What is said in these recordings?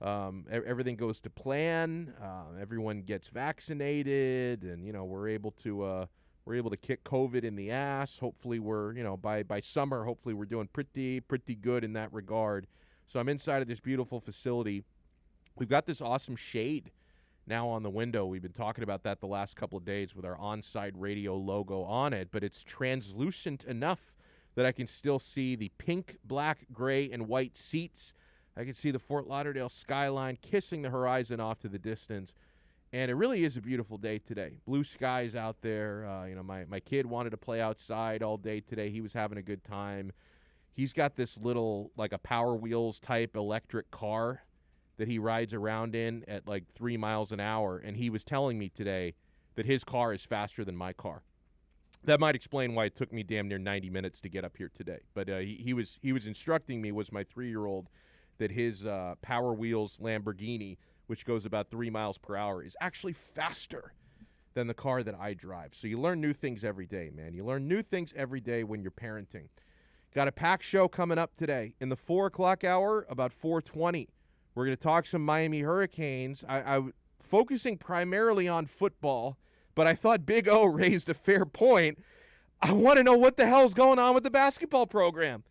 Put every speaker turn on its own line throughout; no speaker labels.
Everything goes to plan. Everyone gets vaccinated, and we're able to kick COVID in the ass. Hopefully, we're by summer. Hopefully, we're doing pretty good in that regard. So I'm inside of this beautiful facility. We've got this awesome shade now on the window. We've been talking about that the last couple of days with our on-site radio logo on it, but it's translucent enough that I can still see the pink, black, gray, and white seats. I can see the Fort Lauderdale skyline kissing the horizon off to the distance, and it really is a beautiful day today. Blue skies out there. My kid wanted to play outside all day today. He was having a good time. He's got this little, like a Power Wheels type electric car that he rides around in at like 3 miles an hour, and he was telling me today that his car is faster than my car. That might explain why it took me damn near 90 minutes to get up here today. But he was instructing me, was my 3-year-old, that his Power Wheels Lamborghini, which goes about 3 miles per hour, is actually faster than the car that I drive. So you learn new things every day, man. You learn new things every day when you're parenting. Got a packed show coming up today. In the 4 o'clock hour, about 4:20, we're going to talk some Miami Hurricanes. I'm focusing primarily on football, but I thought Big O raised a fair point. I want to know what the hell's going on with the basketball program.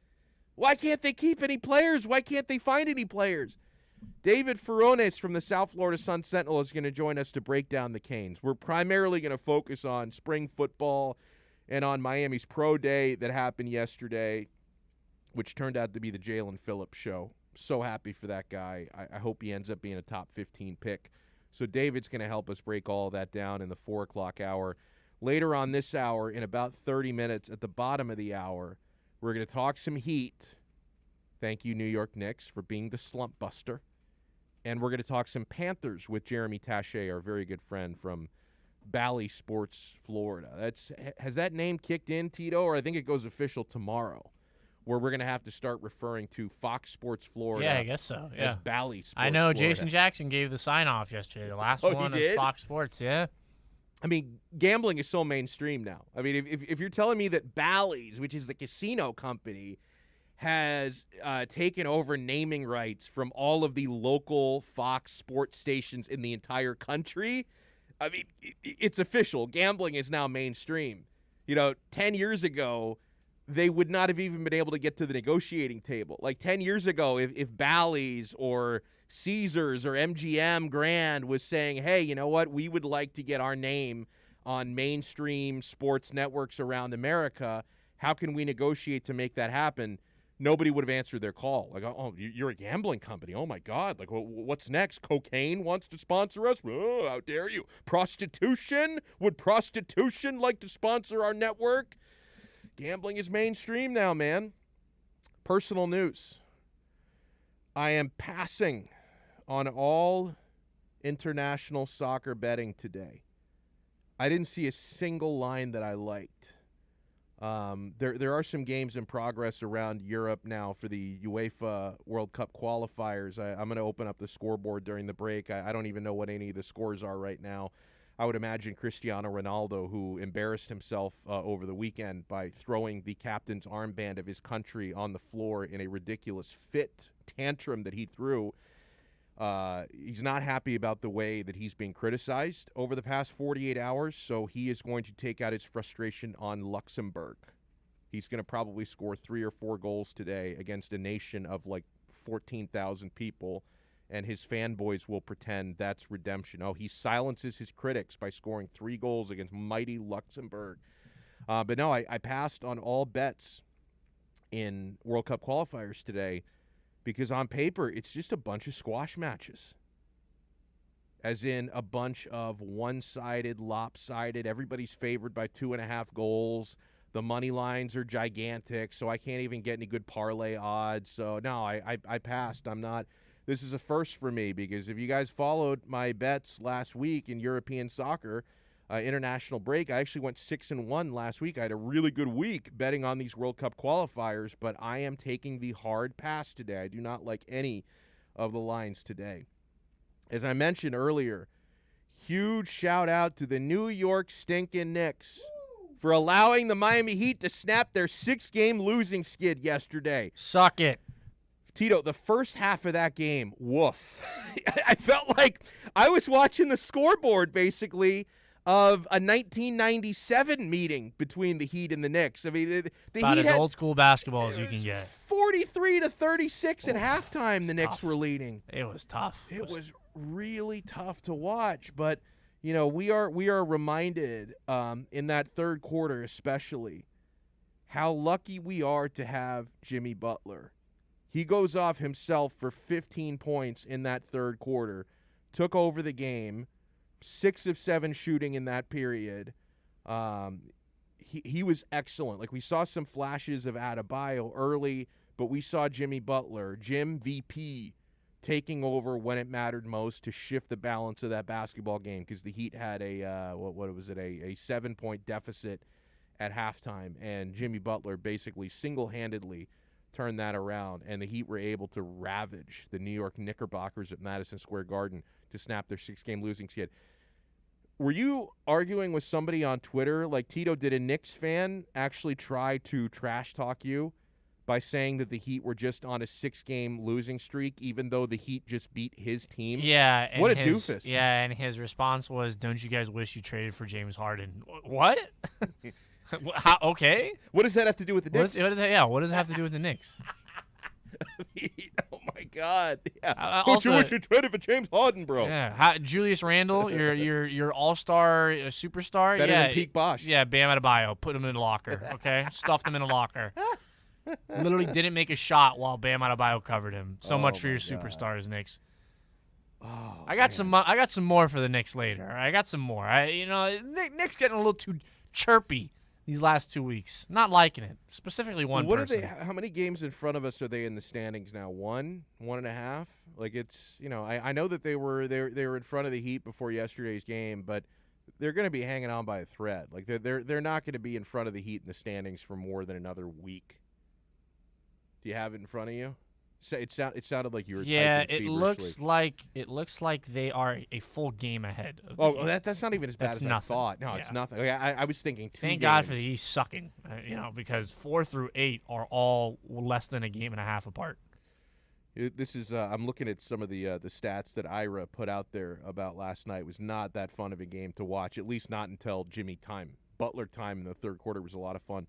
Why can't they keep any players? Why can't they find any players? David Ferrones from the South Florida Sun Sentinel is going to join us to break down the Canes. We're primarily going to focus on spring football and on Miami's pro day that happened yesterday, which turned out to be the Jalen Phillips show. So happy for that guy. I hope he ends up being a top 15 pick. So David's going to help us break all of that down in the 4 o'clock hour. Later on this hour, in about 30 minutes at the bottom of the hour, we're going to talk some Heat. Thank you, New York Knicks, for being the slump buster. And we're going to talk some Panthers with Jeremy Taché, our very good friend from Bally Sports, Florida. Has that name kicked in, Tito, or I think it goes official tomorrow, where we're going to have to start referring to Fox Sports Florida.
Yeah, I guess so. Yeah.
As Bally Sports
I know
Florida.
Jason Jackson gave the sign-off yesterday. The last one
he
is
did?
Fox Sports, yeah.
I mean, gambling is so mainstream now. I mean, if you're telling me that Bally's, which is the casino company, has taken over naming rights from all of the local Fox sports stations in the entire country, I mean, it's official. Gambling is now mainstream. 10 years ago, they would not have even been able to get to the negotiating table. Like 10 years ago, if Bally's or Caesars or MGM Grand was saying, hey, you know what, we would like to get our name on mainstream sports networks around America, how can we negotiate to make that happen? Nobody would have answered their call. Like, oh, you're a gambling company. Oh, my God. Like, what's next? Cocaine wants to sponsor us? Oh, how dare you? Prostitution? Would prostitution like to sponsor our network? Gambling is mainstream now, man. Personal news. I am passing on all international soccer betting today. I didn't see a single line that I liked. There are some games in progress around Europe now for the UEFA World Cup qualifiers. I'm going to open up the scoreboard during the break. I don't even know what any of the scores are right now. I would imagine Cristiano Ronaldo, who embarrassed himself over the weekend by throwing the captain's armband of his country on the floor in a ridiculous fit tantrum that he threw. He's not happy about the way that he's being criticized over the past 48 hours, so he is going to take out his frustration on Luxembourg. He's going to probably score 3 or 4 goals today against a nation of like 14,000 people, and his fanboys will pretend that's redemption. Oh, he silences his critics by scoring 3 goals against mighty Luxembourg. But no, I passed on all bets in World Cup qualifiers today because on paper, it's just a bunch of squash matches. As in a bunch of one-sided, lopsided, everybody's favored by 2.5 goals. The money lines are gigantic, so I can't even get any good parlay odds. So, no, I passed. I'm not. This is a first for me because if you guys followed my bets last week in European soccer, international break, I actually went 6-1 last week. I had a really good week betting on these World Cup qualifiers, but I am taking the hard pass today. I do not like any of the lines today. As I mentioned earlier, huge shout out to the New York stinking Knicks for allowing the Miami Heat to snap their 6-game losing skid yesterday.
Suck it.
Tito, the first half of that game, woof. I felt like I was watching the scoreboard, basically, of a 1997 meeting between the Heat and the Knicks. I mean, the
About
Heat
as
had
old school basketball as you can get.
43-36 at halftime. The Knicks were leading.
It was tough.
It was really tough to watch, but we are reminded in that third quarter, especially, how lucky we are to have Jimmy Butler. He goes off himself for 15 points in that third quarter, took over the game, 6 of 7 shooting in that period. He was excellent. Like, we saw some flashes of Adebayo early, but we saw Jimmy Butler, Jim VP, taking over when it mattered most to shift the balance of that basketball game, because the Heat had a 7-point deficit at halftime, and Jimmy Butler basically single-handedly turned that around, and the Heat were able to ravage the New York Knickerbockers at Madison Square Garden to snap their 6-game losing skid. Were you arguing with somebody on Twitter, like, Tito, did a Knicks fan actually try to trash talk you by saying that the Heat were just on a 6-game losing streak, even though the Heat just beat his team?
Yeah. And
what a doofus.
Yeah, and his response was, "Don't you guys wish you traded for James Harden?" What? How, okay.
What does that have to do with the Knicks?
What does it have to do with the Knicks?
Oh my God! Yeah. Don't
Also,
you wish you traded for James Harden, bro?
Yeah. Julius Randle, your all-star superstar.
Better
yeah.
than Peak Bosch.
Yeah. Bam Adebayo, put him in a locker. Okay. Stuffed him in a locker. Literally didn't make a shot while Bam Adebayo covered him. So much for your superstars, Knicks.
Oh,
I got some more for the Knicks later. I got some more. Knicks getting a little too chirpy these last 2 weeks. Not liking it. Specifically one
What
person.
are they? How many games in front of us are they in the standings now? 1.5. Like, it's, I know that they were in front of the Heat before yesterday's game, but they're going to be hanging on by a thread. Like, they're not going to be in front of the Heat in the standings for more than another week. Do you have it in front of you? It sounded like you were
Yeah,
typing
it
feverishly.
looks like they are a full game ahead. Of the
Oh,
Heat.
that's not even as bad
That's
as
nothing.
I thought. No,
Yeah.
it's nothing. Like, I was thinking 2
Thank
games.
God for the East sucking. Because 4 through 8 are all less than a game and a half apart.
This is I'm looking at some of the stats that Ira put out there about last night. It was not that fun of a game to watch, at least not until Jimmy time. Butler time in the third quarter was a lot of fun.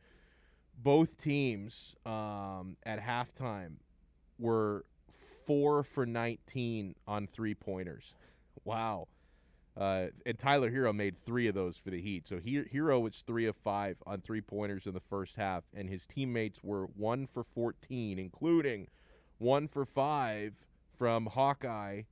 Both teams at halftime were 4 for 19 on 3-pointers. Wow. And Tyler Hero made 3 of those for the Heat. So Hero was 3 of 5 on 3-pointers in the first half, and his teammates were 1 for 14, including 1 for 5 from Hawkeye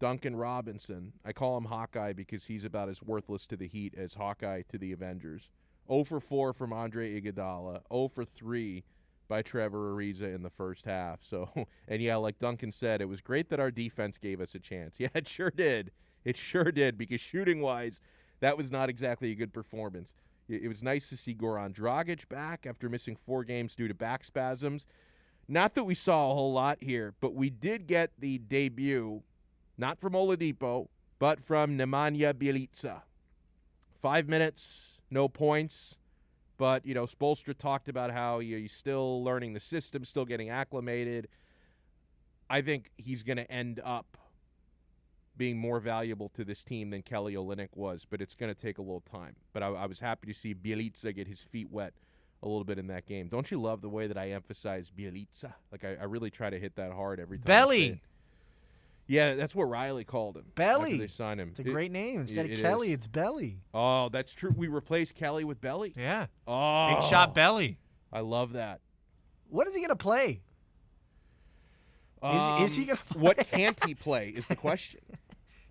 Duncan Robinson. I call him Hawkeye because he's about as worthless to the Heat as Hawkeye to the Avengers. 0 for 4 from Andre Iguodala. 0 for 3 by Trevor Ariza in the first half. So, and yeah, like Duncan said, it was great that our defense gave us a chance. Yeah, it sure did. It sure did, because shooting-wise, that was not exactly a good performance. It was nice to see Goran Dragic back after missing 4 games due to back spasms. Not that we saw a whole lot here, but we did get the debut, not from Oladipo, but from Nemanja Bjelica. 5 minutes, no points. But, Spoelstra talked about how he's still learning the system, still getting acclimated. I think he's going to end up being more valuable to this team than Kelly Olynyk was, but it's going to take a little time. But I was happy to see Bjelica get his feet wet a little bit in that game. Don't you love the way that I emphasize Bjelica? Like, I really try to hit that hard every time.
Belly.
Yeah, that's what Riley called him.
Belly.
After they signed him.
It's a great name. Instead
it
of Kelly,
is.
it's Belly.
Oh, that's true. We replaced Kelly with Belly.
Yeah.
Oh,
Big shot belly.
I love that.
What is he going to play? Is he going to play?
What can't he play is the question.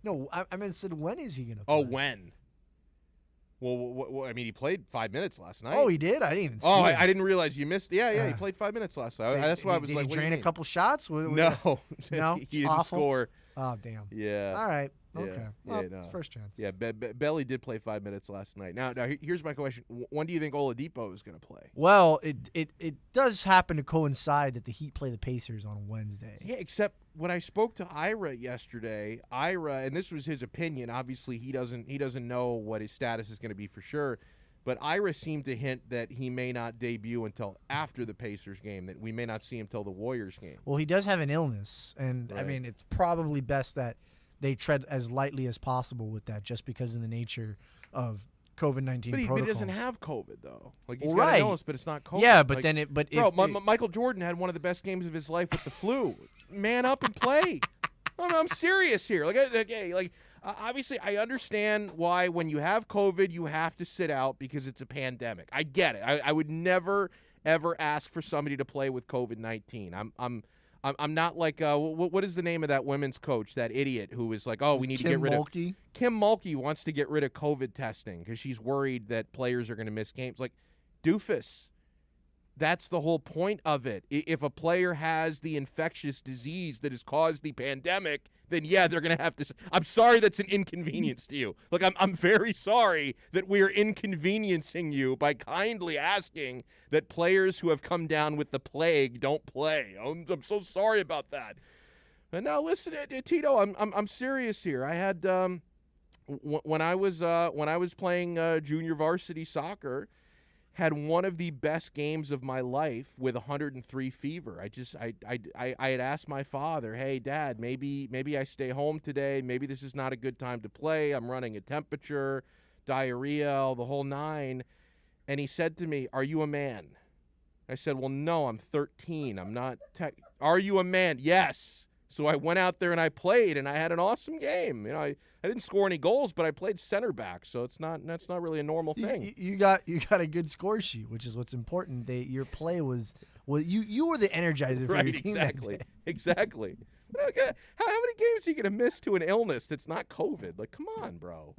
No, I mean, said when is he going to play?
Oh, when? Well, I mean, he played 5 minutes last night.
Oh, he did? I didn't even see
Oh,
it.
I didn't realize you missed. Yeah, he played 5 minutes last night. That's why I was
did
like,
he
what do you
drain a
mean?
couple shots?
No.
No?
He didn't
Awful.
score.
Oh, damn.
Yeah.
All right.
Yeah.
Okay.
Yeah,
Well,
no.
it's first chance.
Yeah, Belly did play 5 minutes last night. Now, here's my question. When do you think Oladipo is going to play?
Well, it does happen to coincide that the Heat play the Pacers on Wednesday.
Yeah, except when I spoke to Ira yesterday, and this was his opinion. Obviously, he doesn't know what his status is going to be for sure. But Ira seemed to hint that he may not debut until after the Pacers game, that we may not see him till the Warriors game.
Well, he does have an illness, and I
Right.
mean, it's probably best that they tread as lightly as possible with that, just because of the nature of COVID-19
But he
protocols.
doesn't have COVID, though. Like, he's
Well,
got
right.
an illness, but it's not COVID.
Yeah, but
Like,
then it. But
bro,
if,
Michael Jordan had one of the best games of his life with the flu. Man up and play. I'm serious here. Obviously, I understand why when you have COVID, you have to sit out because it's a pandemic. I get it. I would never ever ask for somebody to play with COVID-19. I'm not like what is the name of that women's coach, that idiot who was like, oh, we need to get rid of Kim Mulkey wants to get rid of COVID testing because she's worried that players are going to miss games. Like, doofus. That's the whole point of it. If a player has the infectious disease that has caused the pandemic, then yeah, they're going to have to. I'm sorry that's an inconvenience to you. Like, I'm very sorry that we are inconveniencing you by kindly asking that players who have come down with the plague don't play. I'm so sorry about that. And now listen, Tito, I'm serious here. I had when I was playing junior varsity soccer, had one of the best games of my life with 103 fever. I had asked my father, hey, Dad, maybe I stay home today. Maybe this is not a good time to play. I'm running a temperature, diarrhea, the whole nine. And he said to me, are you a man? I said, well, no, I'm 13. I'm not. Are you a man? Yes. So I went out there and I played, and I had an awesome game. You know, I didn't score any goals, but I played center back, so that's not really a normal thing.
You got a good score sheet, which is what's important. Your play was you were the energizer for
Right,
your team.
exactly. How many games are you gonna miss to an illness that's not COVID? Like, come on, bro.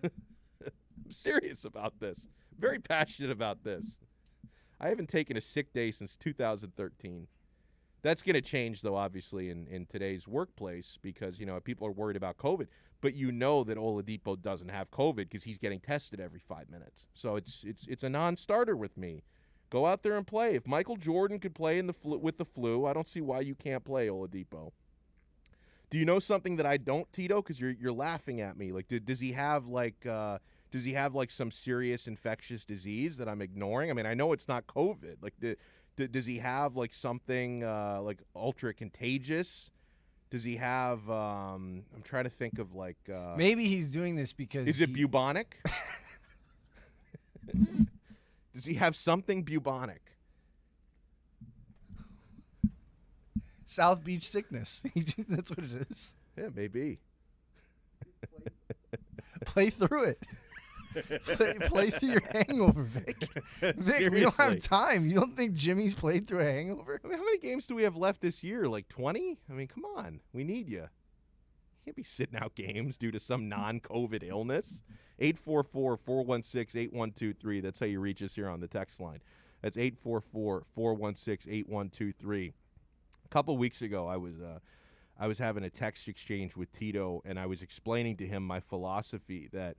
I'm serious about this. Very passionate about this. I haven't taken a sick day since 2013. That's going to change, though, obviously, in today's workplace because, you know, people are worried about COVID. But you know that Oladipo doesn't have COVID because he's getting tested every 5 minutes. So it's a non-starter with me. Go out there and play. If Michael Jordan could play with the flu, I don't see why you can't play Oladipo. Do you know something that I don't, Tito? Because you're laughing at me. Like, does he have like some serious infectious disease that I'm ignoring? I mean, I know it's not COVID. Like does he have like something like ultra contagious? Does he have? I'm trying to think of like.
Maybe he's doing this because.
Is it bubonic? Does he have something bubonic?
South Beach sickness. That's what it is.
Yeah, maybe.
Play through it. Play through your hangover, Vic. Vic, we don't have time. You don't think Jimmy's played through a hangover?
I mean, how many games do we have left this year? Like 20? I mean, come on. We need you. You can't be sitting out games due to some non-COVID illness. 844-416-8123. That's how you reach us here on the text line. That's 844-416-8123. A couple weeks ago, I was having a text exchange with Tito, and I was explaining to him my philosophy that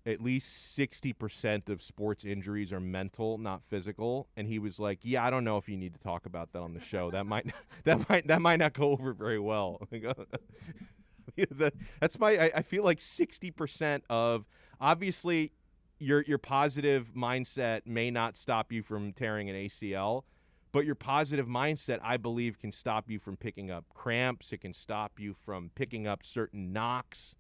at least 60% of sports injuries are mental, not physical. And he was like, "Yeah, I don't know if you need to talk about that on the show. That might not go over very well." That's I feel like 60% of, obviously your positive mindset may not stop you from tearing an ACL, but your positive mindset, I believe, can stop you from picking up cramps. It can stop you from picking up certain knocks.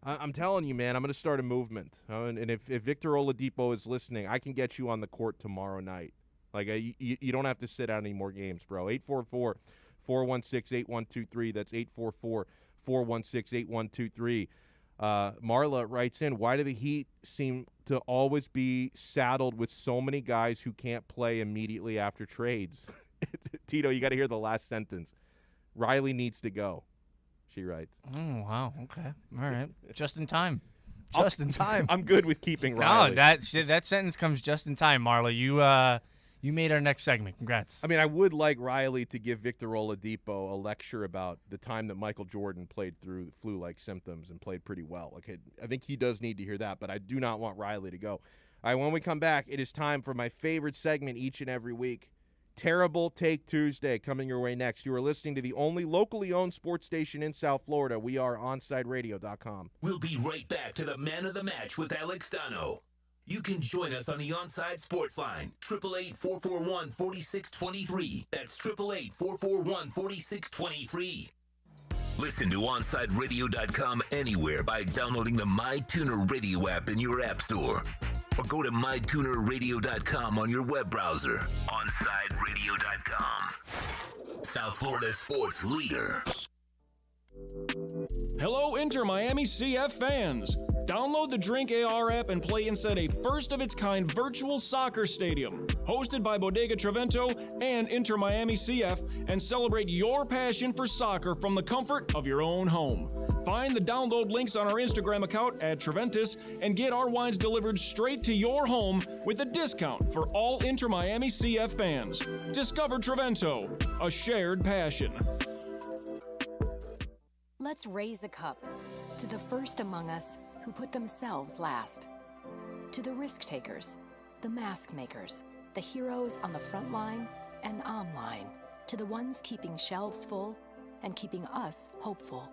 I'm telling you, man, I'm going to start a movement. And if Victor Oladipo is listening, I can get you on the court tomorrow night. Like, you don't have to sit out any more games, bro. 844-416-8123. That's 844-416-8123. Marla writes in, why do the Heat seem to always be saddled with so many guys who can't play immediately after trades? Tito, you got to hear the last sentence. Riley needs to go. She writes.
Oh, wow. Okay. All right. Just in time.
Just in time.
I'm good with keeping Riley.
No, that sentence comes just in time, Marla. You made our next segment. Congrats.
I mean, I would like Riley to give Victor Oladipo a lecture about the time that Michael Jordan played through flu-like symptoms and played pretty well. Like, I think he does need to hear that, but I do not want Riley to go. All right, when we come back, it is time for my favorite segment each and every week, Terrible Take Tuesday, coming your way next. You are listening to the only locally owned sports station in South Florida. We are OnSideRadio.com.
We'll be right back to the Man of the Match with Alex Donno. You can join us on the Onside Sports Line, 888-441-4623. That's 888-441-4623. Listen to OnsideRadio.com anywhere by downloading the MyTuner Radio app in your app store. Or go to MyTunerRadio.com on your web browser. OnsideRadio.com. South Florida sports leader.
Hello, Inter Miami CF fans. Download the Drink AR app and play inside a first-of-its-kind virtual soccer stadium, hosted by Bodega Trevento and Inter Miami CF, and celebrate your passion for soccer from the comfort of your own home. Find the download links on our Instagram account at Treventus and get our wines delivered straight to your home with a discount for all Inter Miami CF fans. Discover Trevento, a shared passion.
Let's raise a cup to the first among us who put themselves last. To the risk takers, the mask makers, the heroes on the front line and online. To the ones keeping shelves full and keeping us hopeful.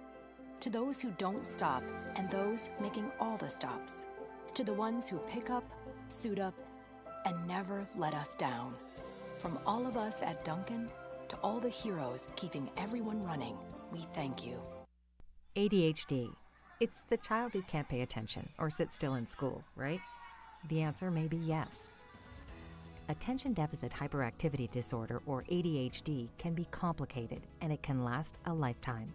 To those who don't stop and those making all the stops. To the ones who pick up, suit up, and never let us down. From all of us at Dunkin' to all the heroes keeping everyone running, we thank you.
ADHD. It's the child who can't pay attention or sit still in school, right? The answer may be yes. Attention Deficit Hyperactivity Disorder, or ADHD, can be complicated and it can last a lifetime.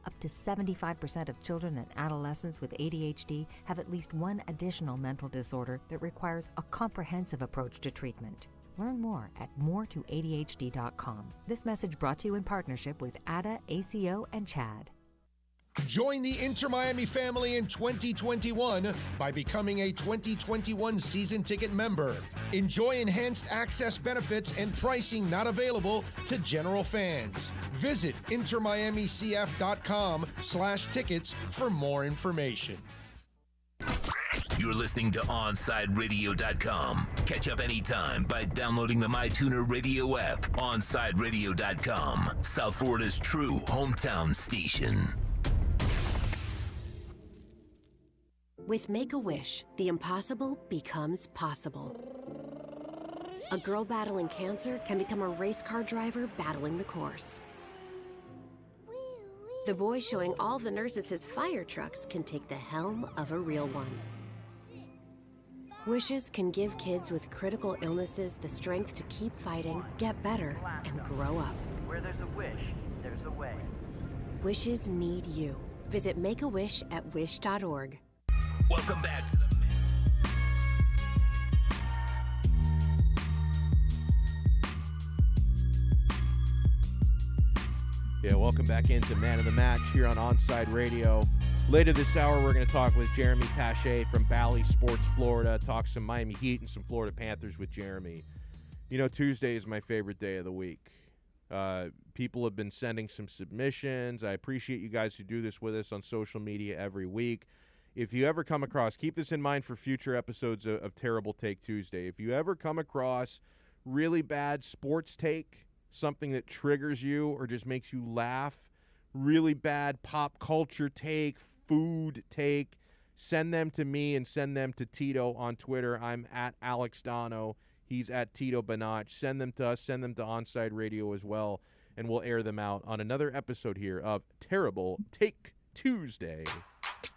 Up to 75% of children and adolescents with ADHD have at least one additional mental disorder that requires a comprehensive approach to treatment. Learn more at moretoadhd.com. This message brought to you in partnership with ADA, ACO, and CHAD.
Join the Inter Miami family in 2021 by becoming a 2021 season ticket member. Enjoy enhanced access benefits and pricing not available to general fans. Visit intermiamicf.com/tickets for more information.
You're listening to OnsideRadio.com. Catch up anytime by downloading the MyTuner Radio app. OnsideRadio.com, South Florida's true hometown station.
With Make-A-Wish, the impossible becomes possible. A girl battling cancer can become a race car driver battling the course. The boy showing all the nurses his fire trucks can take the helm of a real one. Wishes can give kids with critical illnesses the strength to keep fighting, get better, and grow up.
Where there's a wish, there's a way.
Wishes need you. Visit Make-A-Wish at wish.org.
Welcome back to the
welcome back into Man of the Match here on Onside Radio. Later this hour, we're going to talk with Jeremy Pache from Bally Sports Florida, talk some Miami Heat and some Florida Panthers with Jeremy. You know, Tuesday is my favorite day of the week. People have been sending some submissions. I appreciate you guys who do this with us on social media every week. If you ever come across, keep this in mind for future episodes of Terrible Take Tuesday. If you ever come across really bad sports take, something that triggers you or just makes you laugh, really bad pop culture take, food take, send them to me and send them to Tito on Twitter. I'm at Alex Donno. He's at Tito Banach. Send them to us. Send them to Onside Radio as well, and we'll air them out on another episode here of Terrible Take Tuesday.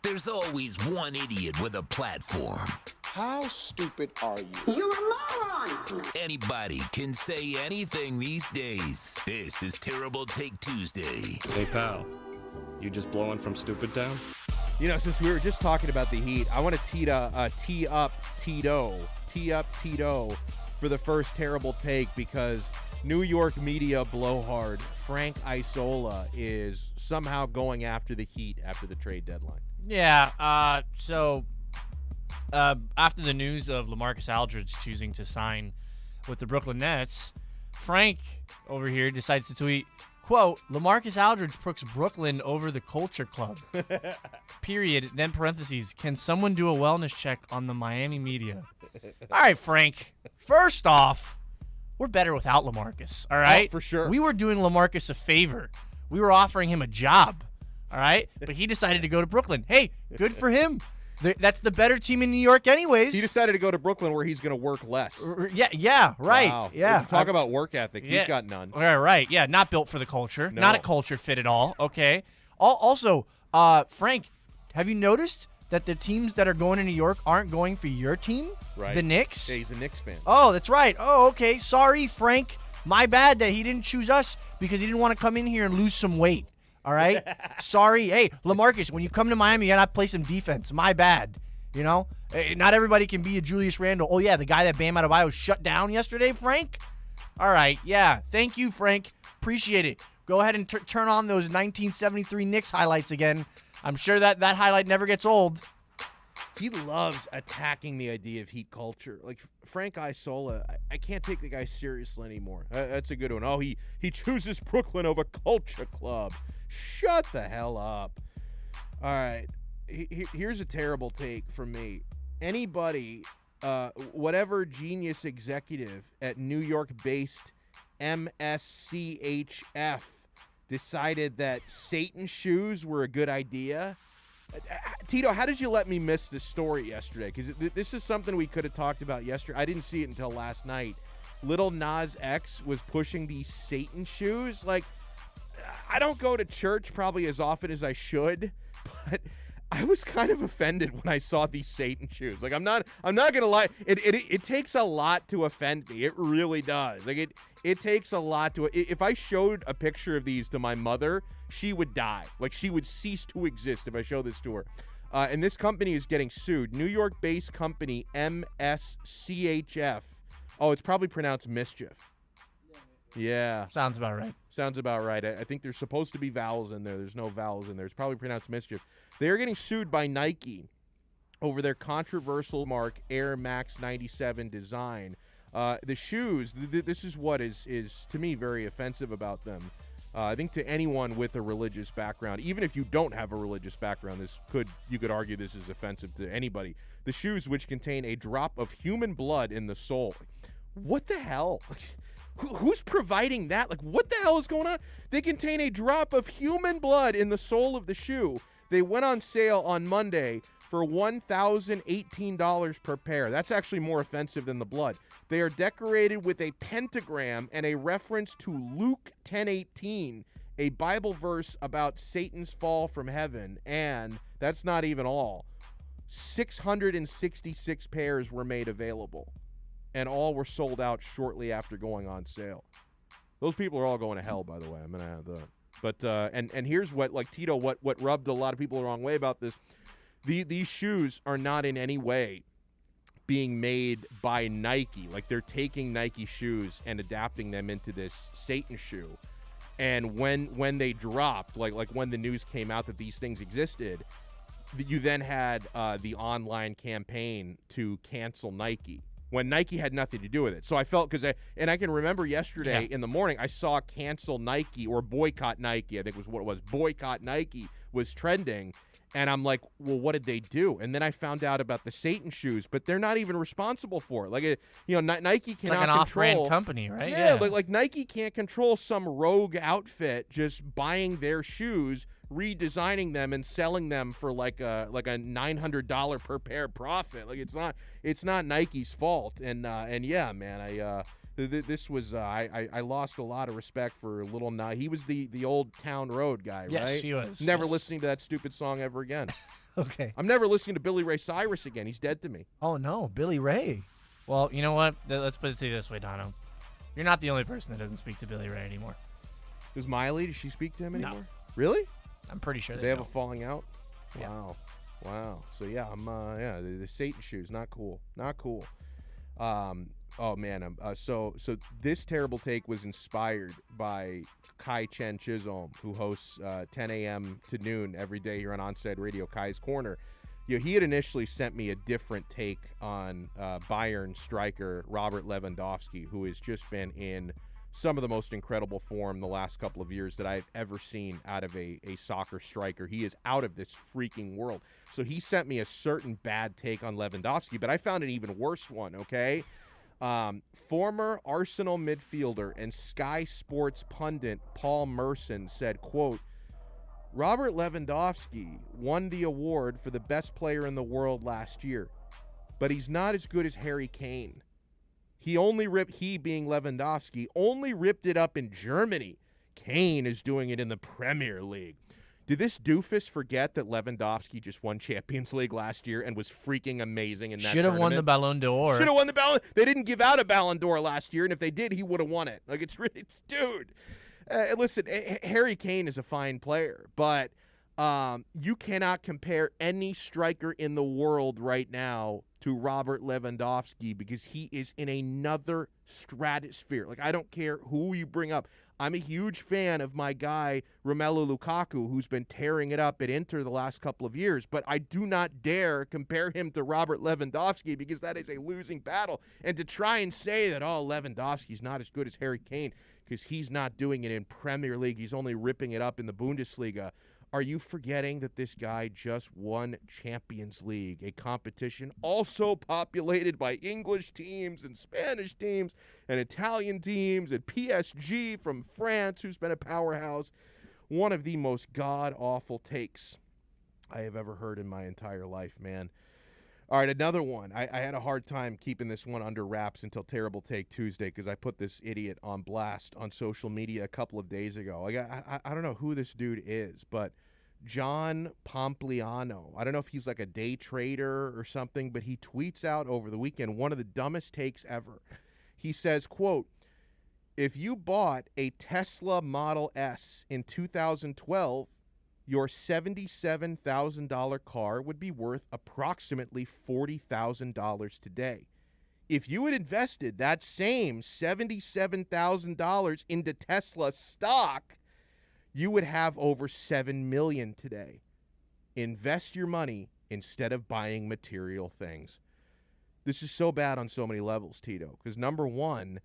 There's always one idiot with a platform.
How stupid are you?
You're a moron!
Anybody can say anything these days. This is Terrible Take Tuesday.
Hey, pal. You just blowing from Stupid Town?
You know, since we were just talking about the Heat, I want to tee up Tito for the first Terrible Take because New York media blowhard Frank Isola is somehow going after the Heat after the trade deadline.
Yeah, so after the news of LaMarcus Aldridge choosing to sign with the Brooklyn Nets, Frank over here decides to tweet, quote, LaMarcus Aldridge puts Brooklyn over the culture club. Period. Then parentheses, can someone do a wellness check on the Miami media? All right, Frank. First off, we're better without LaMarcus, all right?
Oh, for sure.
We were doing LaMarcus a favor. We were offering him a job, all right? But he decided to go to Brooklyn. Hey, good for him.
That's the better team in New York anyways.
He decided to go to Brooklyn where he's going to work less.
Yeah, right.
Wow.
Yeah.
Talk about work ethic.
Yeah.
He's got none.
Right. Yeah, not built for the culture.
No.
Not a culture fit at all. Okay. Also, Frank, have you noticed that the teams that are going to New York aren't going for your team?
Right.
The Knicks?
Yeah, he's a Knicks fan.
Oh, that's right. Oh, okay. Sorry, Frank. My bad that he didn't choose us because he didn't want to come in here and lose some weight. All right? Sorry. Hey, LaMarcus, when you come to Miami, you got to play some defense. My bad. You know? Not everybody can be a Julius Randle. Oh, yeah, the guy that Bam Adebayo shut down yesterday, Frank? All right. Yeah. Thank you, Frank. Appreciate it. Go ahead and turn on those 1973 Knicks highlights again. I'm sure that highlight never gets old.
He loves attacking the idea of Heat culture. Like Frank Isola, I can't take the guy seriously anymore. That's a good one. Oh, he chooses Brooklyn over Culture Club. Shut the hell up. All right, here's a terrible take from me. Anybody, whatever genius executive at New York-based MSCHF decided that Satan shoes were a good idea. Tito, how did you let me miss this story yesterday? Because this is something we could have talked about yesterday. I didn't see it until last night. Little Nas X was pushing these Satan shoes. Like, I don't go to church probably as often as I should, but I was kind of offended when I saw these Satan shoes. Like, I'm not gonna lie. It takes a lot to offend me. It really does. Like, it takes a lot to. If I showed a picture of these to my mother, she would die. Like, she would cease to exist if I show this to her. And this company is getting sued. New York-based company MSCHF. Oh, it's probably pronounced mischief. Yeah.
Sounds about right.
Sounds about right. I think there's supposed to be vowels in there. There's no vowels in there. It's probably pronounced mischief. They're getting sued by Nike over their controversial mark Air Max 97 design. The shoes, this is what is to me very offensive about them. I think to anyone with a religious background, even if you don't have a religious background, you could argue this is offensive to anybody. The shoes, which contain a drop of human blood in the sole. What the hell? Who's providing that? Like, what the hell is going on? They contain a drop of human blood in the sole of the shoe. They went on sale on Monday for $1,018 per pair. That's actually more offensive than the blood. They are decorated with a pentagram and a reference to Luke 10:18, a Bible verse about Satan's fall from heaven. And that's not even all. 666 pairs were made available, and all were sold out shortly after going on sale. Those people are all going to hell, by the way. I'm going to have that. But and here's what, like Tito, what rubbed a lot of people the wrong way about this. These shoes are not in any way being made by Nike. Like, they're taking Nike shoes and adapting them into this Satan shoe. And when they dropped, like when the news came out that these things existed, you then had the online campaign to cancel Nike when Nike had nothing to do with it. So I felt, I can remember yesterday in the morning, I saw cancel Nike or boycott Nike, I think was what it was, boycott Nike was trending. And I'm like, well, what did they do? And then I found out about the Satan shoes, but they're not even responsible for it. Like, Nike cannot
like an
control.
off-brand company, right?
Yeah, like Nike can't control some rogue outfit just buying their shoes, redesigning them, and selling them for like a $900 per pair profit. Like, it's not Nike's fault. And yeah, man, this was I lost a lot of respect for Little Nas. He was the old Town Road guy, right?
Yes, he was.
Never listening to that stupid song ever again.
Okay.
I'm never listening to Billy Ray Cyrus again. He's dead to me.
Oh, no. Billy Ray.
Well, you know what? Let's put it to you this way, Donno. You're not the only person that doesn't speak to Billy Ray anymore.
Does Miley, does she speak to him anymore?
No.
Really?
I'm pretty sure
they have
don't.
a falling out?
Yeah.
Wow. So, yeah, the Satan shoes, not cool. Not cool. Oh, man. So this terrible take was inspired by Kai Chen Chisholm, who hosts 10 a.m. to noon every day here on Onside Radio, Kai's Corner. He had initially sent me a different take on Bayern striker Robert Lewandowski, who has just been in some of the most incredible form the last couple of years that I've ever seen out of a soccer striker. He is out of this freaking world. So he sent me a certain bad take on Lewandowski, but I found an even worse one, okay? Former Arsenal midfielder and Sky Sports pundit Paul Merson said, quote, Robert Lewandowski won the award for the best player in the world last year, but he's not as good as Harry Kane. He being Lewandowski, only ripped it up in Germany. Kane is doing it in the Premier League. Did this doofus forget that Lewandowski just won Champions League last year and was freaking amazing in that
Should have won the Ballon d'Or.
Should have won the Ballon. They didn't give out a Ballon d'Or last year, and if they did, he would have won it. Like, it's really, dude. Listen, Harry Kane is a fine player, but you cannot compare any striker in the world right now to Robert Lewandowski because he is in another stratosphere. Like, I don't care who you bring up. I'm a huge fan of my guy, Romelu Lukaku, who's been tearing it up at Inter the last couple of years, but I do not dare compare him to Robert Lewandowski because that is a losing battle. And to try and say that, Lewandowski's not as good as Harry Kane because he's not doing it in Premier League, he's only ripping it up in the Bundesliga. Are you forgetting that this guy just won Champions League, a competition also populated by English teams and Spanish teams and Italian teams and PSG from France, who's been a powerhouse? One of the most god-awful takes I have ever heard in my entire life, man. All right, another one. I had a hard time keeping this one under wraps until Terrible Take Tuesday because I put this idiot on blast on social media a couple of days ago. I don't know who this dude is, but John Pompliano. I don't know if he's like a day trader or something, but he tweets out over the weekend one of the dumbest takes ever. He says, quote, "If you bought a Tesla Model S in 2012, your $77,000 car would be worth approximately $40,000 today. If you had invested that same $77,000 into Tesla stock, you would have over $7 million today. Invest your money instead of buying material things." This is so bad on so many levels, Tito, because number one,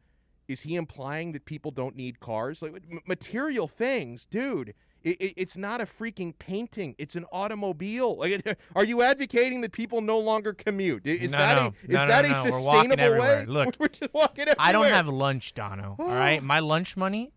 is he implying that people don't need cars? Like, material things, dude. It's not a freaking painting. It's an automobile. Like, are you advocating that people no longer commute? Is that a sustainable way?
Look,
we're just walking everywhere.
I don't have lunch, Donno. All right, my lunch money,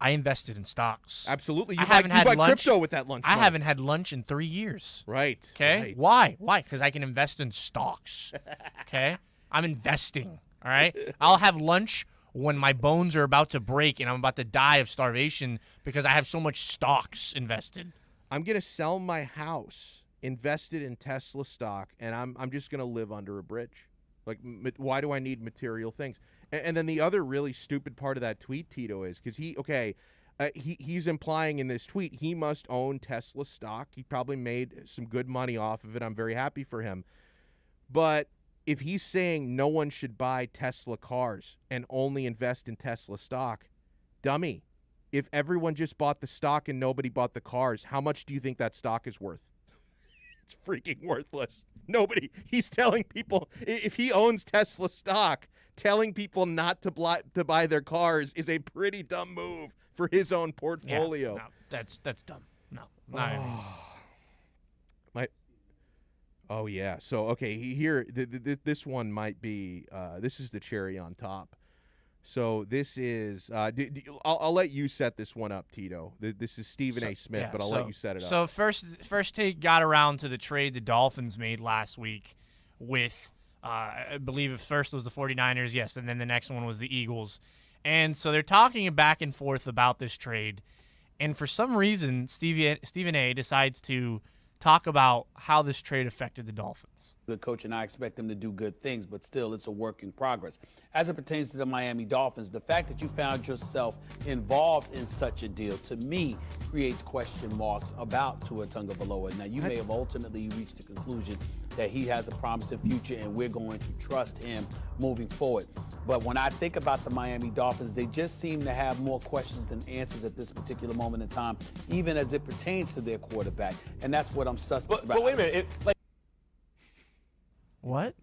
I invested in stocks.
Absolutely.
You buy
crypto with that lunch money.
I haven't had lunch in 3 years.
Right.
Okay.
Right.
Why? Why? Because I can invest in stocks. Okay. I'm investing. All right. I'll have lunch when my bones are about to break and I'm about to die of starvation because I have so much stocks invested.
I'm going to sell my house invested in Tesla stock, and I'm just going to live under a bridge. Like, why do I need material things? And then the other really stupid part of that tweet, Tito, is because he's implying in this tweet he must own Tesla stock. He probably made some good money off of it. I'm very happy for him. But if he's saying no one should buy Tesla cars and only invest in Tesla stock, dummy, if everyone just bought the stock and nobody bought the cars, how much do you think that stock is worth? It's freaking worthless. Nobody. He's telling people, if he owns Tesla stock, telling people not to buy their cars is a pretty dumb move for his own portfolio.
Yeah, no, that's dumb. No, not anymore.
Oh, yeah. So, okay, here, this one might be, this is the cherry on top. So this is, I'll let you set this one up, Tito. This is Stephen A. Smith, but I'll let you set it up.
So first take got around to the trade the Dolphins made last week with, I believe at first was the 49ers, yes, and then the next one was the Eagles. And so they're talking back and forth about this trade. And for some reason, Stephen A. decides to talk about how this trade affected the Dolphins.
Good coach, and I expect them to do good things, but still, it's a work in progress. As it pertains to the Miami Dolphins, the fact that you found yourself involved in such a deal, to me, creates question marks about Tua Tagovailoa. Now, you may have ultimately reached the conclusion that he has a promising future, and we're going to trust him moving forward. But when I think about the Miami Dolphins, they just seem to have more questions than answers at this particular moment in time, even as it pertains to their quarterback. And that's what I'm suspect about.
But wait a minute.
What?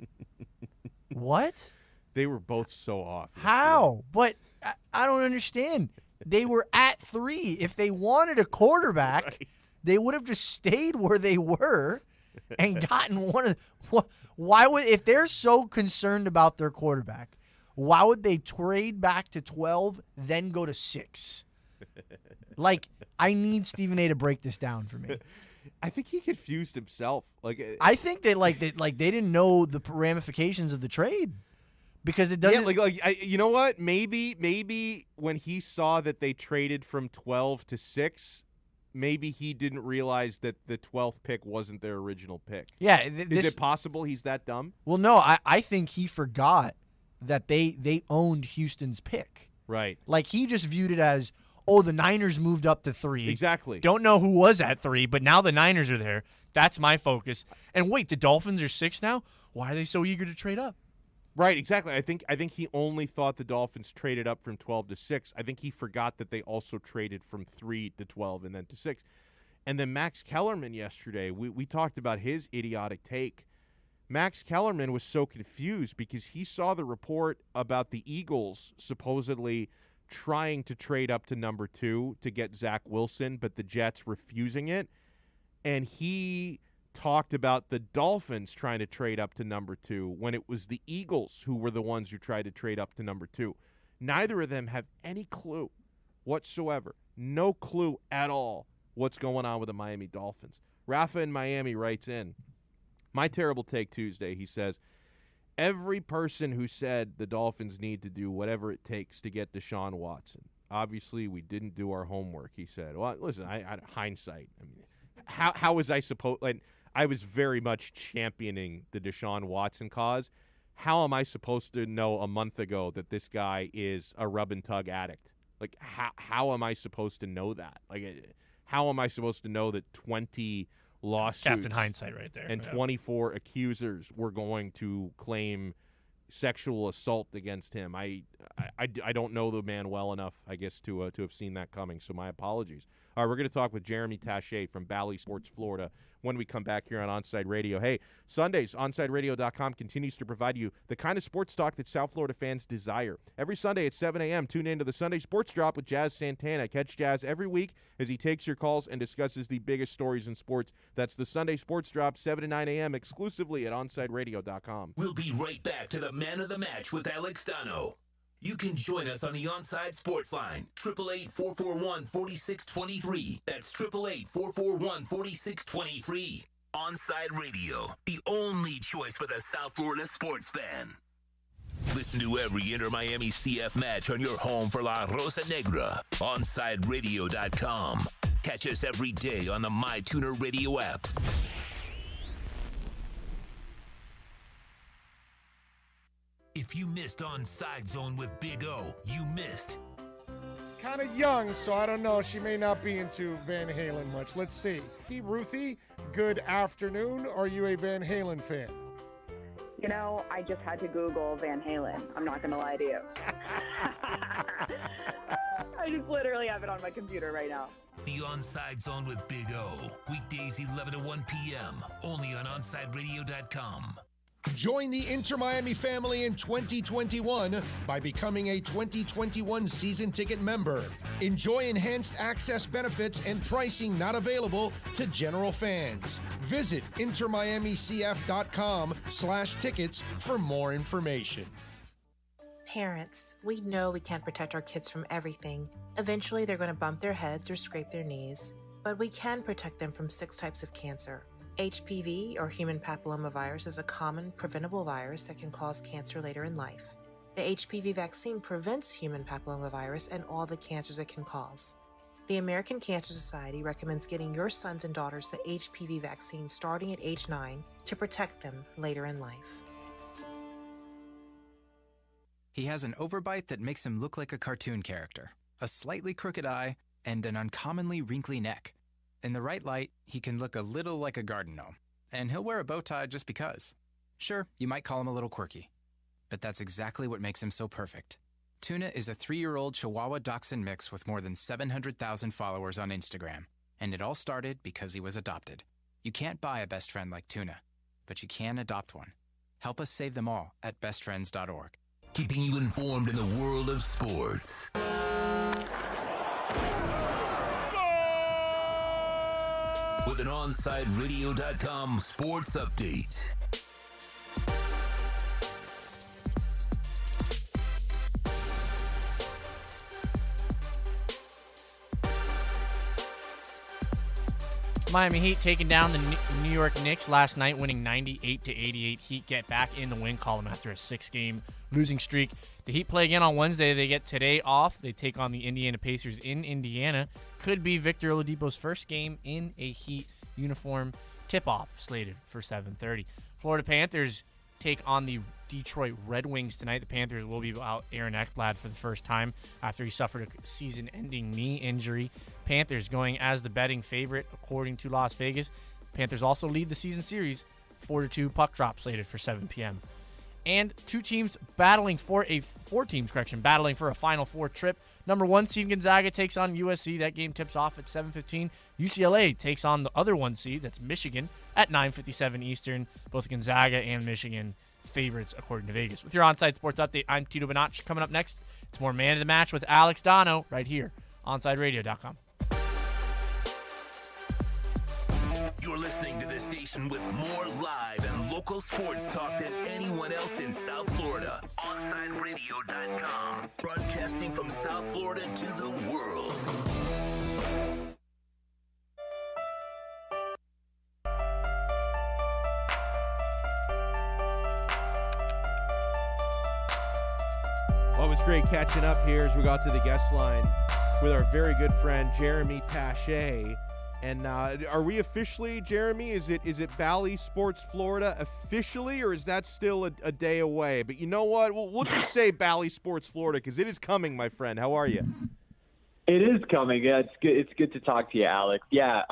What?
They were both so off.
How? But I don't understand. They were at 3. If they wanted a quarterback, right, they would have just stayed where they were and gotten one of. Why would, if they're so concerned about their quarterback, why would they trade back to 12, then go to 6?
Like, I need Stephen A. to break this down for me.
I think he confused himself.
I think that they didn't know the ramifications of the trade because it doesn't.
You know what? Maybe when he saw that they traded from 12 to 6, maybe he didn't realize that the 12th pick wasn't their original pick.
Yeah,
is it possible he's that dumb?
Well, no, I think he forgot that they owned Houston's pick.
Right.
Like, he just viewed it as, oh, the Niners moved up to 3.
Exactly.
Don't know who was at 3, but now the Niners are there. That's my focus. And wait, the Dolphins are 6 now? Why are they so eager to trade up?
Right, exactly. I think he only thought the Dolphins traded up from 12 to 6. I think he forgot that they also traded from 3 to 12 and then to 6. And then Max Kellerman yesterday, we talked about his idiotic take. Max Kellerman was so confused because he saw the report about the Eagles supposedly trying to trade up to number 2 to get Zach Wilson, but the Jets refusing it. And he talked about the Dolphins trying to trade up to number 2 when it was the Eagles who were the ones who tried to trade up to number 2. Neither of them have any clue whatsoever. No clue at all what's going on with the Miami Dolphins. Rafa in Miami writes in, my terrible take Tuesday, he says, every person who said the Dolphins need to do whatever it takes to get Deshaun Watson. Obviously, we didn't do our homework, he said. Well, listen, I hindsight. I mean, how was I supposed – like, I was very much championing the Deshaun Watson cause. How am I supposed to know a month ago that this guy is a rub-and-tug addict? Like, how am I supposed to know that? Like, how am I supposed to know that 20 – lawsuits
Captain Hindsight right there.
And 24 accusers were going to claim sexual assault against him? I don't know the man well enough, I guess, to have seen that coming, so my apologies. All right, we're going to talk with Jeremy Taché from Bally Sports Florida when we come back here on Onside Radio. Hey, Sundays, OnsideRadio.com continues to provide you the kind of sports talk that South Florida fans desire. Every Sunday at 7 a.m., tune in to the Sunday Sports Drop with Jazz Santana. Catch Jazz every week as he takes your calls and discusses the biggest stories in sports. That's the Sunday Sports Drop, 7 to 9 a.m., exclusively at OnsideRadio.com.
We'll be right back to the Man of the Match with Alex Donno. You can join us on the Onside Sports Line, 888-441-4623. That's 888-441-4623. Onside Radio, the only choice for the South Florida sports fan. Listen to every Inter-Miami CF match on your home for La Rosa Negra, OnsideRadio.com. Catch us every day on the MyTuner Radio app. If you missed Onside Zone with Big O, you missed.
She's kind of young, so I don't know. She may not be into Van Halen much. Let's see. Hey, Ruthie, good afternoon. Are you a Van Halen fan?
You know, I just had to Google Van Halen. I'm not going to lie to you. I just literally have it on my computer right now.
The Onside Zone with Big O. Weekdays 11 to 1 p.m. Only on OnsideRadio.com.
Join the Inter-Miami family in 2021 by becoming a 2021 season ticket member. Enjoy enhanced access benefits and pricing not available to general fans. Visit intermiamicf.com/tickets for more information.
Parents, we know we can't protect our kids from everything. Eventually, they're going to bump their heads or scrape their knees. But we can protect them from 6 types of cancer. HPV, or human papillomavirus, is a common preventable virus that can cause cancer later in life. The HPV vaccine prevents human papillomavirus and all the cancers it can cause. The American Cancer Society recommends getting your sons and daughters the HPV vaccine starting at age 9 to protect them later in life.
He has an overbite that makes him look like a cartoon character, a slightly crooked eye, and an uncommonly wrinkly neck. In the right light, he can look a little like a garden gnome, and he'll wear a bow tie just because. Sure, you might call him a little quirky, but that's exactly what makes him so perfect. Tuna is a 3-year-old Chihuahua Dachshund mix with more than 700,000 followers on Instagram, and it all started because he was adopted. You can't buy a best friend like Tuna, but you can adopt one. Help us save them all at bestfriends.org.
Keeping you informed in the world of sports. With an OnsideRadio.com sports update.
Miami Heat taking down the New York Knicks last night, winning 98-88. Heat get back in the win column after a 6-game losing streak. The Heat play again on Wednesday. They get today off. They take on the Indiana Pacers in Indiana. Could be Victor Oladipo's first game in a Heat uniform. Tip-off slated for 7:30. Florida Panthers take on the Detroit Red Wings tonight. The Panthers will be without Aaron Ekblad for the first time after he suffered a season-ending knee injury. Panthers going as the betting favorite according to Las Vegas. Panthers also lead the season series 4-2 puck drop slated for 7 p.m. And four teams battling for a Final Four trip. Number 1 seed Gonzaga takes on USC. That game tips off at 7:15. UCLA takes on the other 1 seed, that's Michigan, at 9:57 Eastern. Both Gonzaga and Michigan favorites according to Vegas. With your onside sports update, I'm Tito Bonacci. Coming up next, it's more Man of the Match with Alex Donno right here, OnSideRadio.com.
You're listening to the station with more live and local sports talk than anyone else in South Florida. OnSideRadio.com. Broadcasting from South Florida to the world.
Well, it was great catching up here as we got to the guest line with our very good friend Jeremy Taché. And are we officially, Jeremy? Is it Bally Sports Florida officially, or is that still a day away? But you know what? We'll just say Bally Sports Florida because it is coming, my friend. How are you?
It is coming. Yeah, it's good. It's good to talk to you, Alex. Yeah,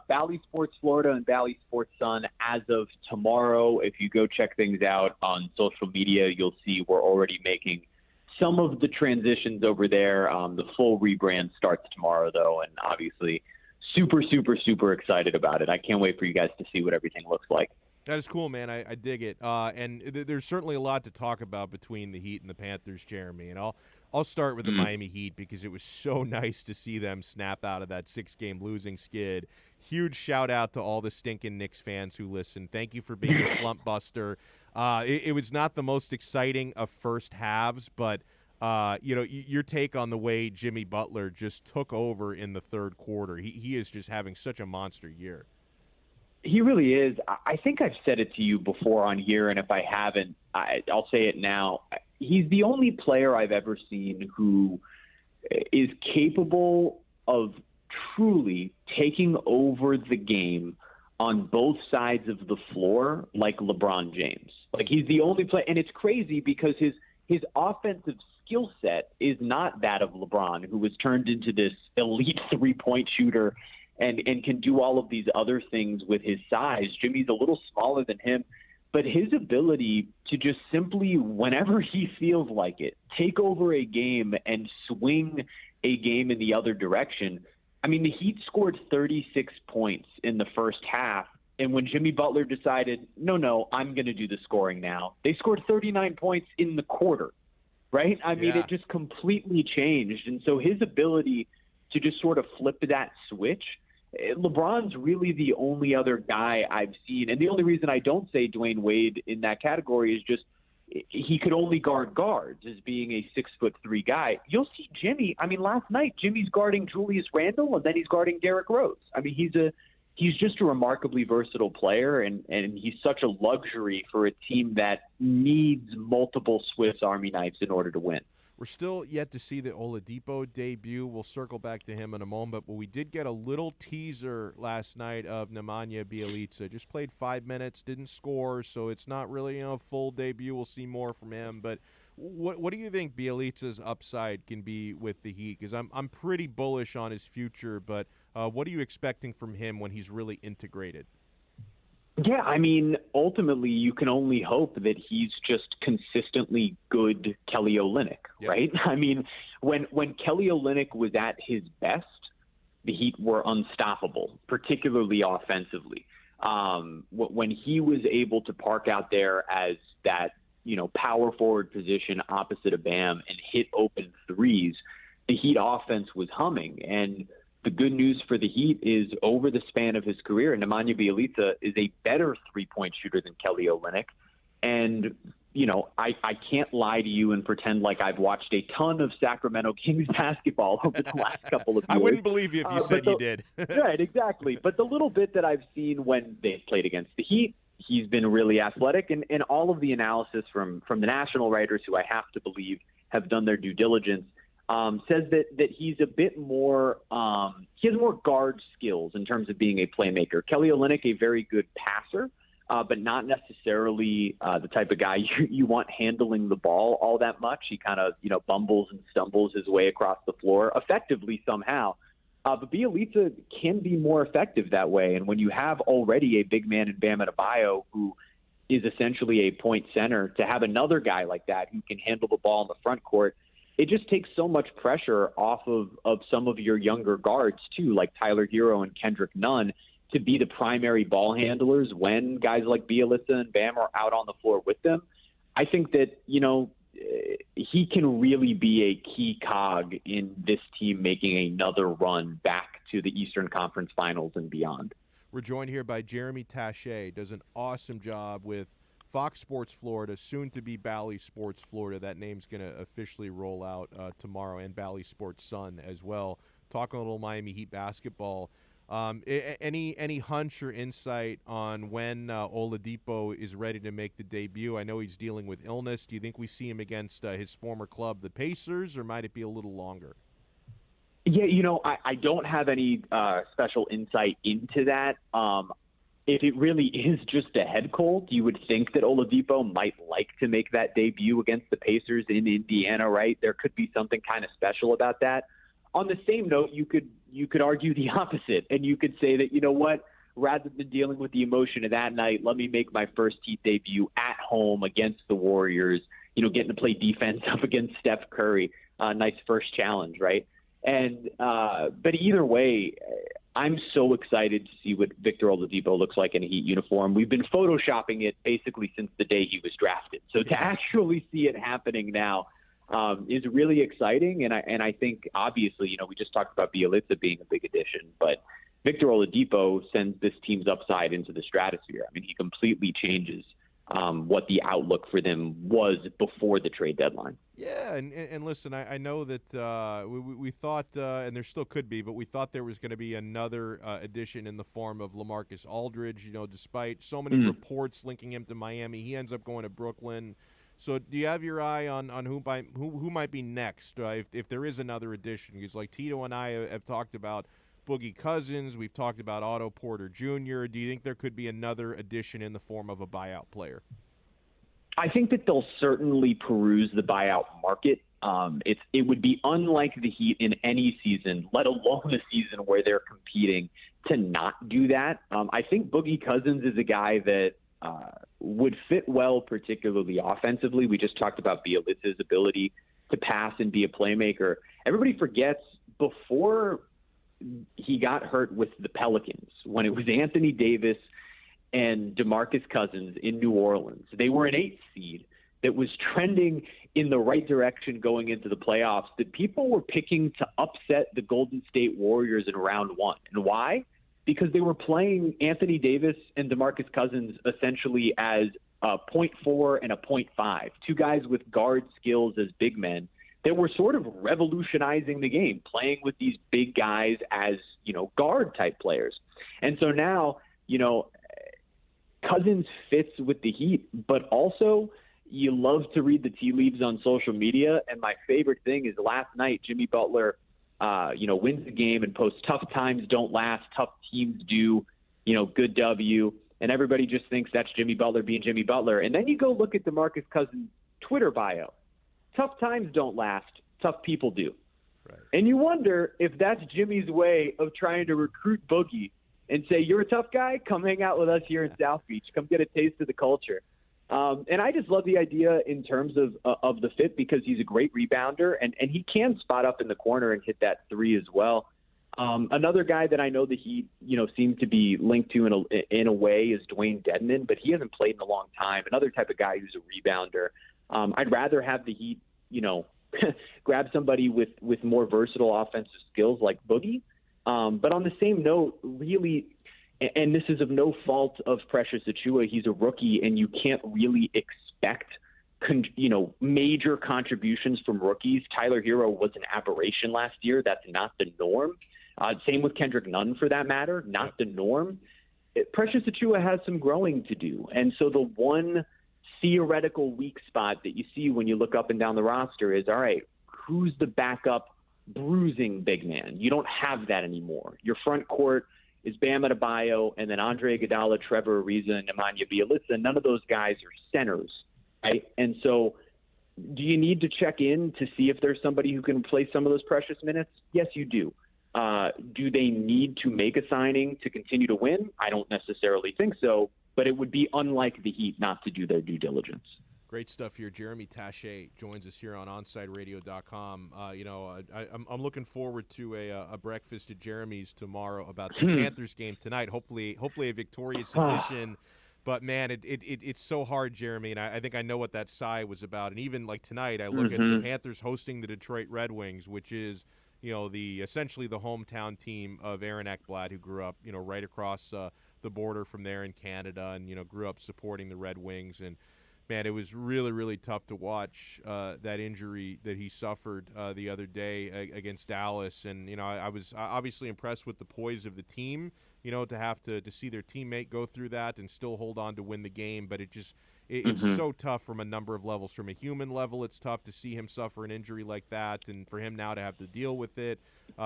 Bally Sports Florida and Bally Sports Sun as of tomorrow. If you go check things out on social media, you'll see we're already making some of the transitions over there. The full rebrand starts tomorrow, though, and obviously super, super, super excited about it. I can't wait for you guys to see what everything looks like.
That is cool, man. I dig it. And there's certainly a lot to talk about between the Heat and the Panthers, Jeremy. And I'll start with the Miami Heat because it was so nice to see them snap out of that 6-game losing skid. Huge shout out to all the stinking Knicks fans who listen. Thank you for being a slump buster. It was not the most exciting of first halves, but your take on the way Jimmy Butler just took over in the third quarter. He is just having such a monster year.
He really is. I think I've said it to you before on here, and if I haven't, I'll say it now. He's the only player I've ever seen who is capable of truly taking over the game on both sides of the floor like LeBron James. Like, he's the only player, and it's crazy because his offensive skill set is not that of LeBron, who was turned into this elite three-point shooter and can do all of these other things with his size. Jimmy's a little smaller than him, but his ability to just simply, whenever he feels like it, take over a game and swing a game in the other direction. I mean, the Heat scored 36 points in the first half, and when Jimmy Butler decided, no, I'm going to do the scoring now, they scored 39 points in the quarter, right? I mean, it just completely changed. And so his ability to just sort of flip that switch, LeBron's really the only other guy I've seen. And the only reason I don't say Dwayne Wade in that category is just he could only guard guards as being a 6'3" guy. You'll see Jimmy. I mean, last night, Jimmy's guarding Julius Randle, and then he's guarding Derrick Rose. I mean, he's just a remarkably versatile player, and he's such a luxury for a team that needs multiple Swiss Army knives in order to win.
We're still yet to see the Oladipo debut. We'll circle back to him in a moment, but we did get a little teaser last night of Nemanja Bjelica. Just played 5 minutes, didn't score, so it's not really a full debut. We'll see more from him. But what do you think Bjelica's upside can be with the Heat? Because I'm pretty bullish on his future, but what are you expecting from him when he's really integrated?
Yeah, I mean, ultimately, you can only hope that he's just consistently good Kelly Olynyk, right? I mean, when Kelly Olynyk was at his best, the Heat were unstoppable, particularly offensively. When he was able to park out there as that, power forward position opposite of Bam and hit open threes, the Heat offense was humming. And the good news for the Heat is over the span of his career, Nemanja Bjelica is a better three-point shooter than Kelly Olynyk. And I can't lie to you and pretend like I've watched a ton of Sacramento Kings basketball over the last couple of years.
I wouldn't believe you if you said you did.
Right, exactly. But the little bit that I've seen when they've played against the Heat, he's been really athletic. And all of the analysis from the national writers, who I have to believe have done their due diligence, says that he's a bit more he has more guard skills in terms of being a playmaker. Kelly Olynyk, a very good passer, but not necessarily the type of guy you want handling the ball all that much. He kind of, bumbles and stumbles his way across the floor effectively somehow. But Bielitsa can be more effective that way. And when you have already a big man in Bam Adebayo who is essentially a point center, to have another guy like that who can handle the ball in the front court, it just takes so much pressure off of some of your younger guards too, like Tyler Hero and Kendrick Nunn, to be the primary ball handlers when guys like Bielitsa and Bam are out on the floor with them. I think that, he can really be a key cog in this team making another run back to the Eastern Conference Finals and beyond.
We're joined here by Jeremy Taché. Does an awesome job with Fox Sports Florida, soon to be Bally Sports Florida. That name's going to officially roll out tomorrow, and Bally Sports Sun as well. Talking a little Miami Heat basketball. Any hunch or insight on when Oladipo is ready to make the debut? I know he's dealing with illness. Do you think we see him against his former club, the Pacers, or might it be a little longer?
Yeah, I don't have any special insight into that. If it really is just a head cold, you would think that Oladipo might like to make that debut against the Pacers in Indiana, right? There could be something kind of special about that. On the same note, you could argue the opposite, and you could say that, rather than dealing with the emotion of that night, let me make my first Heat debut at home against the Warriors, getting to play defense up against Steph Curry. Nice first challenge, right? And but either way, I'm so excited to see what Victor Oladipo looks like in a Heat uniform. We've been photoshopping it basically since the day he was drafted. So to actually see it happening now is really exciting. And I think, obviously, we just talked about Bielitsa being a big addition, but Victor Oladipo sends this team's upside into the stratosphere. I mean, he completely changes what the outlook for them was before the trade deadline.
Yeah, and listen, I know that we thought, and there still could be, but we thought there was going to be another addition in the form of LaMarcus Aldridge. Despite so many reports linking him to Miami, he ends up going to Brooklyn. So do you have your eye on who might be next if there is another addition? Because like Tito and I have talked about Boogie Cousins, we've talked about Otto Porter Jr. Do you think there could be another addition in the form of a buyout player?
I think that they'll certainly peruse the buyout market. It would be unlike the Heat in any season, let alone a season where they're competing, to not do that. I think Boogie Cousins is a guy that would fit well, particularly offensively. We just talked about Bielitsa's ability to pass and be a playmaker. Everybody forgets before he got hurt with the Pelicans, when it was Anthony Davis and DeMarcus Cousins in New Orleans, they were an 8th seed that was trending in the right direction going into the playoffs, that people were picking to upset the Golden State Warriors in round 1. And why? Because they were playing Anthony Davis and DeMarcus Cousins essentially as a 0.4 and a 0.5, two guys with guard skills as big men that were sort of revolutionizing the game, playing with these big guys as, guard type players. And so now, Cousins fits with the Heat, but also you love to read the tea leaves on social media. And my favorite thing is last night, Jimmy Butler, wins the game and posts tough times don't last, tough teams do, good W. And everybody just thinks that's Jimmy Butler being Jimmy Butler. And then you go look at DeMarcus Cousins' Twitter bio. Tough times don't last, tough people do. Right. And you wonder if that's Jimmy's way of trying to recruit Boogie and say, you're a tough guy, come hang out with us here in South Beach, come get a taste of the culture. And I just love the idea in terms of the fit, because he's a great rebounder and he can spot up in the corner and hit that three as well. Another guy that I know the Heat, seem to be linked to in a way is Dwayne Dedman, but he hasn't played in a long time. Another type of guy who's a rebounder. I'd rather have the Heat, grab somebody with more versatile offensive skills like Boogie. But on the same note, really, and this is of no fault of Precious Achiuwa, he's a rookie, and you can't really expect major contributions from rookies. Tyler Hero was an aberration last year. That's not the norm. Same with Kendrick Nunn, for that matter, not the norm. Precious Achiuwa has some growing to do. And so the one theoretical weak spot that you see when you look up and down the roster is, all right, who's the backup bruising big man? You don't have that anymore. Your front court is Bam Adebayo, and then Andre Iguodala, Trevor Ariza, and Nemanja Bjelica. None of those guys are centers, right? And so do you need to check in to see if there's somebody who can play some of those Precious minutes? Yes, you do. Do they need to make a signing to continue to win? I don't necessarily think so, but it would be unlike the Heat not to do their due diligence.
Great stuff here. Jeremy Taché joins us here on OnSideRadio.com. I'm looking forward to a breakfast at Jeremy's tomorrow about the Panthers game tonight. Hopefully a victorious edition. But man, it's so hard, Jeremy, and I think I know what that sigh was about. And even like tonight, I look at the Panthers hosting the Detroit Red Wings, which is essentially the hometown team of Aaron Ekblad, who grew up right across the border from there in Canada, and grew up supporting the Red Wings. And man, it was really, really tough to watch that injury that he suffered the other day against Dallas. And, I was obviously impressed with the poise of the team, to have to see their teammate go through that and still hold on to win the game. But it's so tough from a number of levels. From a human level, it's tough to see him suffer an injury like that and for him now to have to deal with it.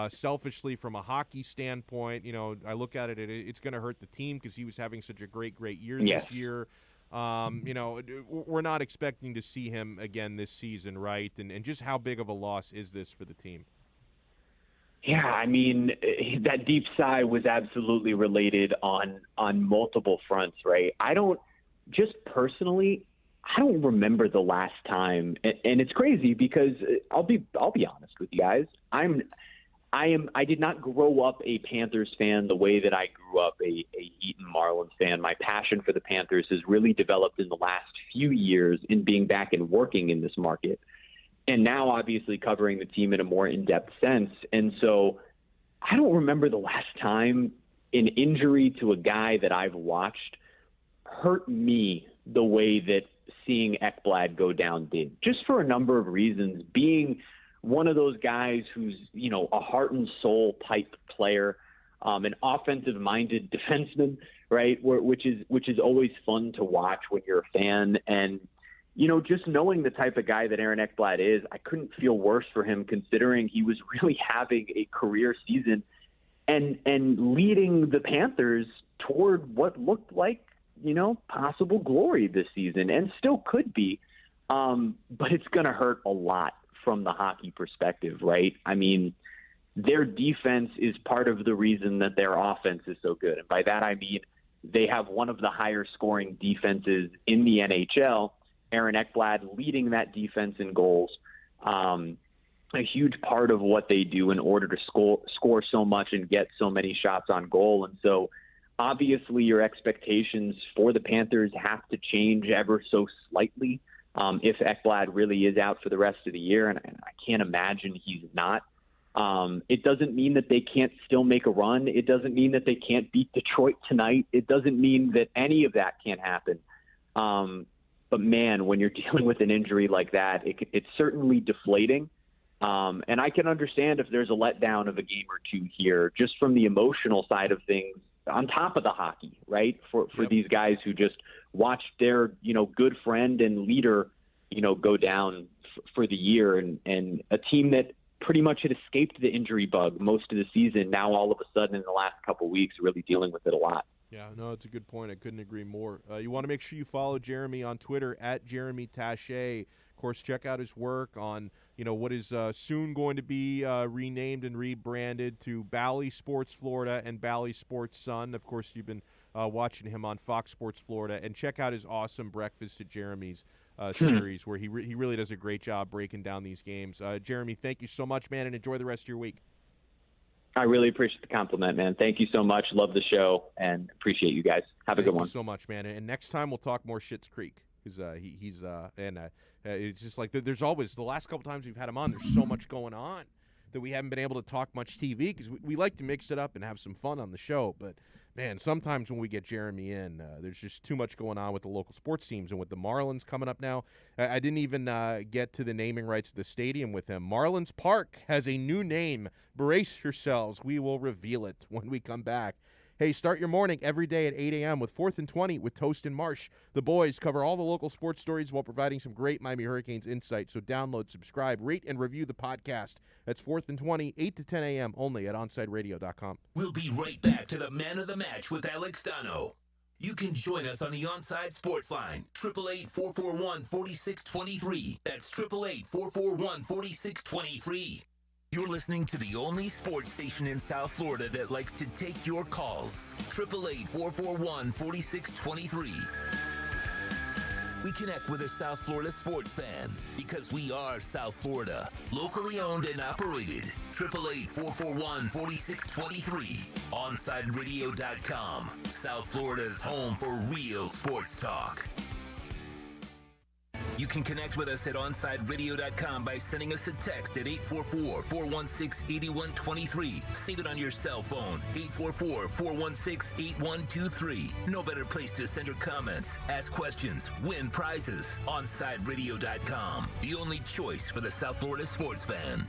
Selfishly, from a hockey standpoint, I look at it, it's going to hurt the team because he was having such a great year this year. We're not expecting to see him again this season, right? And just how big of a loss is this for the team?
Yeah, I mean, that deep sigh was absolutely related on multiple fronts, right? Just personally, I don't remember the last time, and it's crazy because I'll be honest with you guys. I did not grow up a Panthers fan the way that I grew up a Heat and Marlins fan. My passion for the Panthers has really developed in the last few years in being back and working in this market. And now obviously covering the team in a more in-depth sense. And so I don't remember the last time an injury to a guy that I've watched hurt me the way that seeing Ekblad go down did, just for a number of reasons. Being one of those guys who's, a heart and soul type player, an offensive-minded defenseman, right, which is always fun to watch when you're a fan. And, just knowing the type of guy that Aaron Ekblad is, I couldn't feel worse for him considering he was really having a career season and leading the Panthers toward what looked like, possible glory this season and still could be. But it's going to hurt a lot from the hockey perspective, right? I mean, their defense is part of the reason that their offense is so good. And by that, I mean, they have one of the higher scoring defenses in the NHL. Aaron Ekblad leading that defense in goals. A huge part of what they do in order to score so much and get so many shots on goal. And so obviously your expectations for the Panthers have to change ever so slightly if Ekblad really is out for the rest of the year. And I can't imagine he's not. It doesn't mean that they can't still make a run. It doesn't mean that they can't beat Detroit tonight. It doesn't mean that any of that can't happen. But man, when you're dealing with an injury like that, it's certainly deflating. And I can understand if there's a letdown of a game or two here, just from the emotional side of things, on top of the hockey, right? For these guys who just watched their, good friend and leader, go down for the year, and a team that pretty much had escaped the injury bug most of the season. Now, all of a sudden in the last couple of weeks, really dealing with it a lot.
Yeah, no, it's a good point. I couldn't agree more. You want to make sure you follow Jeremy on Twitter at Jeremy Taché. Of course, check out his work on, what is soon going to be renamed and rebranded to Bally Sports Florida and Bally Sports Sun. Of course, you've been watching him on Fox Sports Florida. And check out his awesome Breakfast at Jeremy's series, where he really does a great job breaking down these games. Jeremy, thank you so much, man, and enjoy the rest of your week.
I really appreciate the compliment, man. Thank you so much. Love the show and appreciate you guys. Have a good one.
Thank you so much, man. And next time we'll talk more Schitt's Creek. Because it's just like there's always, the last couple times we've had him on, there's so much going on that we haven't been able to talk much TV because we like to mix it up and have some fun on the show. But Man, sometimes when we get Jeremy in, there's just too much going on with the local sports teams. And with the Marlins coming up now, I didn't even get to the naming rights of the stadium with him. Marlins Park has a new name. Brace yourselves. We will reveal it when we come back. Hey, start your morning every day at 8 a.m. with 4th and 20 with Toast and Marsh. The boys cover all the local sports stories while providing some great Miami Hurricanes insight. So download, subscribe, rate, and review the podcast. That's 4th and 20, 8 to 10 a.m. only at OnsideRadio.com.
We'll be right back to the Man of the Match with Alex Donno. You can join us on the Onside Sports Line, 888-441-4623. That's 888-441-4623. You're listening to the only sports station in South Florida that likes to take your calls. 888-441-4623. We connect with a South Florida sports fan because we are South Florida. Locally owned and operated. 888-441-4623. OnsideRadio.com. South Florida's home for real sports talk. You can connect with us at OnsideRadio.com by sending us a text at 844-416-8123. Save it on your cell phone, 844-416-8123. No better place to send your comments, ask questions, win prizes. OnsideRadio.com, the only choice for the South Florida sports fan.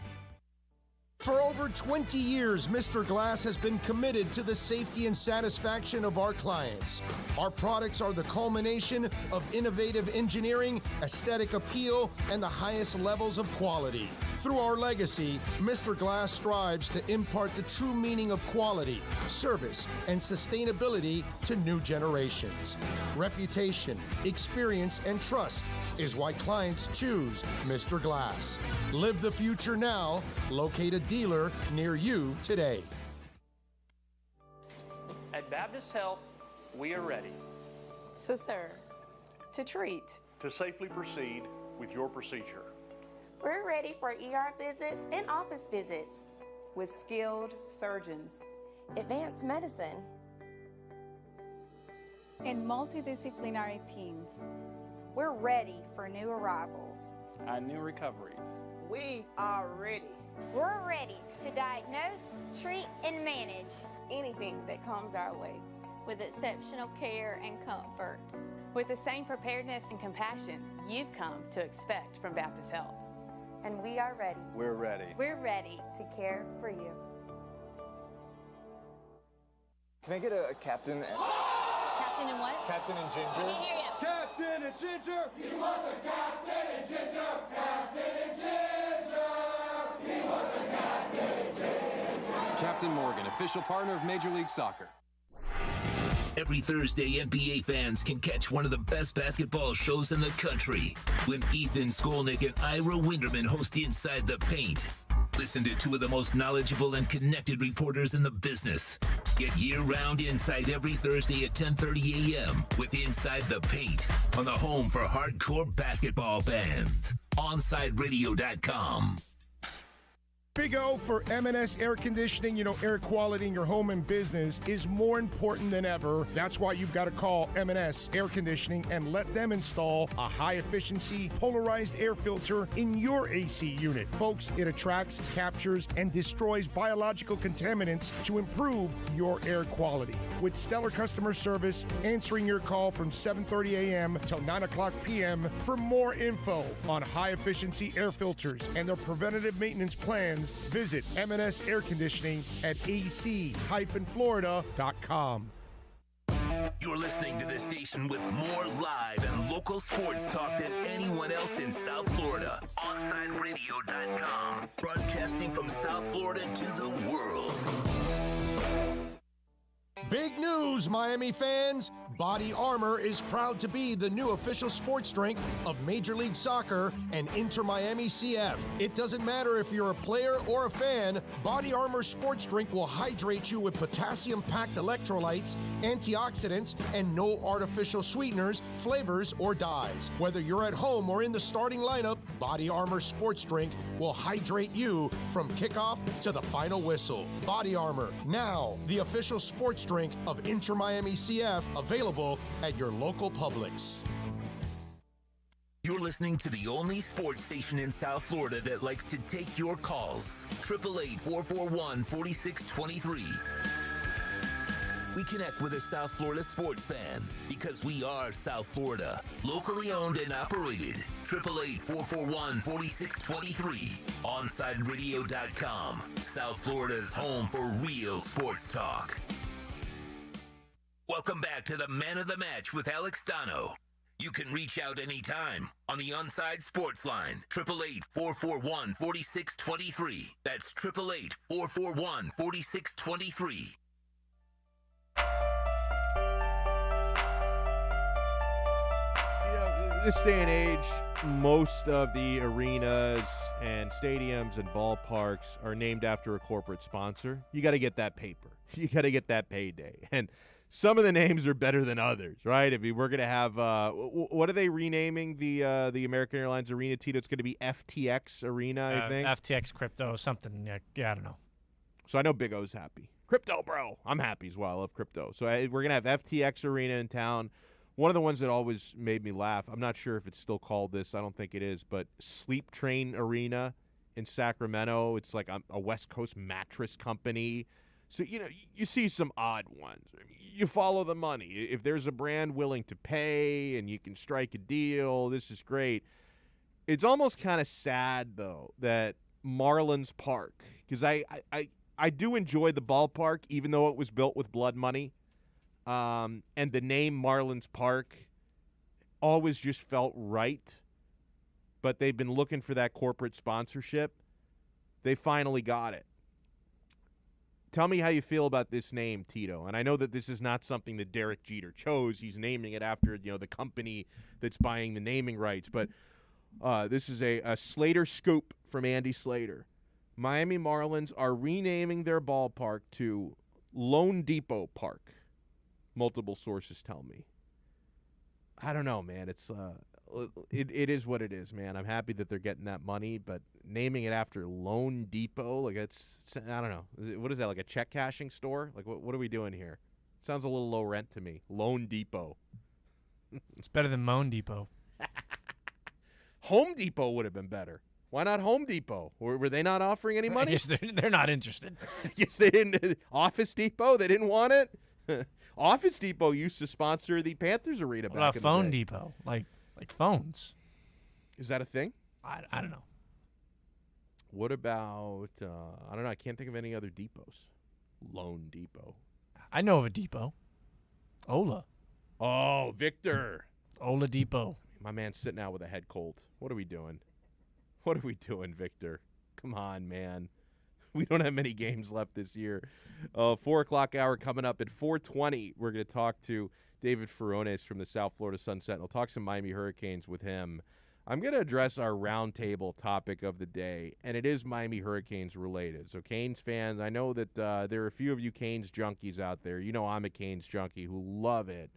For over 20 years, Mr. Glass has been committed to the safety and satisfaction of our clients. Our products are the culmination of innovative engineering, aesthetic appeal, and the highest levels of quality. Through our legacy, Mr. Glass strives to impart the true meaning of quality, service, and sustainability to new generations. Reputation, experience, and trust is why clients choose Mr. Glass. Live the future now. Locate a dealer near you today.
At Baptist Health, we are ready
to serve, to treat,
to safely proceed with your procedure.
We're ready for ER visits and office visits with skilled surgeons,
advanced medicine,
and multidisciplinary teams.
We're ready for new arrivals
and new recoveries.
We are ready.
We're ready to diagnose, treat, and manage
anything that comes our way
with exceptional care and comfort.
With the same preparedness and compassion you've come to expect from Baptist Health.
And we are ready.
We're ready.
We're ready
to care for you.
Can I get a captain and...
Captain and what?
Captain and Ginger.
I can't hear you.
Captain and Ginger.
He was a captain and Ginger. Captain and Ginger. He was a captain and Ginger.
Captain Morgan, official partner of Major League Soccer.
Every Thursday, NBA fans can catch one of the best basketball shows in the country when Ethan Skolnick and Ira Winderman host Inside the Paint. Listen to two of the most knowledgeable and connected reporters in the business. Get year-round insight every Thursday at 10:30 a.m. with Inside the Paint on the home for hardcore basketball fans. OnsideRadio.com.
Big O for M&S Air Conditioning. You know, air quality in your home and business is more important than ever. That's why you've got to call M&S Air Conditioning and let them install a high-efficiency polarized air filter in your AC unit. Folks, it attracts, captures, and destroys biological contaminants to improve your air quality. With stellar customer service, answering your call from 7:30 a.m. till 9 o'clock p.m. For more info on high-efficiency air filters and their preventative maintenance plans, visit M&S Air Conditioning at ac-florida.com.
You're listening to the station with more live and local sports talk than anyone else in South Florida. OnsideRadio.com. Broadcasting from South Florida to the world.
Big news, Miami fans! Body Armor is proud to be the new official sports drink of Major League Soccer and Inter Miami CF. It doesn't matter if you're a player or a fan, Body Armor sports drink will hydrate you with potassium-packed electrolytes, antioxidants, and no artificial sweeteners, flavors, or dyes. Whether you're at home or in the starting lineup, Body Armor sports drink will hydrate you from kickoff to the final whistle. Body Armor, now the official sports drink of Inter Miami CF, available at your local Publix.
You're listening to the only sports station in South Florida that likes to take your calls. 888-441-4623. We connect with a South Florida sports fan because we are South Florida. Locally owned and operated. 888-441-4623. OnSideRadio.com. South Florida's home for real sports talk. Welcome back to the Man of the Match with Alex Donno. You can reach out anytime on the Onside Sports Line, 888-441-4623. That's 888-441-4623.
This day and age, most of the arenas and stadiums and ballparks are named after a corporate sponsor. You got to get that paper. You got to get that payday. And some of the names are better than others, right? I mean, we're going to have what are they renaming the American Airlines Arena, Tito? It's going to be FTX Arena, I think.
FTX Crypto, something. Yeah, I don't know.
So I know Big O's happy. Crypto, bro. I'm happy as well. I love crypto. So we're going to have FTX Arena in town. One of the ones that always made me laugh, I'm not sure if it's still called this. I don't think it is, but Sleep Train Arena in Sacramento. It's like a West Coast mattress company. So, you see some odd ones. I mean, you follow the money. If there's a brand willing to pay and you can strike a deal, this is great. It's almost kind of sad, though, that Marlins Park, because I do enjoy the ballpark, even though it was built with blood money. And the name Marlins Park always just felt right, but they've been looking for that corporate sponsorship. They finally got it. Tell me how you feel about this name, Tito. And I know that this is not something that Derek Jeter chose. He's naming it after, the company that's buying the naming rights. But this is a Slater scoop from Andy Slater. Miami Marlins are renaming their ballpark to Lone Depot Park. Multiple sources tell me. I don't know, man. It's it is what it is, man. I'm happy that they're getting that money, but naming it after Lone Depot, like it's I don't know. What is that, like a check cashing store? Like what are we doing here? Sounds a little low rent to me. Lone Depot.
It's better than Moan Depot.
Home Depot would have been better. Why not Home Depot? Were they not offering any money?
I guess they're not interested.
I guess they didn't. Office Depot, they didn't want it. Office Depot used to sponsor the Panthers arena back in the day.
Phone Depot, like phones.
Is that a thing?
I don't know.
What about I don't know. I can't think of any other depots. Lone Depot.
I know of a depot. Ola.
Oh, Victor.
Ola Depot.
My man's sitting out with a head cold. What are we doing? What are we doing, Victor? Come on, man. We don't have many games left this year. 4 o'clock hour coming up at 4:20. We're going to talk to David Ferrones from the South Florida Sun Sentinel. Talk some Miami Hurricanes with him. I'm going to address our roundtable topic of the day, and it is Miami Hurricanes related. So Canes fans, I know that there are a few of you Canes junkies out there. You know I'm a Canes junkie who love it.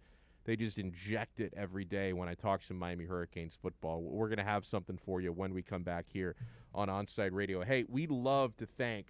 They just inject it every day when I talk some Miami Hurricanes football. We're going to have something for you when we come back here on Onside Radio. Hey, we love to thank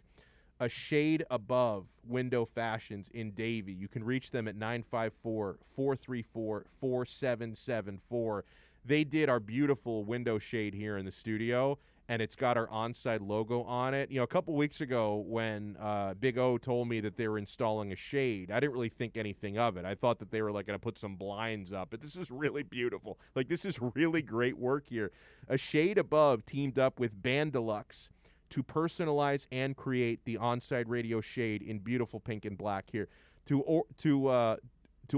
A Shade Above Window Fashions in Davie. You can reach them at 954-434-4774. They did our beautiful window shade here in the studio, and it's got our Onside logo on it. A couple weeks ago when Big O told me that they were installing a shade, I didn't really think anything of it. I thought that they were going to put some blinds up, but this is really beautiful. This is really great work here. A Shade Above teamed up with Band Deluxe to personalize and create the Onside Radio shade in beautiful pink and black here. To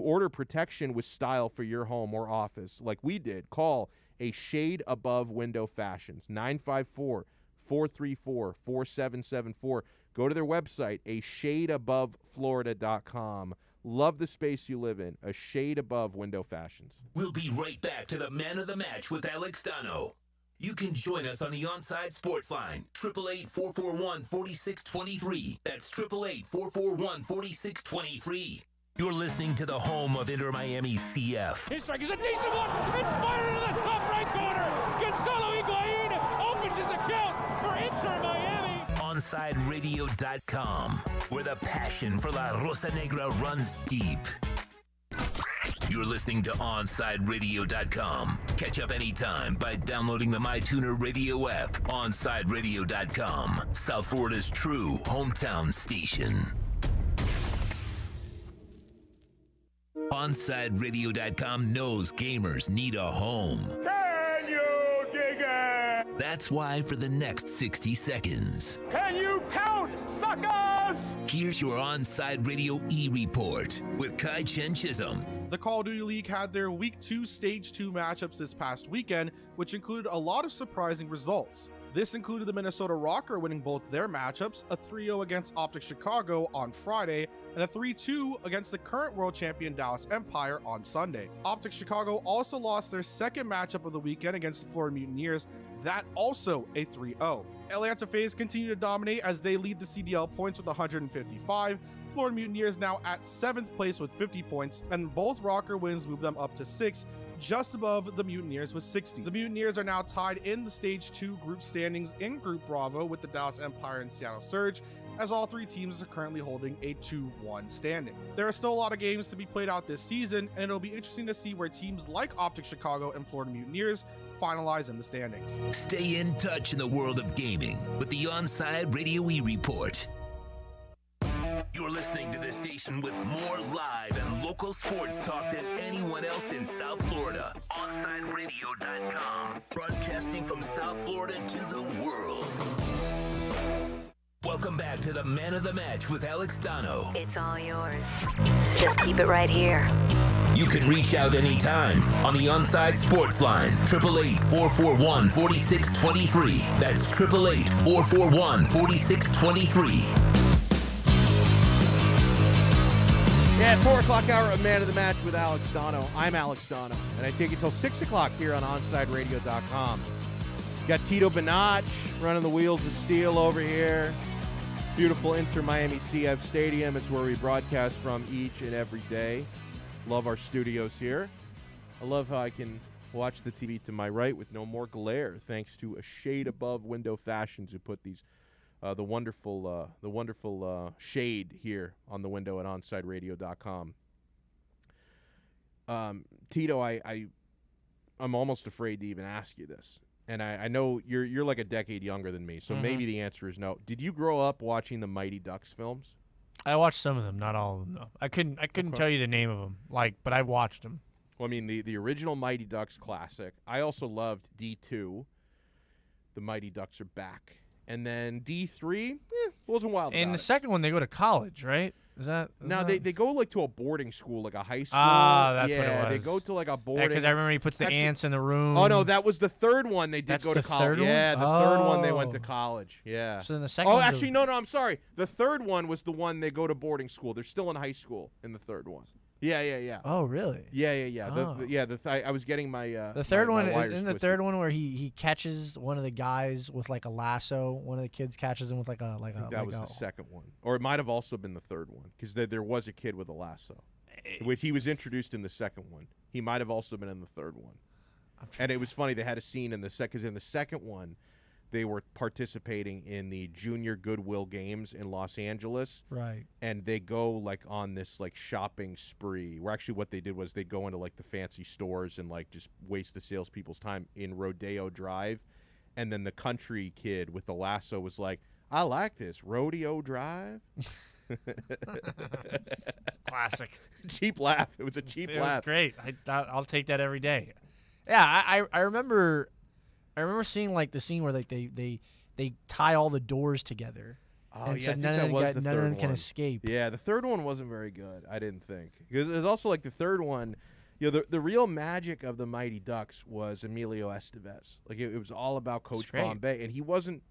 order protection with style for your home or office like we did, call A Shade Above Window Fashions, 954-434-4774. Go to their website, ashadeaboveflorida.com. Love the space you live in. A Shade Above Window Fashions.
We'll be right back to the Man of the Match with Alex Donno. You can join us on the Onside Sports Line, 888-441-4623. That's 888-441-4623. You're listening to the home of Inter Miami CF.
His strike is a decent one. It's fired into the top right corner. Gonzalo Higuain opens his account for Inter Miami.
OnSideRadio.com, where the passion for La Rosa Negra runs deep. You're listening to OnSideRadio.com. Catch up anytime by downloading the MyTuner Radio app. OnSideRadio.com, South Florida's true hometown station. OnSideRadio.com knows gamers need a home.
Can you dig it?
That's why for the next 60 seconds,
Can you count, suckers?
here's your Onside Radio E-Report with Kai Chen Chisholm.
The Call of Duty League had their Week 2 Stage 2 matchups this past weekend, which included a lot of surprising results. This included the Minnesota Rocker winning both their matchups, a 3-0 against Optic Chicago on Friday, and a 3-2 against the current world champion Dallas Empire on Sunday. Optic Chicago also lost their second matchup of the weekend against the Florida Mutineers, that also a 3-0. Atlanta FaZe continue to dominate as they lead the CDL points with 155. Florida Mutineers now at 7th place with 50 points, and both Rocker wins move them up to 6th, just above the Mutineers with 60. The Mutineers are now tied in the Stage 2 group standings in Group Bravo with the Dallas Empire and Seattle Surge, as all three teams are currently holding a 2-1 standing. There are still a lot of games to be played out this season, and it'll be interesting to see where teams like Optic Chicago and Florida Mutineers finalize in the standings.
Stay in touch in the world of gaming with the Onside Radio E-Report. You're listening to the station with more live and local sports talk than anyone else in South Florida. OnSideRadio.com. Broadcasting from South Florida to the world. Welcome back to the Man of the Match with Alex Donno.
It's all yours. Just keep it right here.
You can reach out anytime on the Onside Sports Line, 888-441-4623. That's 888-441-4623.
Yeah, 4 o'clock hour of Man of the Match with Alex Donno. I'm Alex Donno, and I take it till 6 o'clock here on OnSideRadio.com. Got Tito Benach running the wheels of steel over here. Beautiful Inter Miami CF Stadium. It's where we broadcast from each and every day. Love our studios here. I love how I can watch the TV to my right with no more glare, thanks to a shade above Window Fashions who put these the wonderful shade here on the window at OnSideRadio.com. Tito, I'm almost afraid to even ask you this, and I know you're like a decade younger than me, so maybe the answer is no. Did you grow up watching the Mighty Ducks films?
I watched some of them, not all of them though. I couldn't tell you the name of them, but I watched them.
Well, I mean the original Mighty Ducks classic. I also loved D2. The Mighty Ducks are back. And then D3, wasn't wild
And
about
the
it.
second one, they go to college, right?
They go like to a boarding school, like a high school.
Ah, that's
yeah,
what it was.
They go to like a boarding.
Because I remember he puts the ants in the room.
Oh no, that was the third one. They did
That's
go to
the
college.
third one?
Yeah, the third one they went to
Oh.
college. Yeah.
So then the second
Oh,
one's
actually, no, I'm sorry. The third one was the one they go to boarding school. They're still in high school in the third one. Yeah.
Oh, really?
Yeah.
Oh.
I was getting my
The third
my
one
wires
isn't the
twisted.
third one where he catches one of the guys with like a lasso. One of the kids catches him with like a
I think that was the second one, or it might have also been the third one, because there was a kid with a lasso, which he was introduced in the second one. He might have also been in the third one, and it was funny. They had a scene in the because in the second one, they were participating in the Junior Goodwill Games in Los Angeles,
Right.
and they go like on this like shopping spree. Where actually what they did was they go into like the fancy stores and like just waste the salespeople's time in Rodeo Drive. And then the country kid with the lasso was like, I like this. Rodeo Drive?
Classic.
Cheap laugh. It was a cheap
It
laugh.
was great. I'll take that every day. Yeah, I remember seeing like the scene where like they tie all the doors together.
Oh,
and
yeah,
so
I think
none
that
of
was
them
the
none of
third
them can
one.
escape.
Yeah, the third one wasn't very good, I didn't think. Because it was also like the third one, the real magic of the Mighty Ducks was Emilio Estevez. Like it was all about Coach
great.
Bombay, and he wasn't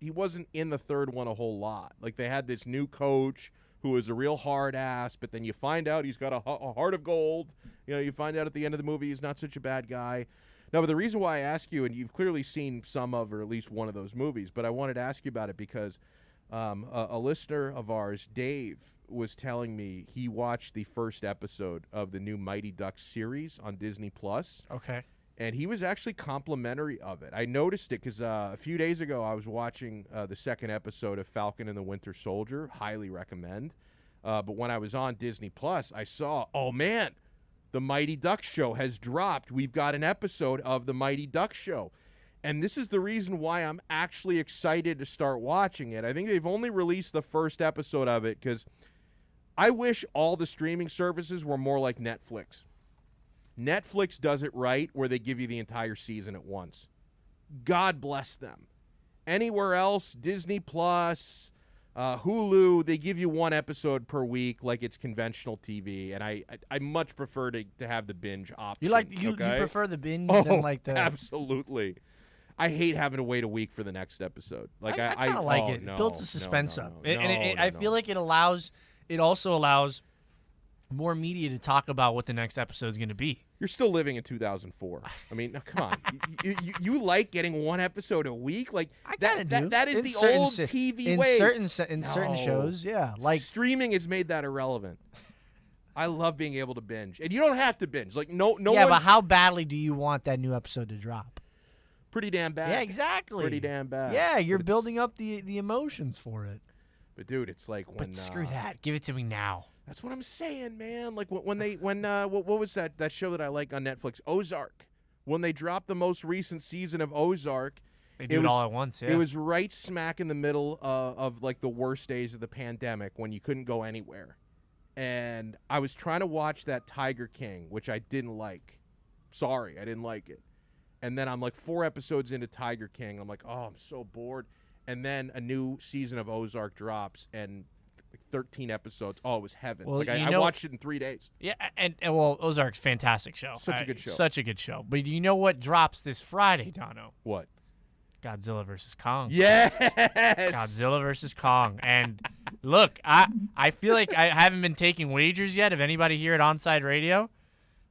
in the third one a whole lot. Like they had this new coach who was a real hard ass, but then you find out he's got a heart of gold. You find out at the end of the movie he's not such a bad guy. No, but the reason why I ask you, and you've clearly seen some of or at least one of those movies, but I wanted to ask you about it because a listener of ours, Dave, was telling me he watched the first episode of the new Mighty Ducks series on Disney Plus.
Okay.
And he was actually complimentary of it. I noticed it because a few days ago I was watching the second episode of Falcon and the Winter Soldier. Highly recommend. But when I was on Disney Plus, I saw, oh man, the Mighty Ducks show has dropped. We've got an episode of the Mighty Ducks show. And this is the reason why I'm actually excited to start watching it. I think they've only released the first episode of it because I wish all the streaming services were more like Netflix. Netflix does it right where they give you the entire season at once. God bless them. Anywhere else, Disney Plus, Hulu, they give you one episode per week like it's conventional TV, and I much prefer to have the binge option.
You prefer the binge
Oh,
than like the
absolutely. I hate having to wait a week for the next episode. Like
I kind of like
oh,
it.
No,
It builds the suspense
no,
up,
no,
and
no,
I feel like it also allows more media to talk about what the next episode is going to be.
You're still living in 2004. I mean, come on. you like getting one episode a week? Like that is
in
the
certain
old TV way.
In certain shows, yeah. Like
streaming has made that irrelevant. I love being able to binge, and you don't have to binge. Like no.
Yeah, but how badly do you want that new episode to drop?
Pretty damn bad.
Yeah, exactly.
Pretty damn bad.
Yeah, you're building up the emotions for it.
But dude, it's like when.
But screw that. Give it to me now.
That's what I'm saying, man. Like when what was that show that I like on Netflix? Ozark. When they dropped the most recent season of Ozark,
they do it all at once. Yeah,
it was right smack in the middle of like the worst days of the pandemic when you couldn't go anywhere, and I was trying to watch that Tiger King, which I didn't like. Sorry, I didn't like it. And then I'm like 4 episodes into Tiger King. I'm like, oh, I'm so bored. And then a new season of Ozark drops, and 13 episodes. Oh, it was heaven.
Well,
like I watched it in 3 days.
Yeah, and well, Ozark's a fantastic show.
Such a good show.
Such a good show. But you know what drops this Friday, Donno?
What?
Godzilla versus Kong.
Yes.
Godzilla versus Kong. And look, I feel like I haven't been taking wagers yet of anybody here at Onside Radio.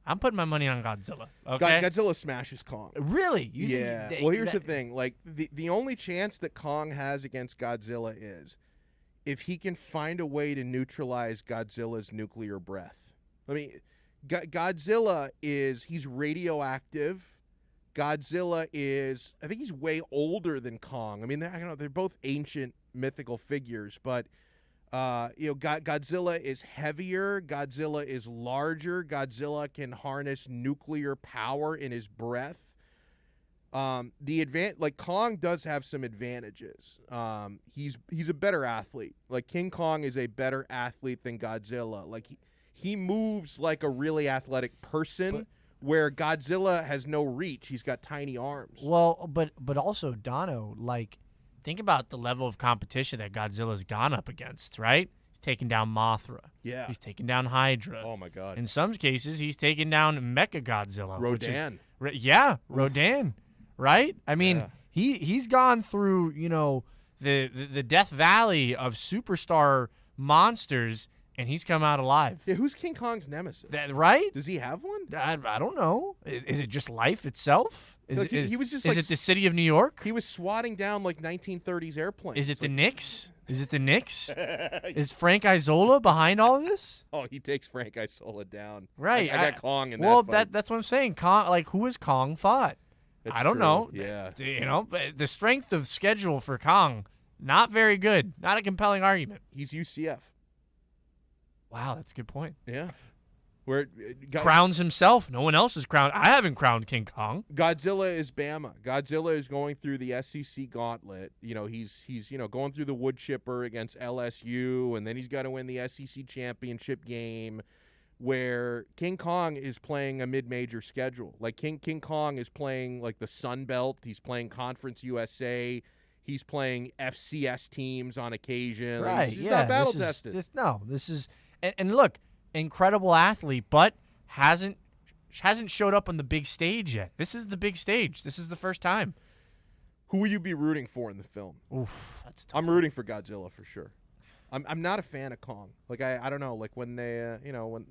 I'm putting my money on Godzilla. Okay.
Godzilla smashes Kong.
Really?
Yeah. Well, here's the thing. Like the only chance that Kong has against Godzilla is if he can find a way to neutralize Godzilla's nuclear breath. I mean, Godzilla he's radioactive. Godzilla I think he's way older than Kong. I mean, they're both ancient mythical figures, but Godzilla is heavier. Godzilla is larger. Godzilla can harness nuclear power in his breath. Kong does have some advantages. He's a better athlete. Like King Kong is a better athlete than Godzilla. Like he moves like a really athletic person, where Godzilla has no reach. He's got tiny arms.
Well, but also Donno, like,
think about the level of competition that Godzilla's gone up against, right? He's taken down Mothra.
Yeah.
He's taken down Hydra.
Oh, my God.
In some cases, he's taken down Mechagodzilla.
Rodan.
Rodan, right? I mean, he's gone through, the Death Valley of superstar monsters, and he's come out alive.
Yeah, who's King Kong's nemesis?
Right?
Does he have one?
I don't know. Is it just life itself?
He was just
is it the city of New York?
He was swatting down like 1930s airplanes.
Is it the Knicks? Is it the Knicks? Is Frank Isola behind all of this?
Oh, he takes Frank Isola down.
Right.
I got Kong in that
Well,
fight.
that's what I'm saying. Kong, like, who has Kong fought? I don't know.
Yeah.
The strength of schedule for Kong, not very good. Not a compelling argument.
He's UCF.
Wow, that's a good point.
Yeah. Where
crowns himself. No one else is crowned. I haven't crowned King Kong.
Godzilla is Bama. Godzilla is going through the SEC gauntlet. He's going through the wood chipper against LSU, and then he's got to win the SEC championship game, where King Kong is playing a mid-major schedule. Like King Kong is playing like the Sun Belt. He's playing Conference USA. He's playing FCS teams on occasion.
Right.
He's not battle tested.
This is and look, incredible athlete, but hasn't showed up on the big stage yet. This is the big stage. This is the first time.
Who will you be rooting for in the film?
Oof, that's tough.
I'm rooting for Godzilla for sure. I'm not a fan of Kong. Like I don't know. Like when they when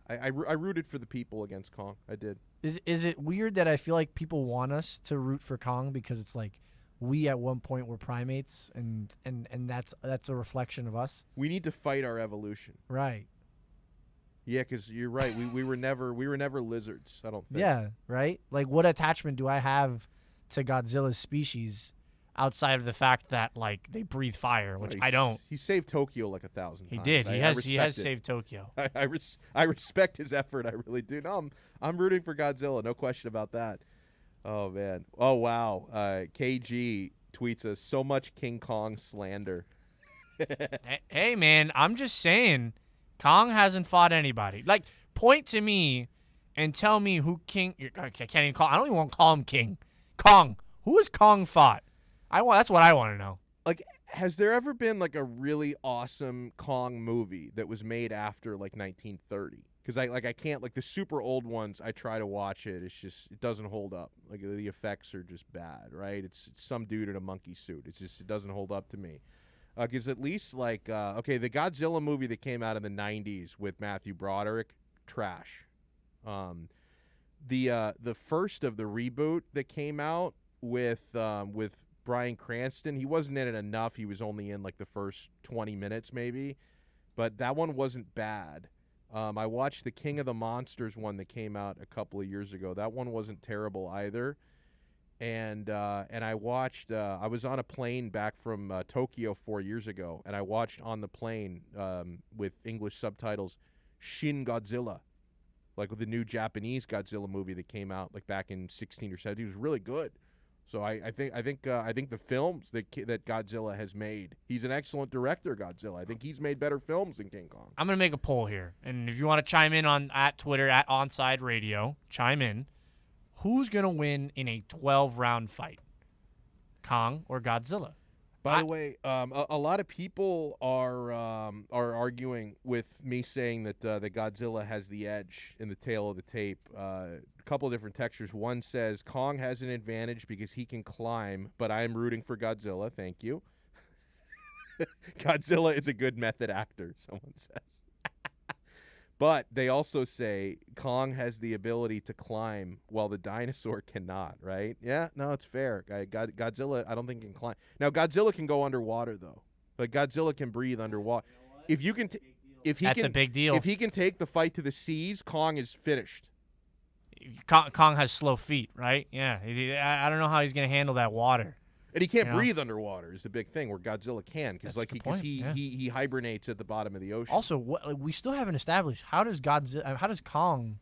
I rooted for the people against Kong. I did.
Is it weird that I feel like people want us to root for Kong because it's like we at one point were primates and that's a reflection of us?
We need to fight our evolution.
Right.
Yeah, because you're right. We were never lizards. I don't think.
Yeah. Right. Like, what attachment do I have to Godzilla's species outside of the fact that like they breathe fire, which I don't?
He saved Tokyo like 1,000 times.
He did. He has saved Tokyo.
I respect his effort. I really do. No, I'm rooting for Godzilla. No question about that. Oh man. Oh wow. KG tweets us so much King Kong slander.
Hey man, I'm just saying, Kong hasn't fought anybody. Like, point to me and tell me who King. I can't even call. I don't even want to call him King. Kong. Who has Kong fought? That's what I want to know.
Like, has there ever been like a really awesome Kong movie that was made after like 1930? Because I can't, like, the super old ones, I try to watch it. It's just, it doesn't hold up. Like, the effects are just bad, right? It's some dude in a monkey suit. It doesn't hold up to me. Because at least, like, okay, the Godzilla movie that came out in the 90s with Matthew Broderick, trash. The first of the reboot that came out with Bryan Cranston, he wasn't in it enough. He was only in, like, the first 20 minutes maybe. But that one wasn't bad. I watched the King of the Monsters one that came out a couple of years ago. That one wasn't terrible either. And I watched. I was on a plane back from Tokyo 4 years ago, and I watched on the plane with English subtitles Shin Godzilla, like with the new Japanese Godzilla movie that came out like back in 16 or 17. It was really good. So I think the films that Godzilla has made, he's an excellent director. Godzilla, I think he's made better films than King Kong.
I'm gonna make a poll here, and if you want to chime in at Twitter at Onside Radio, chime in. Who's gonna win in a 12-round fight, Kong or Godzilla?
By the way, a lot of people are arguing with me saying that Godzilla has the edge in the tail of the tape. A couple of different textures. One says Kong has an advantage because he can climb, but I am rooting for Godzilla. Thank you. Godzilla is a good method actor, someone says. But they also say Kong has the ability to climb while the dinosaur cannot, right? Yeah, no, it's fair. Godzilla, I don't think can climb. Now, Godzilla can go underwater, though. Like, Godzilla can breathe underwater. If you can,
That's a big deal.
If he can take the fight to the seas, Kong is finished.
Kong has slow feet, right? Yeah. I don't know how he's going to handle that water.
And he can't breathe underwater is the big thing, where Godzilla can, because
Yeah.
he hibernates at the bottom of the ocean.
Also, we still haven't established how does Kong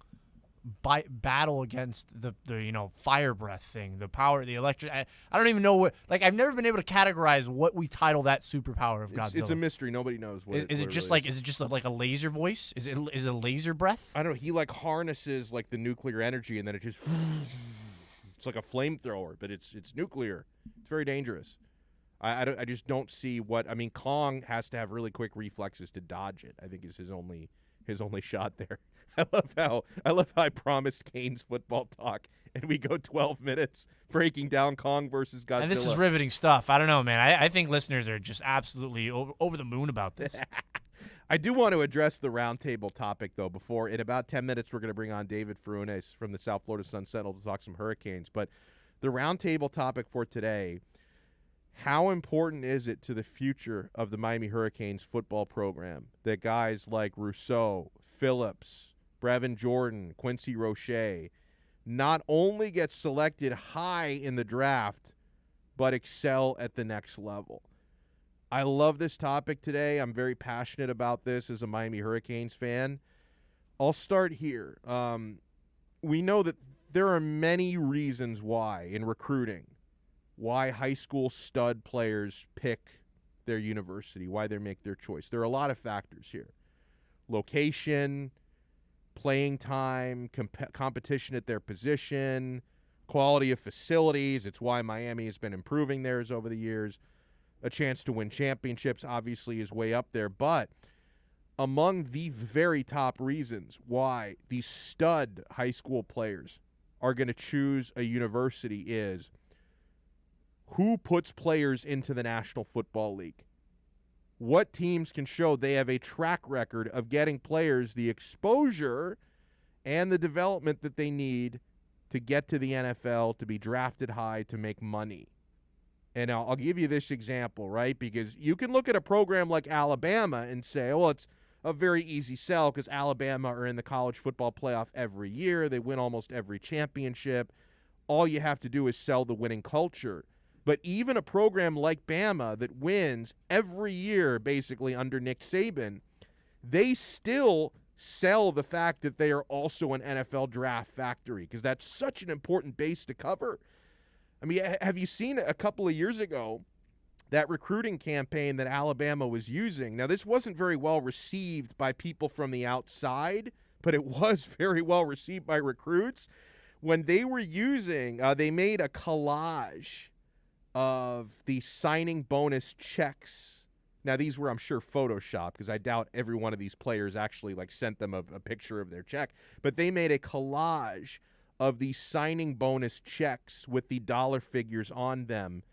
battle against the fire breath thing, the power, the electric. I don't even know what. Like, I've never been able to categorize what we title that superpower of Godzilla.
It's a mystery. Nobody knows what.
Is it just like a laser voice? Is it a laser breath?
I don't know. He like harnesses like the nuclear energy, and then it just. It's like a flamethrower, but it's nuclear. It's very dangerous. I just don't see what. I mean, Kong has to have really quick reflexes to dodge it. I think is his only shot there. I love how I promised Kane's football talk, and we go 12 minutes breaking down Kong versus Godzilla.
And this is riveting stuff. I don't know, man. I think listeners are just absolutely over the moon about this.
I do want to address the roundtable topic, though, before. In about 10 minutes, we're going to bring on David Furunes from the South Florida Sun-Sentinel to talk some Hurricanes. But the roundtable topic for today, how important is it to the future of the Miami Hurricanes football program that guys like Rousseau, Phillips, Brevin Jordan, Quincy Roche not only get selected high in the draft, but excel at the next level? I love this topic today. I'm very passionate about this as a Miami Hurricanes fan. I'll start here. We know that there are many reasons why in recruiting, why high school stud players pick their university, why they make their choice. There are a lot of factors here. Location, playing time, competition at their position, quality of facilities. It's why Miami has been improving theirs over the years. A chance to win championships obviously is way up there, but among the very top reasons why these stud high school players are going to choose a university is who puts players into the National Football League. What teams can show they have a track record of getting players the exposure and the development that they need to get to the NFL, to be drafted high, to make money. And I'll give you this example, right? Because you can look at a program like Alabama and say, well, it's a very easy sell because Alabama are in the college football playoff every year. They win almost every championship. All you have to do is sell the winning culture. But even a program like Bama that wins every year basically under Nick Saban, they still sell the fact that they are also an NFL draft factory because that's such an important base to cover. I mean, have you seen a couple of years ago that recruiting campaign that Alabama was using? Now, this wasn't very well received by people from the outside, but it was very well received by recruits. When they were using, they made a collage of the signing bonus checks. Now, these were, I'm sure, Photoshopped, because I doubt every one of these players actually sent them a picture of their check. But they made a collage of the signing bonus checks with the dollar figures on them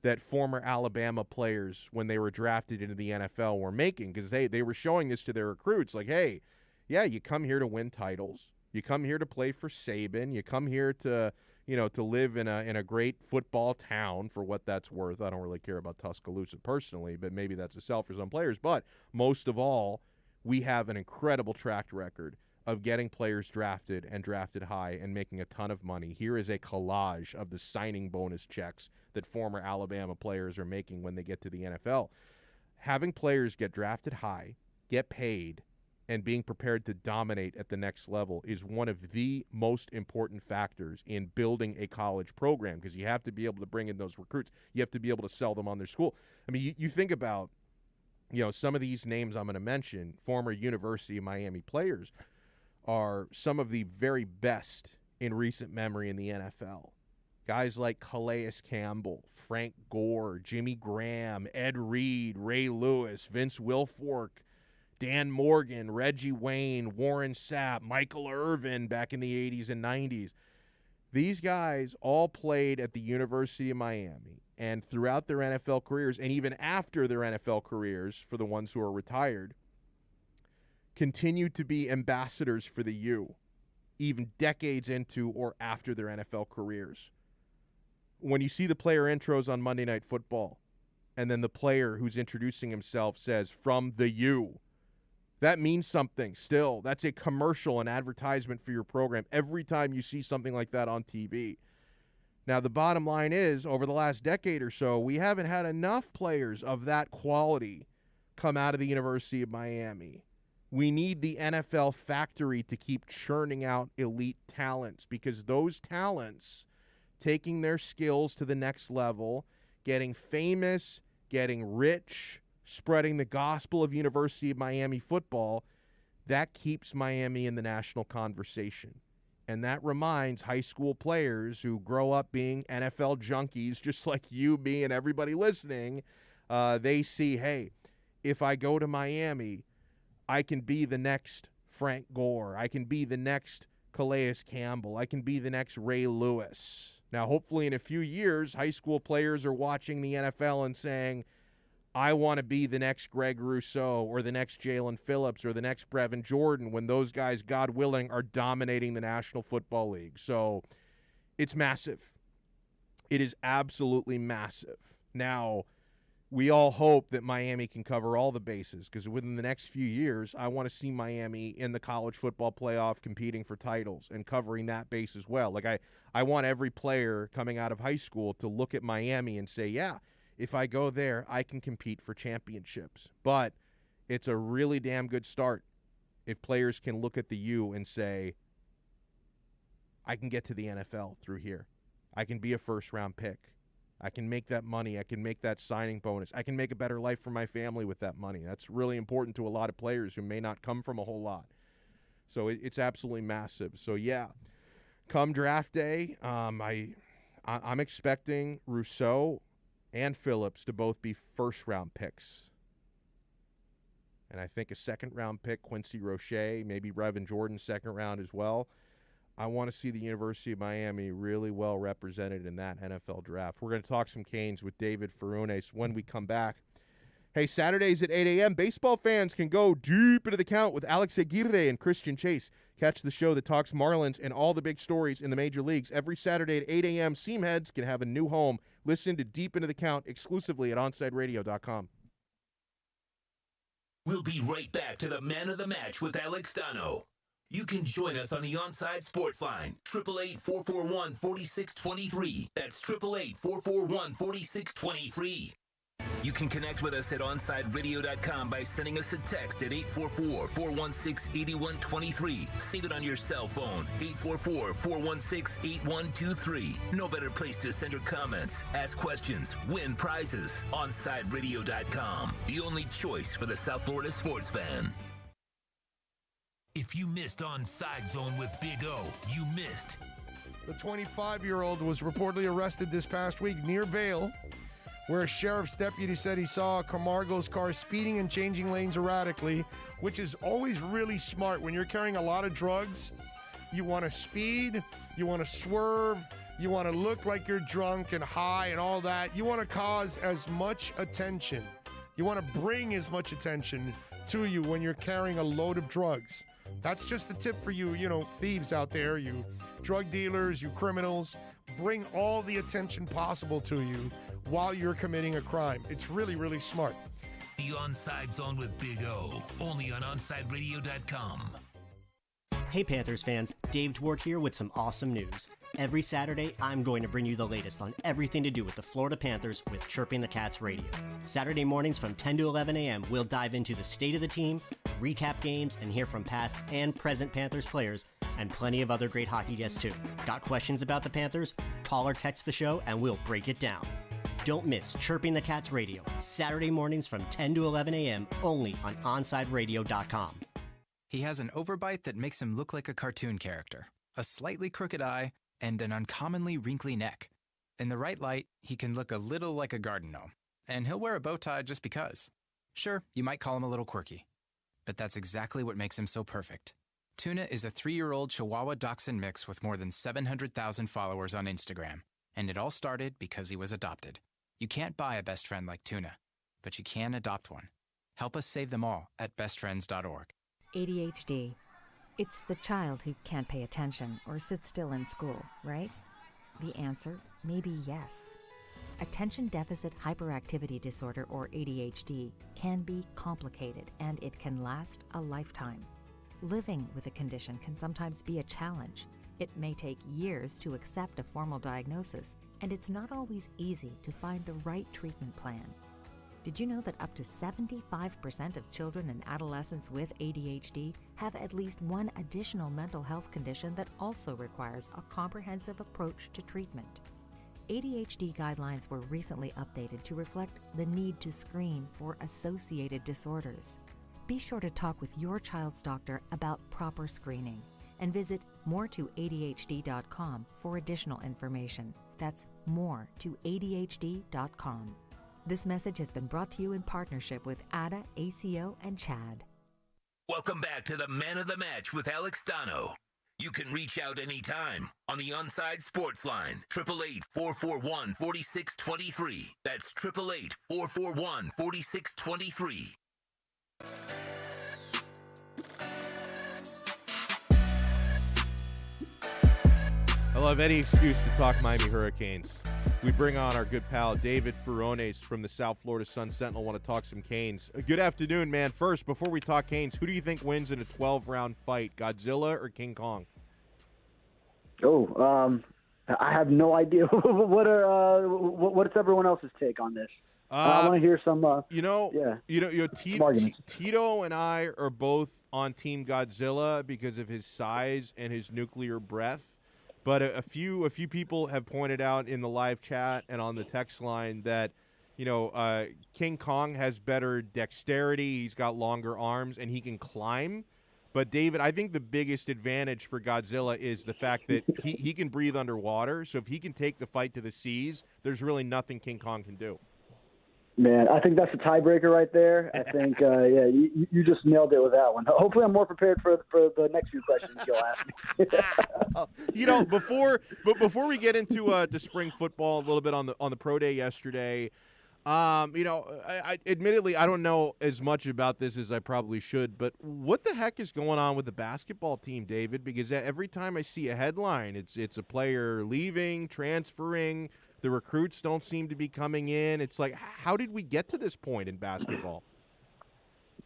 that former Alabama players, when they were drafted into the NFL, were making, because they were showing this to their recruits, like, hey, yeah, you come here to win titles. You come here to play for Saban. You come here to live in a great football town, for what that's worth. I don't really care about Tuscaloosa personally, but maybe that's a sell for some players. But most of all, we have an incredible track record of getting players drafted and drafted high and making a ton of money. Here is a collage of the signing bonus checks that former Alabama players are making when they get to the NFL. Having players get drafted high, get paid, and being prepared to dominate at the next level is one of the most important factors in building a college program, because you have to be able to bring in those recruits. You have to be able to sell them on their school. I mean, you think about, some of these names I'm going to mention, former University of Miami players, are some of the very best in recent memory in the NFL. Guys like Calais Campbell, Frank Gore, Jimmy Graham, Ed Reed, Ray Lewis, Vince Wilfork, Dan Morgan, Reggie Wayne, Warren Sapp, Michael Irvin back in the 80s and 90s. These guys all played at the University of Miami, and throughout their NFL careers, and even after their NFL careers, for the ones who are retired, continued to be ambassadors for the U, even decades into or after their NFL careers. When you see the player intros on Monday Night Football, and then the player who's introducing himself says, "From the U," that means something still. That's a commercial, an advertisement for your program every time you see something like that on TV. Now, the bottom line is, over the last decade or so, we haven't had enough players of that quality come out of the University of Miami. We need the NFL factory to keep churning out elite talents, because those talents, taking their skills to the next level, getting famous, getting rich, spreading the gospel of University of Miami football, that keeps Miami in the national conversation. And that reminds high school players who grow up being NFL junkies, just like you, me, and everybody listening, they see, hey, if I go to Miami, I can be the next Frank Gore. I can be the next Calais Campbell. I can be the next Ray Lewis. Now, hopefully in a few years, high school players are watching the NFL and saying, I want to be the next Greg Rousseau or the next Jalen Phillips or the next Brevin Jordan, when those guys, God willing, are dominating the National Football League. So it's massive. It is absolutely massive. Now, we all hope that Miami can cover all the bases, because within the next few years, I want to see Miami in the college football playoff competing for titles and covering that base as well. Like I want every player coming out of high school to look at Miami and say, yeah, if I go there, I can compete for championships. But it's a really damn good start if players can look at the U and say, I can get to the NFL through here. I can be a first-round pick. I can make that money. I can make that signing bonus. I can make a better life for my family with that money. That's really important to a lot of players who may not come from a whole lot. So it's absolutely massive. So, yeah, come draft day, I'm expecting Rousseau and Phillips to both be first-round picks. And I think a second-round pick, Quincy Roche, maybe Brevin Jordan, second round as well. I want to see the University of Miami really well represented in that NFL draft. We're going to talk some Canes with David Furunes when we come back. Hey, Saturdays at 8 a.m., baseball fans can go deep into the count with Alex Aguirre and Christian Chase. Catch the show that talks Marlins and all the big stories in the major leagues. Every Saturday at 8 a.m., Seamheads can have a new home. Listen to Deep Into the Count exclusively at OnsideRadio.com.
We'll be right back to the Man of the Match with Alex Donno. You can join us on the Onside Sports Line, 888-441-4623. That's 888-441-4623. You can connect with us at OnsideRadio.com by sending us a text at 844-416-8123. Save it on your cell phone, 844-416-8123. No better place to send your comments, ask questions, win prizes. OnsideRadio.com, the only choice for the South Florida sports fan. If you missed Onside Zone with Big O, you missed.
The 25-year-old was reportedly arrested this past week near Vail, where a sheriff's deputy said he saw Camargo's car speeding and changing lanes erratically, which is always really smart. When you're carrying a lot of drugs, you want to speed, you want to swerve, you want to look like you're drunk and high and all that. You want to cause as much attention. You want to bring as much attention to you when you're carrying a load of drugs. That's just a tip for you, thieves out there, you drug dealers, you criminals. Bring all the attention possible to you while you're committing a crime. It's really, really smart.
The Onside Zone with Big O, only on OnsideRadio.com.
Hey Panthers fans, Dave Dwart here with some awesome news. Every Saturday, I'm going to bring you the latest on everything to do with the Florida Panthers with Chirping the Cats Radio. Saturday mornings from 10 to 11 a.m., we'll dive into the state of the team, recap games, and hear from past and present Panthers players, and plenty of other great hockey guests too. Got questions about the Panthers? Call or text the show and we'll break it down. Don't miss Chirping the Cats Radio, Saturday mornings from 10 to 11 a.m., only on OnsideRadio.com.
He has an overbite that makes him look like a cartoon character, a slightly crooked eye, and an uncommonly wrinkly neck. In the right light, he can look a little like a garden gnome, and he'll wear a bow tie just because. Sure, you might call him a little quirky, but that's exactly what makes him so perfect. Tuna is a 3-year-old Chihuahua Dachshund mix with more than 700,000 followers on Instagram, and it all started because he was adopted. You can't buy a best friend like Tuna, but you can adopt one. Help us save them all at bestfriends.org.
ADHD. It's the child who can't pay attention or sit still in school, right? The answer may be yes. Attention Deficit Hyperactivity Disorder, or ADHD, can be complicated and it can last a lifetime. Living with a condition can sometimes be a challenge. It may take years to accept a formal diagnosis, and it's not always easy to find the right treatment plan. Did you know that up to 75% of children and adolescents with ADHD have at least one additional mental health condition that also requires a comprehensive approach to treatment? ADHD guidelines were recently updated to reflect the need to screen for associated disorders. Be sure to talk with your child's doctor about proper screening and visit moretoadhd.com for additional information. That's moretoadhd.com. This message has been brought to you in partnership with ADA, ACO, and CHAD.
Welcome back to the Man of the Match with Alex Donno. You can reach out anytime on the Onside Sports Line, 888-441-4623. That's 888-441-4623.
I love any excuse to talk Miami Hurricanes. We bring on our good pal David Furones from the South Florida Sun Sentinel. Want to talk some Canes. Good afternoon, man. First, before we talk Canes, who do you think wins in a 12-round fight, Godzilla or King Kong?
I have no idea. What's everyone else's take on this? I want to hear some.
Tito and I are both on Team Godzilla because of his size and his nuclear breath. But a few people have pointed out in the live chat and on the text line that, King Kong has better dexterity. He's got longer arms and he can climb. But, David, I think the biggest advantage for Godzilla is the fact that he can breathe underwater. So if he can take the fight to the seas, there's really nothing King Kong can do.
Man, I think that's a tiebreaker right there. I think, you just nailed it with that one. Hopefully I'm more prepared for the next few questions you'll ask me.
Before we get into the spring football a little bit on the pro day yesterday, I admittedly I don't know as much about this as I probably should, but what the heck is going on with the basketball team, David? Because every time I see a headline, it's a player leaving, transferring. The recruits don't seem to be coming in. It's like, how did we get to this point in basketball?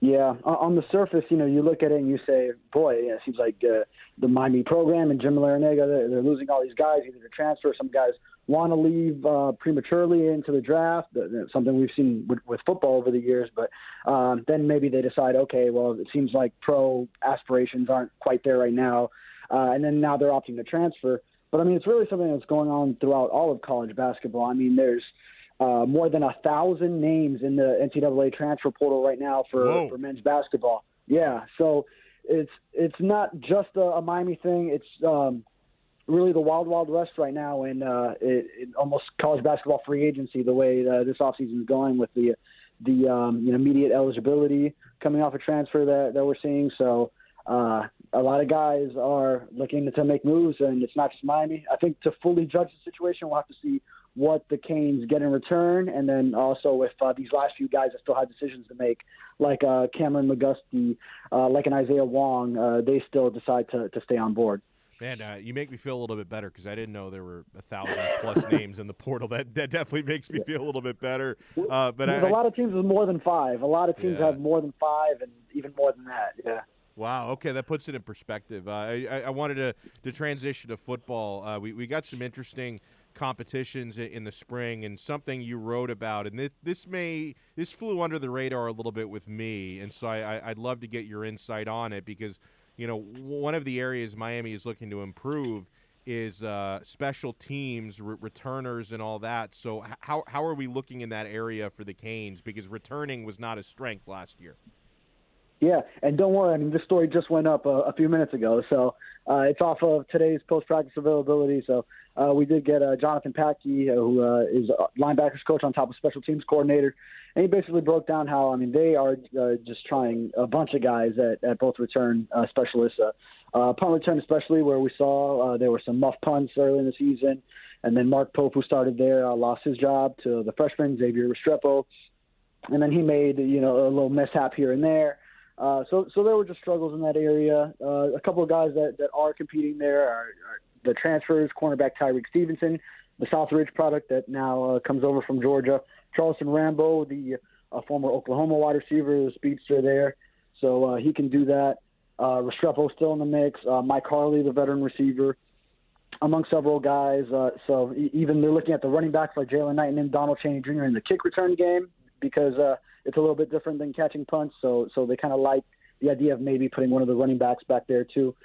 Yeah, on the surface, you look at it and you say, boy, it seems like the Miami program and Jim Larinaga, they're losing all these guys, either to transfer. Some guys want to leave prematurely into the draft, something we've seen with football over the years. But then maybe they decide, okay, well, it seems like pro aspirations aren't quite there right now. And then now they're opting to transfer. But, it's really something that's going on throughout all of college basketball. There's more than 1,000 names in the NCAA transfer portal right now for men's basketball. Yeah, so it's not just a Miami thing. It's really the wild, wild west right now, and it almost college basketball free agency, the way this offseason is going with the immediate eligibility coming off a transfer that we're seeing. So a lot of guys are looking to make moves, and it's not just Miami. I think to fully judge the situation, we'll have to see what the Canes get in return, and then also if these last few guys that still have decisions to make, like Cameron McGusty, like an Isaiah Wong, they still decide to stay on board.
Man, you make me feel a little bit better because I didn't know there were 1,000+ names in the portal. That definitely makes me feel a little bit better. But
a lot of teams with more than 5. A lot of teams have more than 5 and even more than that. Yeah.
Wow. Okay, that puts it in perspective. I wanted to transition to football. We got some interesting competitions in the spring, and something you wrote about, and this flew under the radar a little bit with me, and so I'd love to get your insight on it because one of the areas Miami is looking to improve is special teams, returners, and all that. So how are we looking in that area for the Canes? Because returning was not a strength last year.
Yeah, and don't worry. I mean, this story just went up a few minutes ago, so it's off of today's post-practice availability. So we did get Jonathan Packey, who is linebackers coach on top of special teams coordinator, and he basically broke down how, I mean, they are just trying a bunch of guys at both return specialists, punt return especially, where we saw there were some muff punts early in the season, and then Mark Pope, who started there, lost his job to the freshman Xavier Restrepo, and then he made a little mishap here and there. So there were just struggles in that area. A couple of guys that are competing there are the transfers, cornerback Tyreek Stevenson, the Southridge product that now comes over from Georgia, Charleston Rambo, the former Oklahoma wide receiver, the speedster there. So he can do that. Restrepo still in the mix. Mike Harley, the veteran receiver, among several guys. So even they're looking at the running backs like Jalen Knight and Donald Chaney Jr. in the kick return game because it's a little bit different than catching punts, so they kind of like the idea of maybe putting one of the running backs back there too.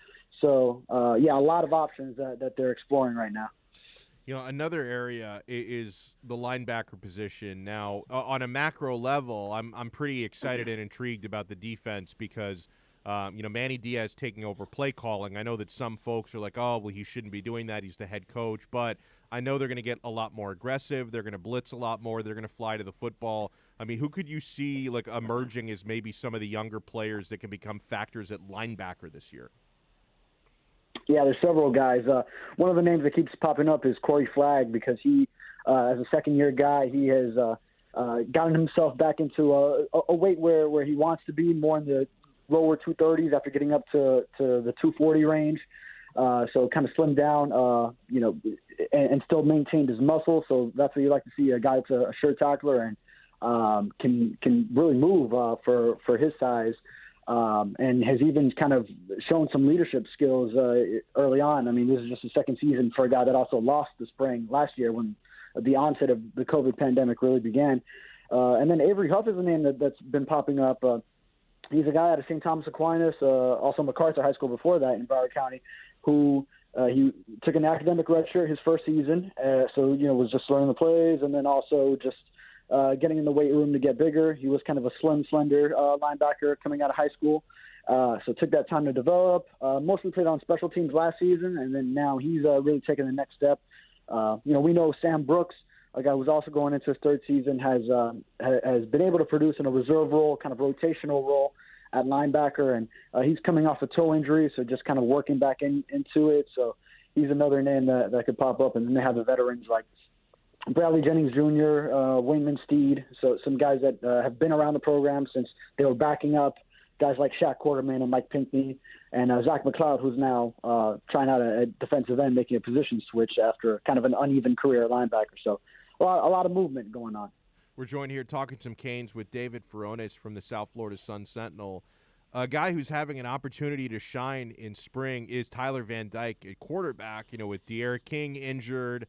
So, a lot of options that they're exploring right now.
Another area is the linebacker position. Now, on a macro level, I'm pretty excited and intrigued about the defense because, Manny Diaz taking over play calling. I know that some folks are like, oh, well, he shouldn't be doing that. He's the head coach. But I know they're going to get a lot more aggressive. They're going to blitz a lot more. They're going to fly to the football. I mean, who could you see like emerging as maybe some of the younger players that can become factors at linebacker this year?
Yeah, there's several guys. One of the names that keeps popping up is Corey Flagg because he, as a second-year guy, he has gotten himself back into a weight where he wants to be, more in the lower 230s after getting up to the 240 range. So kind of slimmed down, and still maintained his muscle. So that's what you like to see, a guy that's a sure tackler and can really move for his size. And has even kind of shown some leadership skills early on. I mean, this is just the second season for a guy that also lost the spring last year when the onset of the COVID pandemic really began. And then Avery Huff is a name that's been popping up. He's a guy out of St. Thomas Aquinas, also MacArthur High School before that in Broward County, who he took an academic redshirt his first season. So, was just learning the plays and then also just getting in the weight room to get bigger. He was kind of a slender linebacker coming out of high school. So took that time to develop, mostly played on special teams last season. And then now he's really taking the next step. We know Sam Brooks, a guy who's also going into his third season, has been able to produce in a reserve role, kind of rotational role at linebacker. And he's coming off a toe injury, so just kind of working back into it. So he's another name that could pop up. And then they have the veterans like Bradley Jennings Jr., Wayman Steed, so some guys that have been around the program since they were backing up guys like Shaq Quarterman and Mike Pinckney, and Zach McLeod, who's now trying out a defensive end, making a position switch after kind of an uneven career at linebacker. So a lot of movement going on.
We're joined here talking some Canes with David Ferrones from the South Florida Sun-Sentinel. A guy who's having an opportunity to shine in spring is Tyler Van Dyke at quarterback, with De'Ara King injured,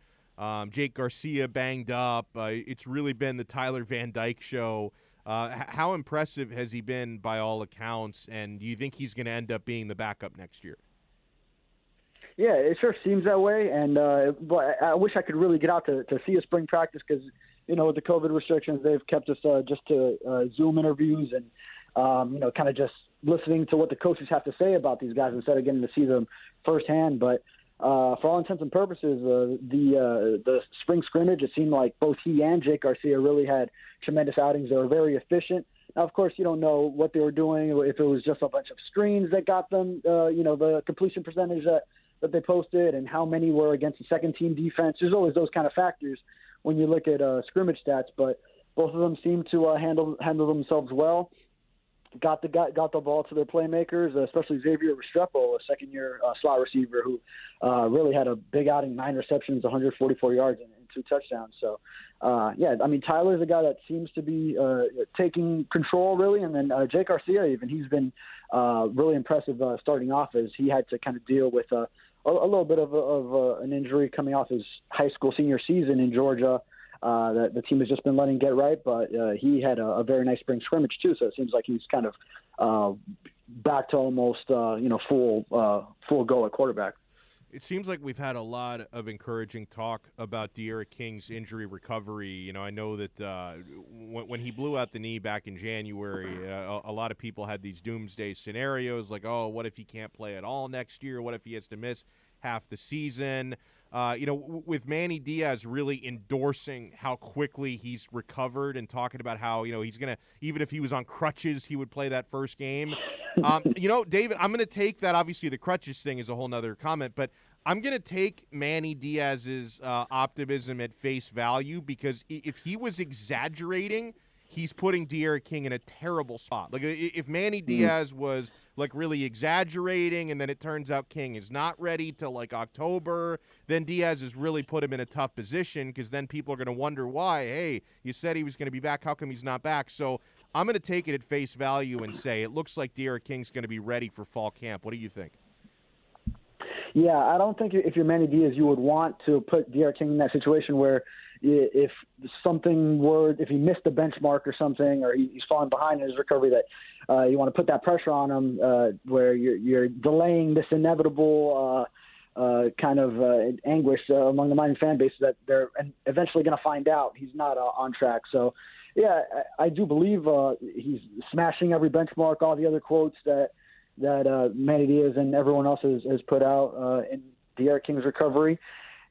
Jake Garcia banged up. It's really been the Tyler Van Dyke show. How impressive has he been by all accounts, and do you think he's going to end up being the backup next year?
Yeah, it sure seems that way, and but I wish I could really get out to see a spring practice because, with the COVID restrictions, they've kept us just to Zoom interviews and, kind of just listening to what the coaches have to say about these guys instead of getting to see them firsthand. But for all intents and purposes, the spring scrimmage, it seemed like both he and Jake Garcia really had tremendous outings. They were very efficient. Now, of course, you don't know what they were doing, or if it was just a bunch of screens that got them, the completion percentage that they posted and how many were against the second-team defense. There's always those kind of factors when you look at scrimmage stats, but both of them seem to handle themselves well. Got the ball to their playmakers, especially Xavier Restrepo, a second-year slot receiver who really had a big outing, 9 receptions, 144 yards, and 2 touchdowns. So, Tyler's a guy that seems to be taking control, really. And then Jake Garcia, even, he's been really impressive starting off, as he had to kind of deal with a little bit of an injury coming off his high school senior season in Georgia. That the team has just been letting get right, but he had a very nice spring scrimmage too. So it seems like he's kind of back to almost full go at quarterback.
It seems like we've had a lot of encouraging talk about De'Ara King's injury recovery. I know that when he blew out the knee back in January, a lot of people had these doomsday scenarios like, oh, what if he can't play at all next year? What if he has to miss half the season? With Manny Diaz really endorsing how quickly he's recovered and talking about how, he's going to, even if he was on crutches, he would play that first game. David, I'm going to take that. Obviously, the crutches thing is a whole nother comment, but I'm going to take Manny Diaz's optimism at face value, because if he was exaggerating, he's putting De'Ara King in a terrible spot. Like, if Manny Diaz was like really exaggerating and then it turns out King is not ready till like October, then Diaz has really put him in a tough position, because then people are going to wonder why. Hey, you said he was going to be back. How come he's not back? So I'm going to take it at face value and say it looks like De'Ara King's going to be ready for fall camp. What do you think?
Yeah, I don't think if you're Manny Diaz, you would want to put De'Ara King in that situation where if he missed the benchmark or something, or he's falling behind in his recovery, that you want to put that pressure on him, where you're delaying this inevitable kind of anguish among the Miami fan base that they're eventually going to find out he's not on track. So, yeah, I do believe he's smashing every benchmark, all the other quotes that Manny Diaz and everyone else has put out in De'Ara King's recovery.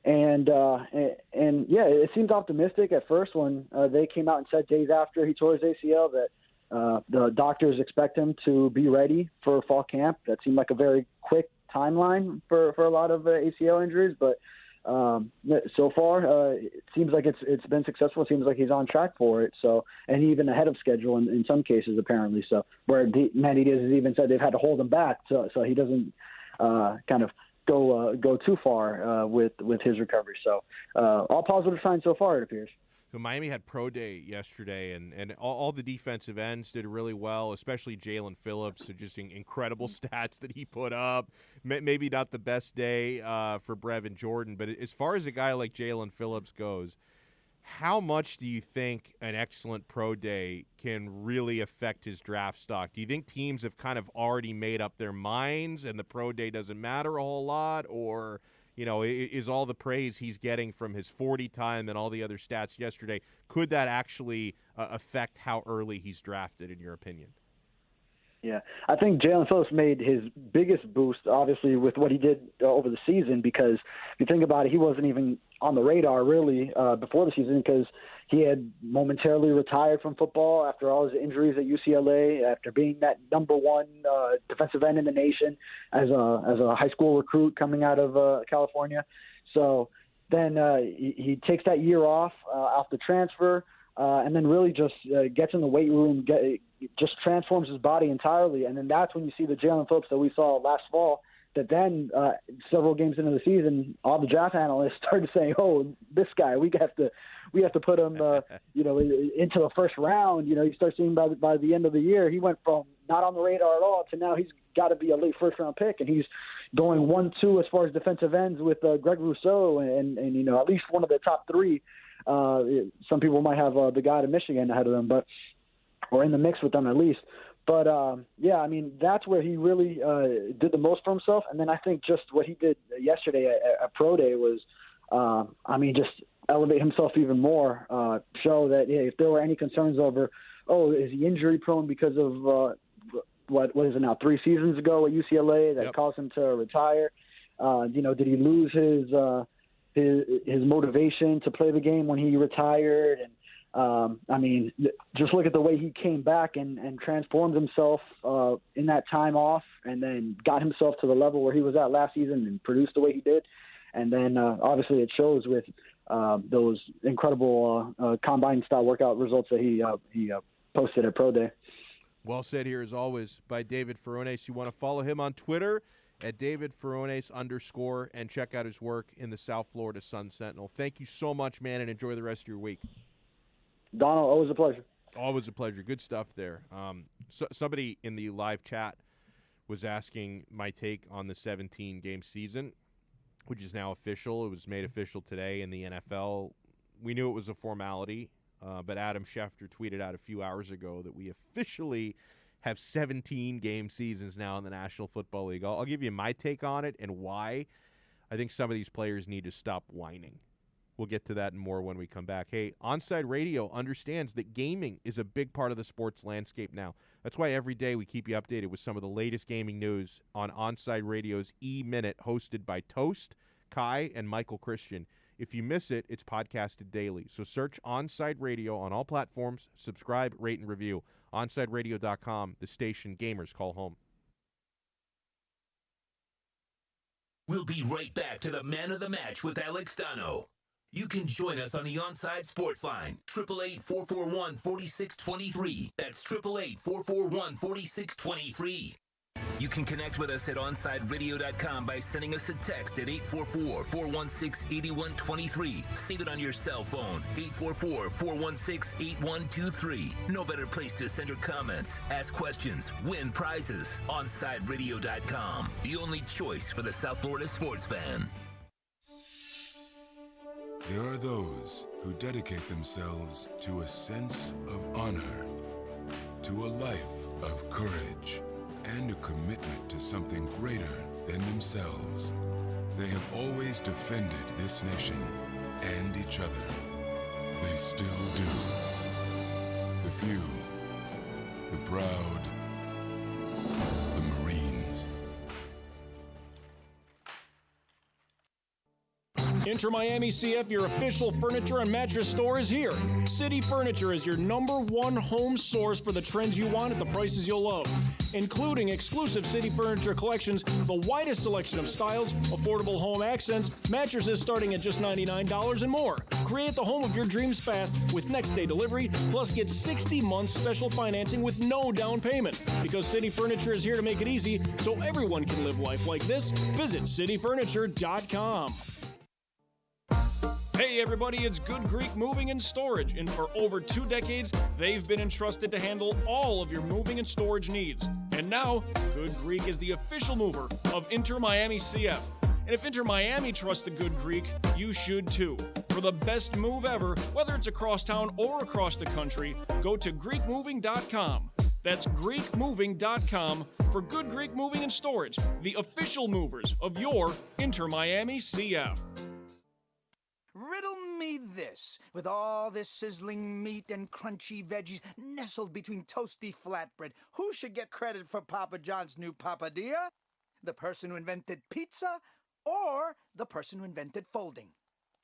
And yeah, it seemed optimistic at first when they came out and said days after he tore his ACL that the doctors expect him to be ready for fall camp. That seemed like a very quick timeline for a lot of ACL injuries, but so far it seems like it's been successful. It seems like he's on track for it. So, and even ahead of schedule in some cases apparently. So, where Manny Diaz has even said they've had to hold him back so he doesn't kind of go too far with his recovery. So all positive signs so far, it appears.
So Miami had pro day yesterday, and all the defensive ends did really well, especially Jalen Phillips. So just incredible stats that he put up. Maybe not the best day for Brevin Jordan, but as far as a guy like Jalen Phillips goes, how much do you think an excellent pro day can really affect his draft stock? Do you think teams have kind of already made up their minds and the pro day doesn't matter a whole lot? Or, is all the praise he's getting from his 40 time and all the other stats yesterday, could that actually affect how early he's drafted, in your opinion?
Yeah, I think Jalen Phillips made his biggest boost, obviously, with what he did over the season, because if you think about it, he wasn't even on the radar, really, before the season, because he had momentarily retired from football after all his injuries at UCLA, after being that number one defensive end in the nation as a high school recruit coming out of California. So then he takes that year off the transfer, and then really just gets in the weight room, just transforms his body entirely. And then that's when you see the Jalen Phillips that we saw last fall, that then several games into the season, all the draft analysts started saying, oh, this guy, we have to put him into the first round. You start seeing by the end of the year, he went from not on the radar at all to now he's got to be a late first round pick, and he's going 1-2 as far as defensive ends with Greg Rousseau and at least one of the top three. Some people might have the guy to Michigan ahead of them, or in the mix with them at least. But, yeah, I mean, that's where he really did the most for himself. And then I think just what he did yesterday at Pro Day was, just elevate himself even more, show that if there were any concerns over, is he injury prone because of what is it now, 3 seasons ago at UCLA that caused him to retire? Did he lose his motivation to play the game when he retired? And just look at the way he came back and transformed himself in that time off, and then got himself to the level where he was at last season and produced the way he did. And then obviously it shows with those incredible combine-style workout results that he posted at Pro Day.
Well said here, as always, by David Furones. You want to follow him on Twitter at @DavidFurones_ and check out his work in the South Florida Sun Sentinel. Thank you so much, man, and enjoy the rest of your week.
Donald, always a pleasure.
Always a pleasure. Good stuff there. Somebody in the live chat was asking my take on the 17-game season, which is now official. It was made official today in the NFL. We knew it was a formality, but Adam Schefter tweeted out a few hours ago that we officially have 17-game seasons now in the National Football League. I'll give you my take on it and why I think some of these players need to stop whining. We'll get to that and more when we come back. Hey, Onside Radio understands that gaming is a big part of the sports landscape now. That's why every day we keep you updated with some of the latest gaming news on Onside Radio's E-Minute, hosted by Toast, Kai, and Michael Christian. If you miss it, it's podcasted daily. So search Onside Radio on all platforms, subscribe, rate, and review. OnsideRadio.com, the station gamers call home.
We'll be right back to the Man of the Match with Alex Donno. You can join us on the Onside Sports Line, 888-441-4623. That's 888-441-4623. You can connect with us at OnsideRadio.com by sending us a text at 844-416-8123. Save it on your cell phone, 844-416-8123. No better place to send your comments, ask questions, win prizes. OnsideRadio.com, the only choice for the South Florida sports fan.
There are those who dedicate themselves to a sense of honor, to a life of courage, and a commitment to something greater than themselves. They have always defended this nation and each other. They still do. The few, the proud, the Marines.
Inter Miami CF, your official furniture and mattress store, is here. City Furniture is your #1 home source for the trends you want at the prices you'll love, including exclusive City Furniture collections, the widest selection of styles, affordable home accents, mattresses starting at just $99 and more. Create the home of your dreams fast with next-day delivery, plus get 60 months special financing with no down payment. Because City Furniture is here to make it easy so everyone can live life like this, visit cityfurniture.com. Hey everybody, it's Good Greek Moving and Storage, and for over 2 decades, they've been entrusted to handle all of your moving and storage needs. And now, Good Greek is the official mover of Inter Miami CF. And if Inter Miami trusts the Good Greek, you should too. For the best move ever, whether it's across town or across the country, go to GreekMoving.com. That's GreekMoving.com for Good Greek Moving and Storage, the official movers of your Inter Miami CF.
Riddle me this. With all this sizzling meat and crunchy veggies nestled between toasty flatbread, who should get credit for Papa John's new papadilla? The person who invented pizza or the person who invented folding?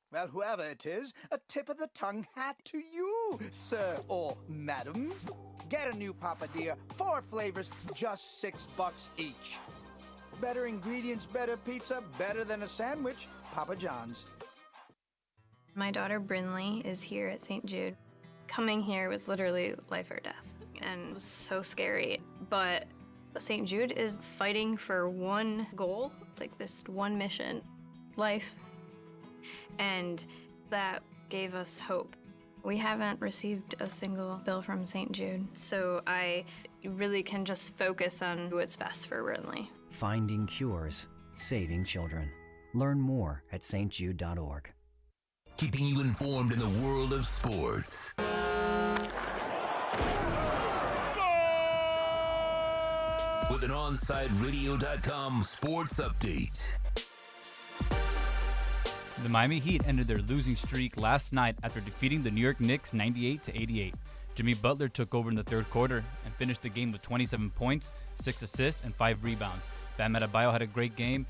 Well, whoever it is, a tip of the tongue hat to you, sir or madam. Get a new papadilla, 4 flavors, just $6 each. Better ingredients, better pizza, better than a sandwich. Papa John's.
My daughter Brinley is here at St. Jude. Coming here was literally life or death, and it was so scary. But St. Jude is fighting for one goal, like this one mission, life. And that gave us hope. We haven't received a single bill from St. Jude, so I really can just focus on what's best for Brinley.
Finding cures, saving children. Learn more at stjude.org.
Keeping you informed in the world of sports. With an OnsideRadio.com sports update.
The Miami Heat ended their losing streak last night after defeating the New York Knicks 98-88.
Jimmy Butler took over in the third quarter and finished the game with 27 points, 6 assists, and 5 rebounds. Bam Adebayo had a great game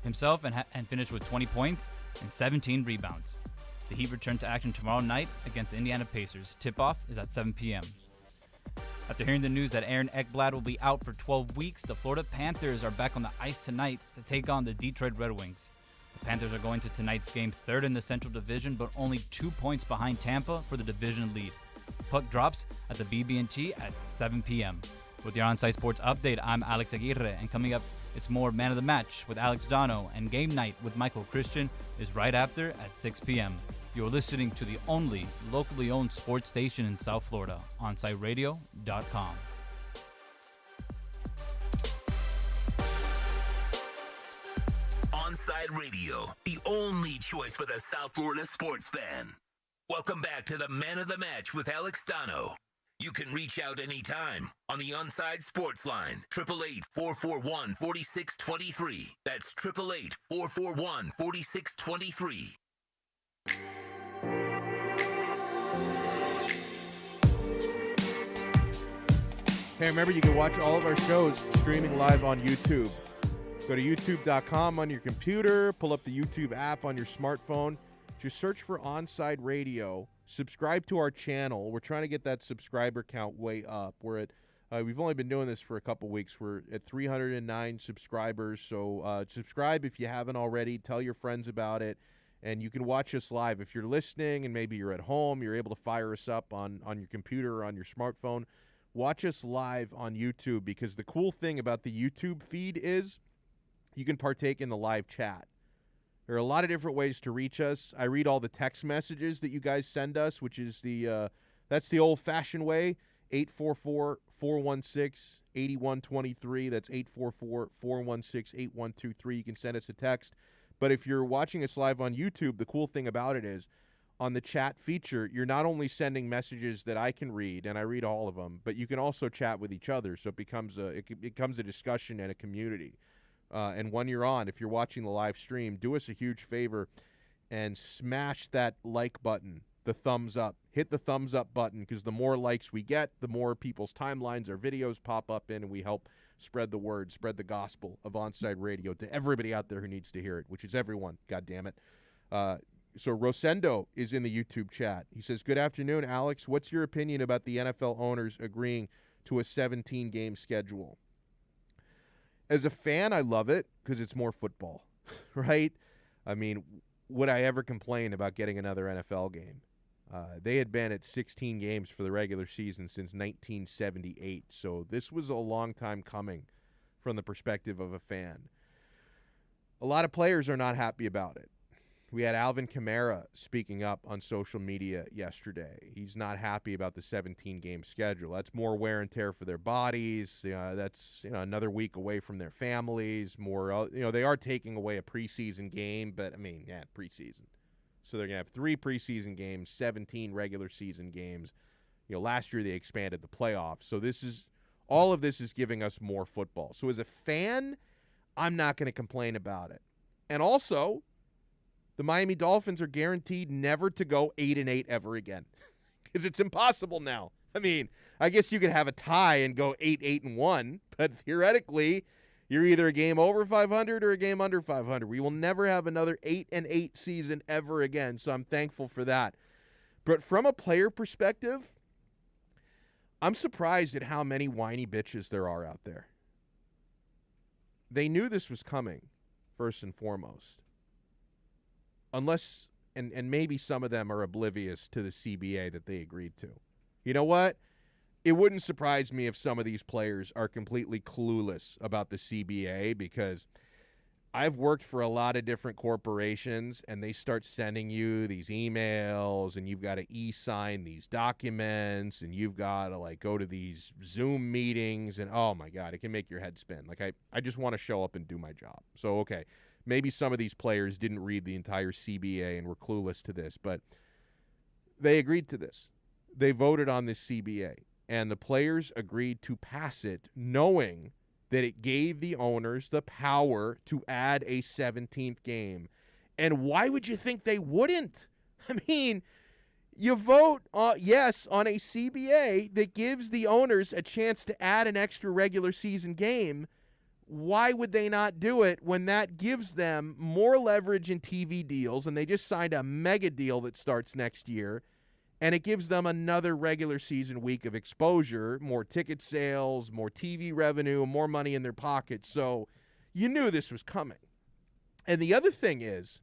himself and finished with 20 points and 17 rebounds. The Heat return to action tomorrow night against the Indiana Pacers. Tip-off is at 7 p.m. After hearing the news that Aaron Ekblad will be out for 12 weeks, the Florida Panthers are back on the ice tonight to take on the Detroit Red Wings. The Panthers are going to tonight's game third in the Central Division, but only 2 points behind Tampa for the division lead. Puck drops at the BB&T at 7 p.m. With your On-Site Sports update, I'm Alex Aguirre, and coming up, it's more Man of the Match with Alex Donno, and Game Night with Michael Christian is right after at 6 p.m. You're listening to the only locally owned sports station in South Florida, OnSiteRadio.com.
Onside Radio, the only choice for the South Florida sports fan. Welcome back to the Man of the Match with Alex Donno. You can reach out anytime on the Onside Sports Line, 888-441-4623. That's 888-441-4623.
Hey, remember, you can watch all of our shows streaming live on YouTube. Go to youtube.com on your computer, pull up the YouTube app on your smartphone. Just search for Onside Radio. Subscribe to our channel. We're trying to get that subscriber count way up. We're at we've only been doing this for a couple weeks. We're at 309 subscribers. So subscribe if you haven't already. Tell your friends about it. And you can watch us live. If you're listening and maybe you're at home, you're able to fire us up on your computer or on your smartphone. Watch us live on YouTube, because the cool thing about the YouTube feed is you can partake in the live chat. There are a lot of different ways to reach us. I read all the text messages that you guys send us, which is that's the old-fashioned way, 844-416-8123. That's 844-416-8123. You can send us a text. But if you're watching us live on YouTube, the cool thing about it is on the chat feature, you're not only sending messages that I can read, and I read all of them, but you can also chat with each other. So it becomes a discussion and a community. And when you're on, if you're watching the live stream, do us a huge favor and smash that like button, the thumbs up. Hit the thumbs up button, because the more likes we get, the more people's timelines our videos pop up in, and we help spread the word, spread the gospel of Onside Radio to everybody out there who needs to hear it, which is everyone, God damn it. So Rosendo is in the YouTube chat. He says, good afternoon, Alex. What's your opinion about the NFL owners agreeing to a 17-game schedule? As a fan, I love it because it's more football, right? I mean, would I ever complain about getting another NFL game? They had been at 16 games for the regular season since 1978, so this was a long time coming from the perspective of a fan. A lot of players are not happy about it. We had Alvin Kamara speaking up on social media yesterday. He's not happy about the 17-game schedule. That's more wear and tear for their bodies. That's another week away from their families. More, they are taking away a preseason game, but preseason. So they're gonna have 3 preseason games, 17 regular season games. Last year they expanded the playoffs. So all of this is giving us more football. So as a fan, I'm not going to complain about it. And also, the Miami Dolphins are guaranteed never to go 8-8 ever again, because it's impossible now. I mean, I guess you could have a tie and go 8-1, but theoretically, you're either a game over 500 or a game under 500. We will never have another 8-8 season ever again, so I'm thankful for that. But from a player perspective, I'm surprised at how many whiny bitches there are out there. They knew this was coming, first and foremost. Unless, and maybe some of them are oblivious to the CBA that they agreed to. You know what? It wouldn't surprise me if some of these players are completely clueless about the CBA, because I've worked for a lot of different corporations, and they start sending you these emails, and you've got to e-sign these documents, and you've got to go to these Zoom meetings, and oh my God, it can make your head spin. I just want to show up and do my job. So, okay. Maybe some of these players didn't read the entire CBA and were clueless to this, but they agreed to this. They voted on this CBA, and the players agreed to pass it knowing that it gave the owners the power to add a 17th game. And why would you think they wouldn't? I mean, You vote yes on a CBA that gives the owners a chance to add an extra regular season game. Why would they not do it when that gives them more leverage in TV deals, and they just signed a mega deal that starts next year, and it gives them another regular season week of exposure, more ticket sales, more TV revenue, more money in their pockets. So you knew this was coming. And the other thing is,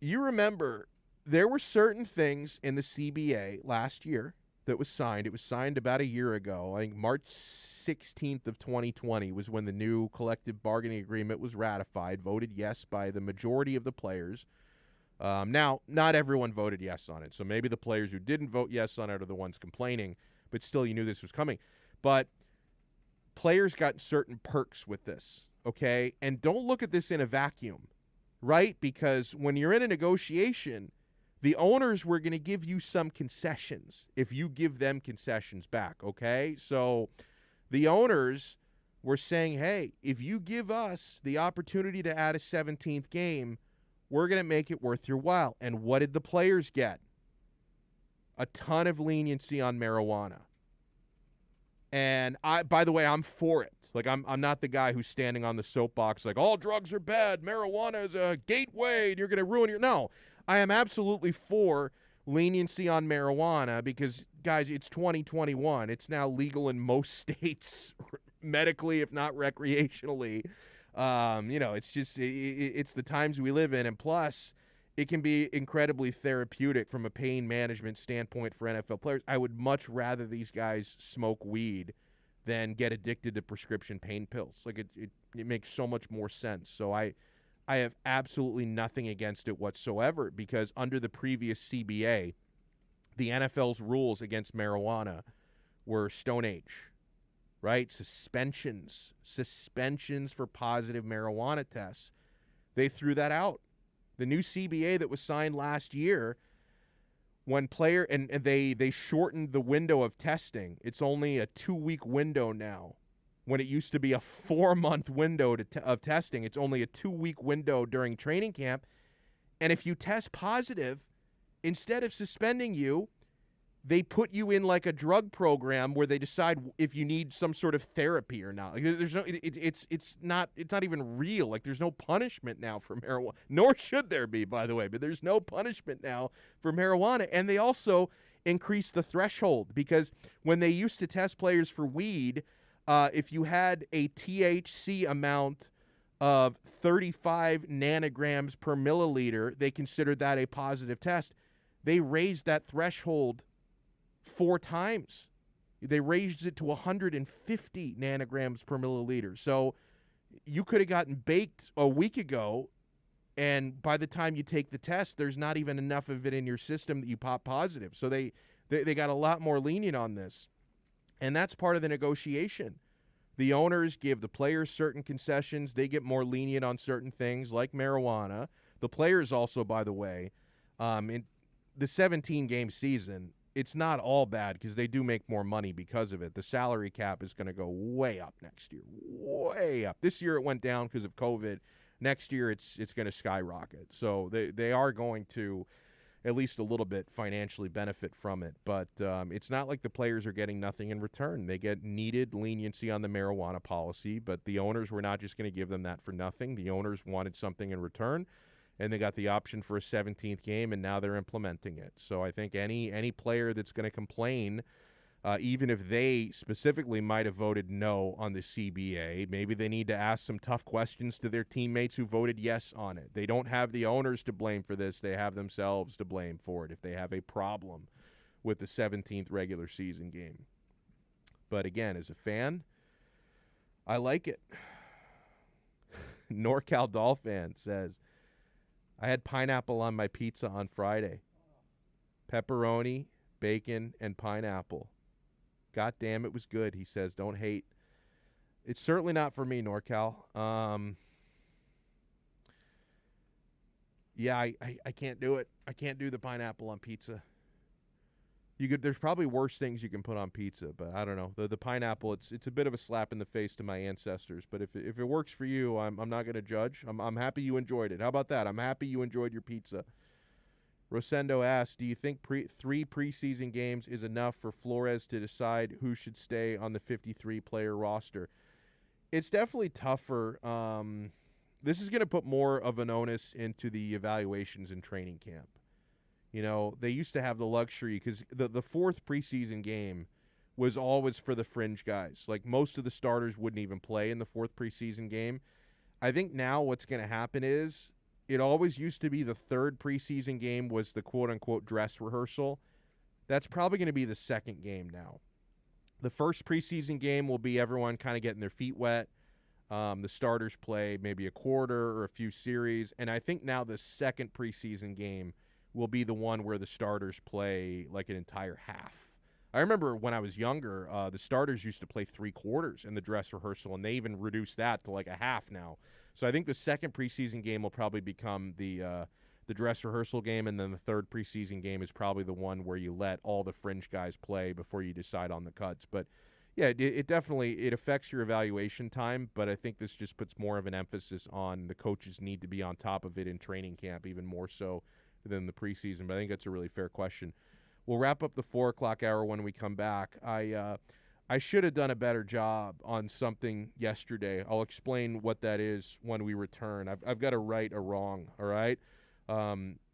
you remember there were certain things in the CBA last year that was signed. It was signed about a year ago. I think March 16th of 2020 was when the new collective bargaining agreement was ratified, voted yes by the majority of the players. Now, not everyone voted yes on it, so maybe the players who didn't vote yes on it are the ones complaining, but still you knew this was coming. But players got certain perks with this, okay? And don't look at this in a vacuum, right? Because when you're in a negotiation, the owners were going to give you some concessions if you give them concessions back, okay? So the owners were saying, hey, if you give us the opportunity to add a 17th game, we're going to make it worth your while. And what did the players get? A ton of leniency on marijuana. And by the way, I'm for it. Like, I'm not the guy who's standing on the soapbox like, all drugs are bad, marijuana is a gateway, and you're going to ruin your... No, I am absolutely for leniency on marijuana because, guys, it's 2021. It's now legal in most states, medically, if not recreationally. It's just it's the times we live in, and plus, it can be incredibly therapeutic from a pain management standpoint for NFL players. I would much rather these guys smoke weed than get addicted to prescription pain pills. Like it makes so much more sense. So I have absolutely nothing against it whatsoever because under the previous CBA, the NFL's rules against marijuana were Stone Age. Right? Suspensions for positive marijuana tests. They threw that out. The new CBA that was signed last year, when and they shortened the window of testing. It's only a 2-week window now. When it used to be a 4-month window of testing, it's only a 2-week window during training camp. And if you test positive, instead of suspending you, they put you in like a drug program where they decide if you need some sort of therapy or not. Like there's no, it's not even real. Like there's no punishment now for marijuana, nor should there be, by the way. But there's no punishment now for marijuana, and they also increased the threshold because when they used to test players for weed, if you had a THC amount of 35 nanograms per milliliter, they considered that a positive test. They raised that threshold 4 times. They raised it to 150 nanograms per milliliter. So you could have gotten baked a week ago, and by the time you take the test, there's not even enough of it in your system that you pop positive. So they got a lot more lenient on this. And that's part of the negotiation. The owners give the players certain concessions. They get more lenient on certain things like marijuana. The players also, by the way, in the 17-game season, it's not all bad because they do make more money because of it. The salary cap is going to go way up next year, way up. This year it went down because of COVID. Next year it's going to skyrocket. So they are going to at least a little bit financially benefit from it. But it's not like the players are getting nothing in return. They get needed leniency on the marijuana policy, but the owners were not just going to give them that for nothing. The owners wanted something in return. And they got the option for a 17th game, and now they're implementing it. So I think any player that's going to complain, even if they specifically might have voted no on the CBA, maybe they need to ask some tough questions to their teammates who voted yes on it. They don't have the owners to blame for this. They have themselves to blame for it if they have a problem with the 17th regular season game. But again, as a fan, I like it. NorCal Dolphin says, I had pineapple on my pizza on Friday. Pepperoni, bacon, and pineapple. God damn, it was good, he says. Don't hate. It's certainly not for me, NorCal. Yeah, I can't do it. I can't do the pineapple on pizza. There's probably worse things you can put on pizza, but I don't know. The pineapple, it's a bit of a slap in the face to my ancestors. But if it works for you, I'm not going to judge. I'm happy you enjoyed it. How about that? I'm happy you enjoyed your pizza. Rosendo asks, do you think 3 preseason games is enough for Flores to decide who should stay on the 53-player roster? It's definitely tougher. This is going to put more of an onus into the evaluations in training camp. You know, they used to have the luxury because the 4th preseason game was always for the fringe guys. Like, most of the starters wouldn't even play in the 4th preseason game. I think now what's going to happen is it always used to be the 3rd preseason game was the quote-unquote dress rehearsal. That's probably going to be the 2nd game now. The 1st preseason game will be everyone kind of getting their feet wet. The starters play maybe a quarter or a few series. And I think now the 2nd preseason game will be the one where the starters play like an entire half. I remember when I was younger, the starters used to play 3 quarters in the dress rehearsal, and they even reduced that to like a half now. So I think the 2nd preseason game will probably become the dress rehearsal game, and then the 3rd preseason game is probably the one where you let all the fringe guys play before you decide on the cuts. But yeah, it definitely affects your evaluation time, but I think this just puts more of an emphasis on the coaches need to be on top of it in training camp, even more so than the preseason. But I think that's a really fair question. We'll wrap up the 4 o'clock hour when we come back. I should have done a better job on something yesterday. I'll explain what that is when we return. I've got to right a wrong, all right?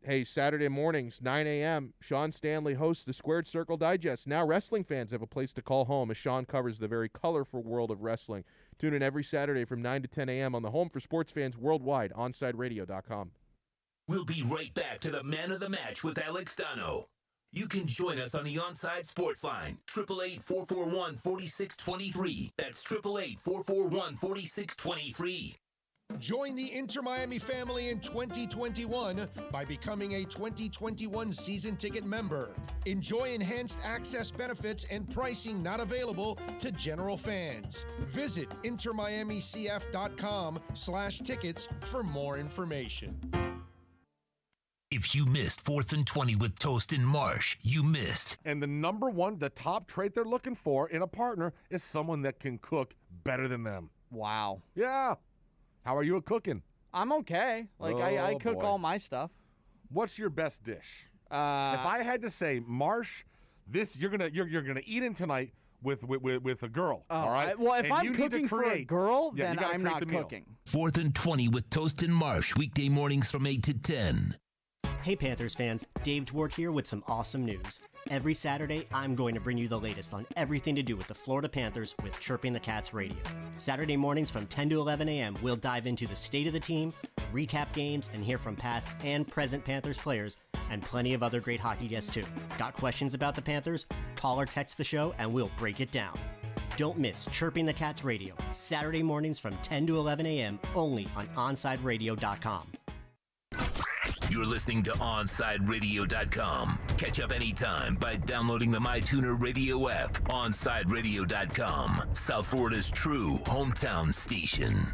Hey, Saturday mornings, 9 a.m., Sean Stanley hosts the Squared Circle Digest. Now wrestling fans have a place to call home as Sean covers the very colorful world of wrestling. Tune in every Saturday from 9 to 10 a.m. on the home for sports fans worldwide, OnSideRadio.com.
We'll be right back to the Man of the Match with Alex Donno. You can join us on the Onside Sports Line, 888-441-4623. That's 888-441-4623.
Join the Inter Miami family in 2021 by becoming a 2021 season ticket member. Enjoy enhanced access benefits and pricing not available to general fans. Visit intermiamicf.com/tickets for more information.
If you missed 4th and 20 with Toast and Marsh, you missed.
And the top trait they're looking for in a partner is someone that can cook better than them.
Wow.
Yeah. How are you at cooking?
I'm okay. Like, I cook
boy.
all my stuff.
What's your best dish? If I had to say, Marsh, this you're gonna eat in tonight with a girl.
Oh,
all right.
Well, if
and
I'm cooking for a girl, then I'm not cooking.
4th and 20 with Toast and Marsh, weekday mornings from 8 to 10.
Hey Panthers fans, Dave Dwork here with some awesome news. Every Saturday, I'm going to bring you the latest on everything to do with the Florida Panthers with Chirping the Cats Radio. Saturday mornings from 10 to 11 a.m., we'll dive into the state of the team, recap games, and hear from past and present Panthers players, and plenty of other great hockey guests too. Got questions about the Panthers? Call or text the show and we'll break it down. Don't miss Chirping the Cats Radio, Saturday mornings from 10 to 11 a.m., only on OnSideRadio.com.
You're listening to OnSideRadio.com. Catch up anytime by downloading the MyTuner Radio app. OnSideRadio.com, South Florida's true hometown station.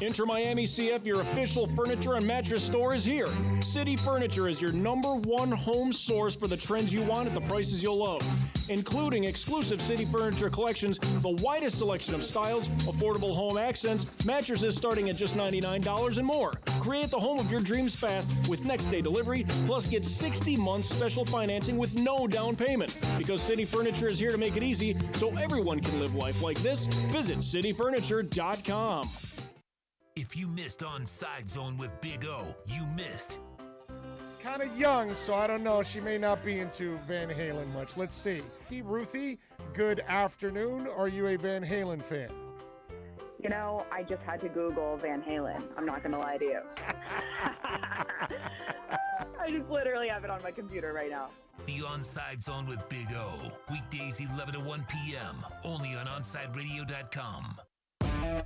Inter Miami CF, your official furniture and mattress store, is here. City Furniture is your #1 home source for the trends you want at the prices you'll love, including exclusive City Furniture collections, the widest selection of styles, affordable home accents, mattresses starting at just $99 and more. Create the home of your dreams fast with next-day delivery, plus get 60 months special financing with no down payment. Because City Furniture is here to make it easy so everyone can live life like this, visit cityfurniture.com.
If you missed Onside Zone with Big O, you missed.
She's kind of young, so I don't know. She may not be into Van Halen much. Let's see. Ruthie, good afternoon. Are you a Van Halen fan?
You know, I just had to Google Van Halen. I'm not going to lie to you. I just literally have it on my computer right now.
The Onside Zone with Big O. Weekdays 11 to 1 p.m. Only on OnSideRadio.com.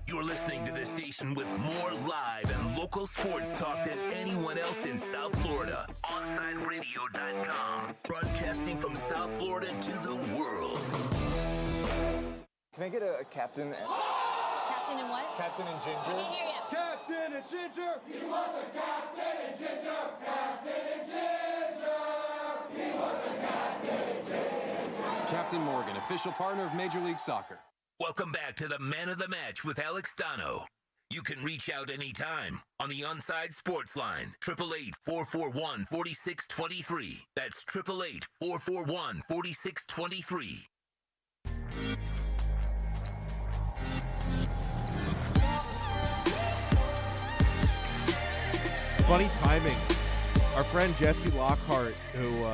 You're listening to the station with more live and local sports talk than anyone else in South Florida. OnSideRadio.com. Broadcasting from South Florida to the world.
Can I get a captain?
Captain and what?
Captain and Ginger.
I can't hear you.
Captain and Ginger.
He was a captain and ginger. Captain and ginger. He was a captain and ginger.
Captain Morgan, official partner of Major League Soccer.
Welcome back to the Man of the Match with Alex Donno. You can reach out anytime on the Onside Sports Line, 888-441-4623. That's 888-441-4623.
Funny timing. Our friend Jesse Lockhart, who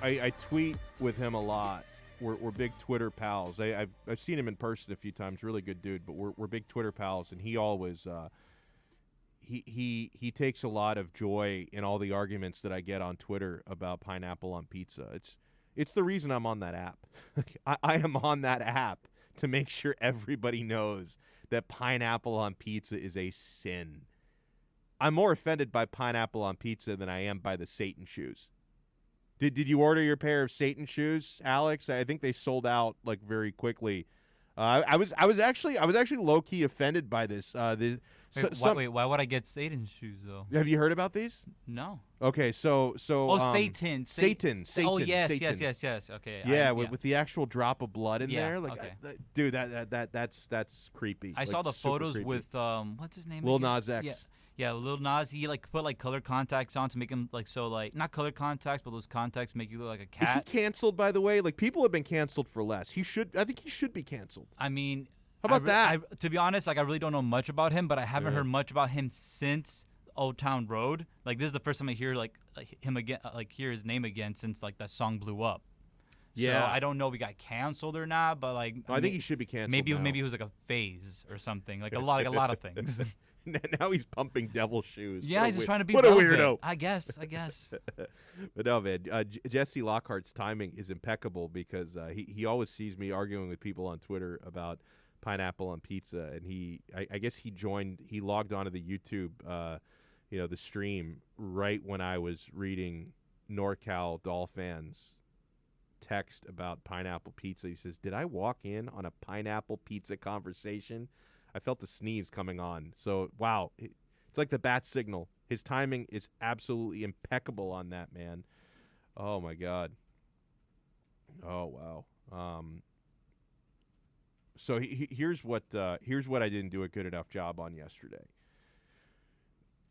I tweet with him a lot. We're big Twitter pals. I've seen him in person a few times. Really good dude, but we're big Twitter pals, and he always he takes a lot of joy in all the arguments that I get on Twitter about pineapple on pizza. It's the reason I'm on that app. I am on that app to make sure everybody knows that pineapple on pizza is a sin. I'm more offended by pineapple on pizza than I am by the Satan shoes. Did you order your pair of Satan shoes, Alex? I think they sold out like very quickly. I was actually low key offended by this.
Wait, why would I get Satan shoes though?
Have you heard about these?
No.
Okay, so
Satan.
Oh
Oh yes,
Satan.
yes. Okay.
Yeah, with the actual drop of blood in there, like,
okay.
Dude, that's creepy.
I saw the photos with what's his name?
Lil
again?
Nas X.
Yeah, Lil Nas. He like put like color contacts on to make him like not color contacts, but those contacts make you look like a cat.
Is he canceled, by the way? Like, people have been canceled for less. I think he should be canceled.
I mean,
how about that?
To be honest, like I really don't know much about him, but I haven't heard much about him since Old Town Road. Like this is the first time I hear like him again, like hear his name again since like that song blew up.
Yeah,
so I don't know if he got canceled or not, but like
I think he should be canceled.
Maybe
now.
it was like a phase or something, like a lot of things.
Now he's pumping devil shoes.
Yeah, he's just trying to be
what
relevant.
a weirdo.
I guess.
But no, man, Jesse Lockhart's timing is impeccable because he always sees me arguing with people on Twitter about pineapple on pizza, and I guess he logged onto the YouTube, the stream right when I was reading NorCal Dolphins text about pineapple pizza. He says, "Did I walk in on a pineapple pizza conversation?" I felt the sneeze coming on. So, wow. It's like the bat signal. His timing is absolutely impeccable on that, man. Oh, my God. Oh, wow. So here's what I didn't do a good enough job on yesterday.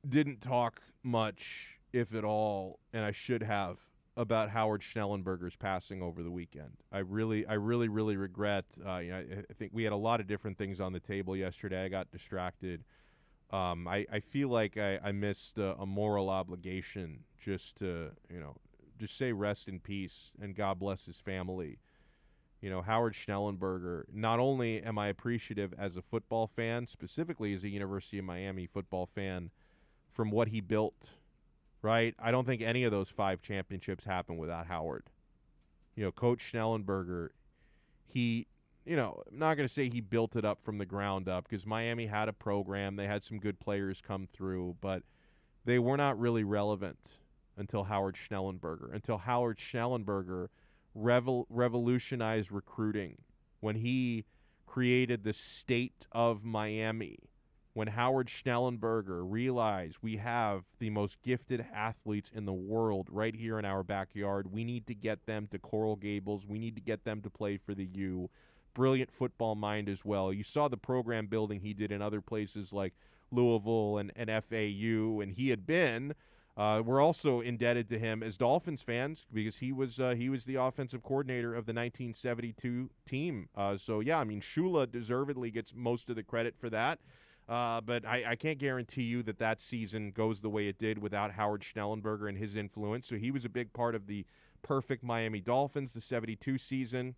Didn't talk much, if at all, and I should have, about Howard Schnellenberger's passing over the weekend. I really regret. I think we had a lot of different things on the table yesterday. I got distracted. I feel like I missed a moral obligation just to just say rest in peace and God bless his family. Howard Schnellenberger. Not only am I appreciative as a football fan, specifically as a University of Miami football fan, from what he built. Right? I don't think any of those 5 championships happened without Howard. Coach Schnellenberger, I'm not going to say he built it up from the ground up because Miami had a program. They had some good players come through, but they were not really relevant until Howard Schnellenberger revolutionized recruiting when he created the state of Miami. When Howard Schnellenberger realized we have the most gifted athletes in the world right here in our backyard, we need to get them to Coral Gables. We need to get them to play for the U. Brilliant football mind as well. You saw the program building he did in other places like Louisville and FAU, and he had been. We're also indebted to him as Dolphins fans because he was the offensive coordinator of the 1972 team. Shula deservedly gets most of the credit for that. But I can't guarantee you that season goes the way it did without Howard Schnellenberger and his influence. So he was a big part of the perfect Miami Dolphins, the 72 season.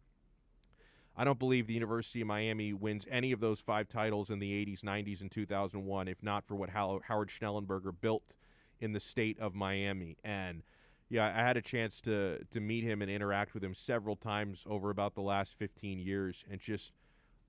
I don't believe the University of Miami wins any of those 5 titles in the 80s, 90s, and 2001 if not for what Howard Schnellenberger built in the state of Miami. And, yeah, I had a chance to meet him and interact with him several times over about the last 15 years, and just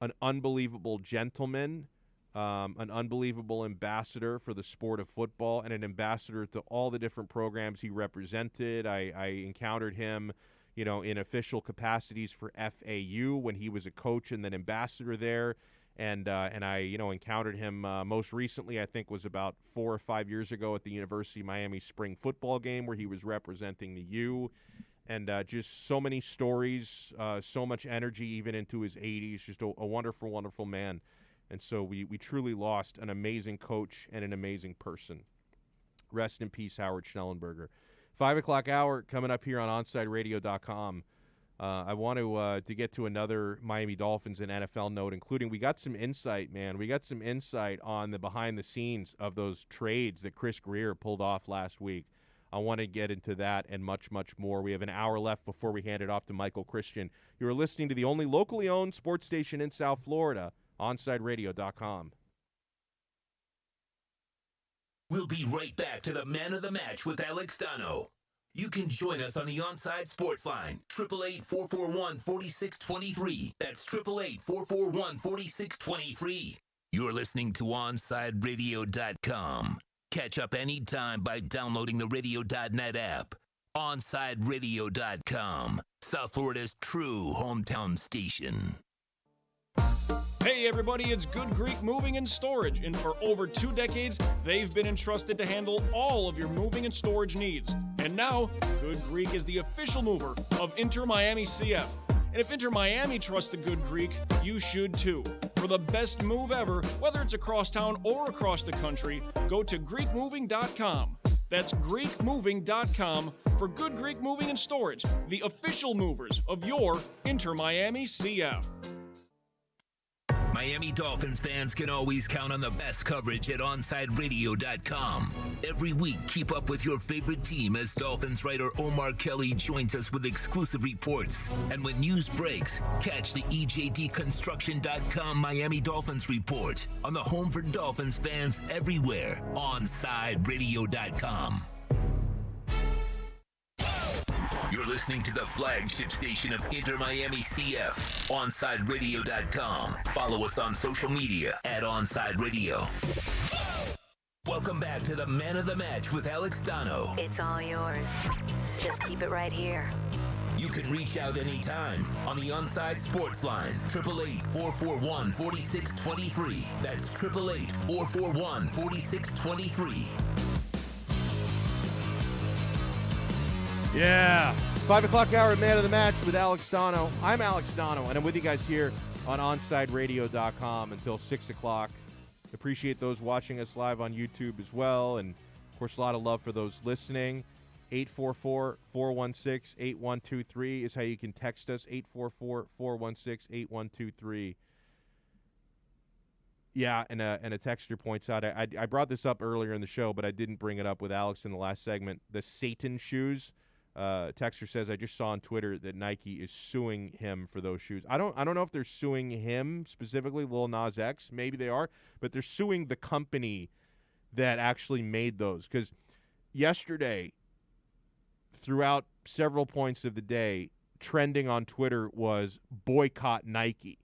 an unbelievable gentleman, an unbelievable ambassador for the sport of football, and an ambassador to all the different programs he represented. I encountered him, in official capacities for FAU when he was a coach and then ambassador there. And I, encountered him most recently, I think was about 4 or 5 years ago at the University of Miami spring football game where he was representing the U. And just so many stories, so much energy even into his 80s, just a wonderful, wonderful man. And so we truly lost an amazing coach and an amazing person. Rest in peace, Howard Schnellenberger. 5 o'clock hour coming up here on OnSideRadio.com. I want to get to another Miami Dolphins and NFL note, including we got some insight, man. We got some insight on the behind the scenes of those trades that Chris Greer pulled off last week. I want to get into that and much, much more. We have an hour left before we hand it off to Michael Christian. You are listening to the only locally owned sports station in South Florida, OnSideRadio.com.
We'll be right back to the Man of the Match with Alex Donno. You can join us on the Onside Sports Line, 888-441-4623. That's 888-441-4623. You're listening to OnSideRadio.com. Catch up anytime by downloading the Radio.net app. OnSideRadio.com, South Florida's true hometown station.
Hey everybody, it's Good Greek Moving and Storage, and for over 2 decades, they've been entrusted to handle all of your moving and storage needs. And now, Good Greek is the official mover of Inter Miami CF. And if Inter Miami trusts the Good Greek, you should too. For the best move ever, whether it's across town or across the country, go to GreekMoving.com. That's GreekMoving.com for Good Greek Moving and Storage, the official movers of your Inter Miami CF.
Miami Dolphins fans can always count on the best coverage at OnSideRadio.com. Every week, keep up with your favorite team as Dolphins writer Omar Kelly joins us with exclusive reports. And when news breaks, catch the EJDConstruction.com Miami Dolphins report on the home for Dolphins fans everywhere, OnSideRadio.com. You're listening to the flagship station of Inter Miami CF, OnSideRadio.com. Follow us on social media at Onside Radio. Welcome back to the Man of the Match with Alex Donno.
It's all yours. Just keep it right here.
You can reach out anytime on the Onside Sports Line, 888-441-4623. That's 888-441-4623.
Yeah. 5 o'clock hour, Man of the Match with Alex Donno. I'm Alex Donno, and I'm with you guys here on OnSideRadio.com until 6 o'clock. Appreciate those watching us live on YouTube as well, and, of course, a lot of love for those listening. 844-416-8123 is how you can text us, 844-416-8123. Yeah, and a texter points out, I brought this up earlier in the show, but I didn't bring it up with Alex in the last segment, the Satan shoes. Texter says, I just saw on Twitter that Nike is suing him for those shoes. I don't know if they're suing him specifically, Lil Nas X. Maybe they are, but they're suing the company that actually made those. Because yesterday, throughout several points of the day, trending on Twitter was boycott Nike.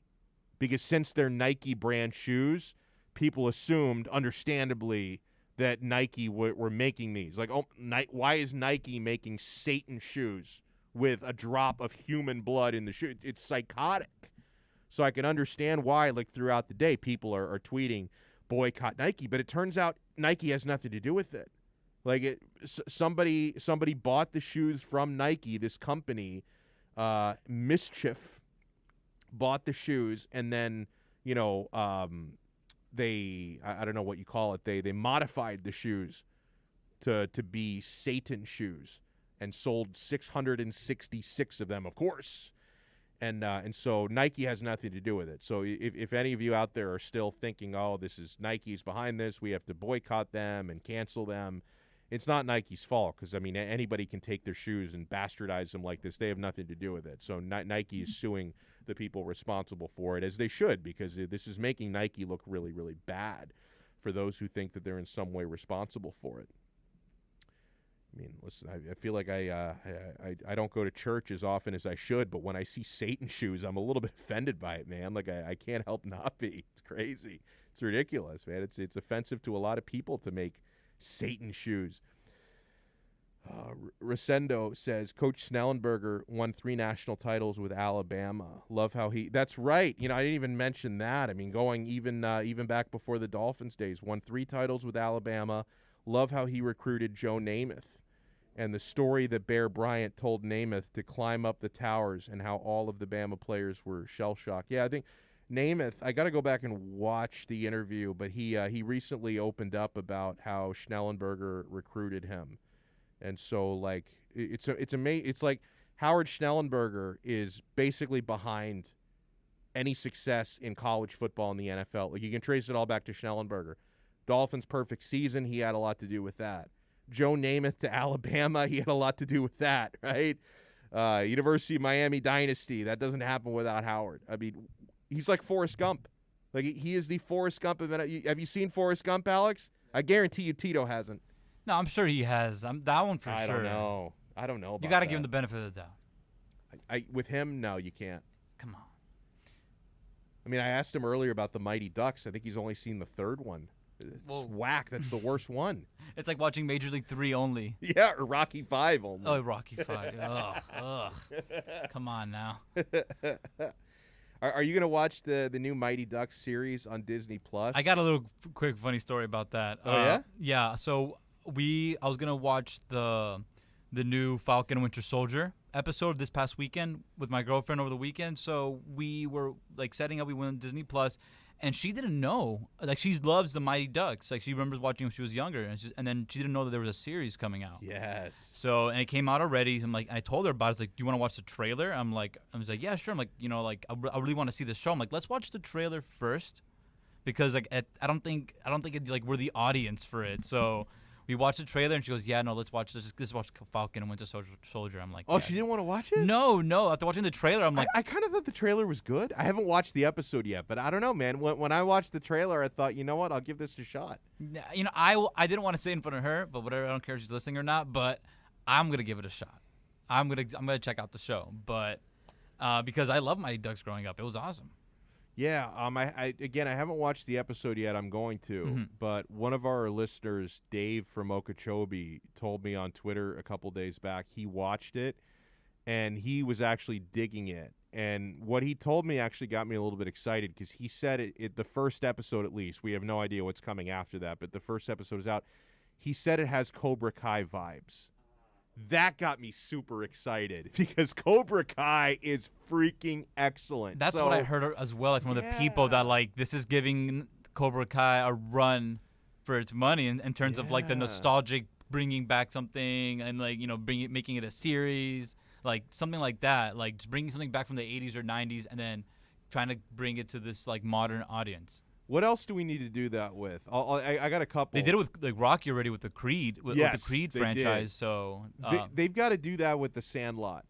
Because since they're Nike brand shoes, people assumed, understandably, that Nike were making these. Like, why is Nike making Satan shoes with a drop of human blood in the shoe? It's psychotic. So I can understand why, like, throughout the day, people are tweeting boycott Nike. But it turns out Nike has nothing to do with it. Like, somebody bought the shoes from Nike, this company, Mischief, bought the shoes, and then, I don't know what you call it. They modified the shoes to be Satan shoes and sold 666 of them, of course. And so Nike has nothing to do with it. So if any of you out there are still thinking, oh, this is Nike's behind this, we have to boycott them and cancel them, it's not Nike's fault because, I mean, anybody can take their shoes and bastardize them like this. They have nothing to do with it. So Nike is suing the people responsible for it, as they should, because this is making Nike look really, really bad for those who think that they're in some way responsible for it. I mean, listen, I feel like I don't go to church as often as I should, but when I see Satan shoes, I'm a little bit offended by it, man. Like, I can't help not be. It's crazy. It's ridiculous, man. It's offensive to a lot of people to make Satan shoes. Rosendo says Coach Snellenberger won 3 national titles with Alabama. Love how that's right. I didn't even mention that. I mean, going even back before the Dolphins days, won 3 titles with Alabama. Love how he recruited Joe Namath and the story that Bear Bryant told Namath to climb up the towers and how all of the Bama players were shell-shocked. Yeah, I think Namath, I got to go back and watch the interview, but he recently opened up about how Schnellenberger recruited him, and so like it's amazing. It's like Howard Schnellenberger is basically behind any success in college football in the NFL. Like you can trace it all back to Schnellenberger. Dolphins' perfect season, he had a lot to do with that. Joe Namath to Alabama, he had a lot to do with that, right? University of Miami dynasty, that doesn't happen without Howard. I mean, he's like Forrest Gump. Like he is the Forrest Gump of it. Have you seen Forrest Gump, Alex? I guarantee you Tito hasn't.
No, I'm sure he has. That one for sure.
I don't know. About
you got to give him the benefit of the doubt.
With him, no, you can't.
Come on.
I mean, I asked him earlier about the Mighty Ducks. I think he's only seen the third one. It's whack. That's the worst one.
It's like watching Major League 3 only.
Yeah, or Rocky 5 only.
Oh, Rocky 5. Ugh. Come on now.
Are you going to watch the new Mighty Ducks series on Disney Plus?
I got a little quick funny story about that.
Oh, yeah?
Yeah, so I was going to watch the new Falcon and Winter Soldier episode this past weekend with my girlfriend over the weekend. So we were like setting up, we went on Disney Plus, and she didn't know. Like she loves the Mighty Ducks. Like she remembers watching when she was younger, and then she didn't know that there was a series coming out.
Yes.
So and it came out already. So I'm like, I told her about it. I was like, do you want to watch the trailer? I was like, yeah, sure. I'm like, I really want to see the show. I'm like, let's watch the trailer first, because like I don't think like we're the audience for it. So. We watched the trailer, and she goes, yeah, no, let's watch this. Let's watch Falcon and Winter Soldier. I'm like,
oh, yeah. She didn't want to watch it?
No. After watching the trailer, I'm like.
I kind of thought the trailer was good. I haven't watched the episode yet, but I don't know, man. When I watched the trailer, I thought, you know what? I'll give this a shot.
I didn't want to say it in front of her, but whatever. I don't care if she's listening or not, but I'm going to give it a shot. I'm gonna check out the show, but because I love Mighty Ducks growing up. It was awesome.
Yeah, I haven't watched the episode yet. I'm going to, but one of our listeners, Dave from Okeechobee, told me on Twitter a couple days back he watched it, and he was actually digging it. And what he told me actually got me a little bit excited because he said the first episode at least. We have no idea what's coming after that, but the first episode is out. He said it has Cobra Kai vibes. That got me super excited because Cobra Kai is freaking excellent.
That's what I heard as well, like from other people, that like this is giving Cobra Kai a run for its money in terms of like the nostalgic bringing back something and like making it a series, like something like that, like just bringing something back from the 80s or 90s and then trying to bring it to this like modern audience.
What else do we need to do that with? I got a couple.
They did it with like Rocky already with the Creed, with the Creed franchise. So
they've got to do that with the Sandlot.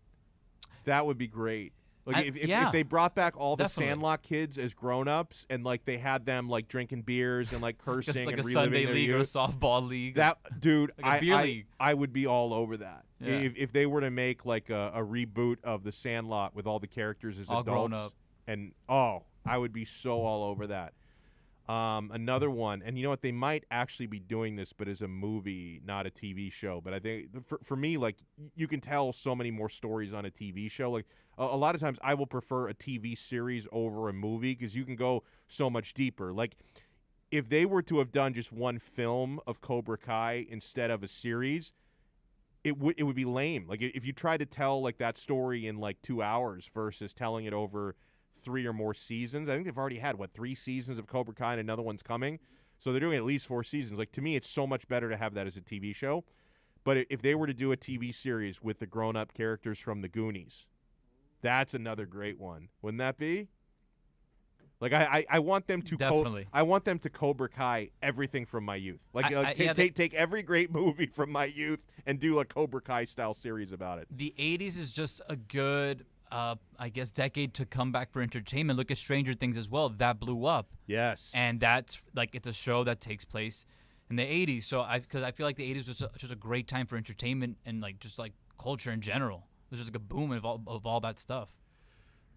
That would be great. Like if they brought back all the Sandlot kids as grown-ups and like they had them like drinking beers and like cursing
like
and
a
reliving
Sunday
their
league
youth.
or a softball league.
That dude,
like a beer league.
I would be all over that.
Yeah.
If they were to make like a reboot of the Sandlot with all the characters as
all
adults,
grown up.
and I would be so all over that. Another one, and you know what? They might actually be doing this, but as a movie, not a TV show. But I think for me, like you can tell so many more stories on a TV show. Like a lot of times, I will prefer a TV series over a movie because you can go so much deeper. Like if they were to have done just one film of Cobra Kai instead of a series, it would be lame. Like if you tried to tell like that story in like 2 hours versus telling it over 3 or more seasons. I think they've already had 3 seasons of Cobra Kai and another one's coming. So they're doing at least 4 seasons. Like to me, it's so much better to have that as a TV show. But if they were to do a TV series with the grown-up characters from the Goonies, that's another great one. Wouldn't that be? Like I want them to
definitely.
I want them to Cobra Kai everything from my youth. Like take every great movie from my youth and do a Cobra Kai style series about it.
The 80s is just a good I guess decade to come back for entertainment. Look at Stranger Things as well. That blew up.
Yes.
And that's like it's a show that takes place in the 80s. So because I feel like the 80s was just a great time for entertainment and like just like culture in general. It was just like a boom of all that stuff.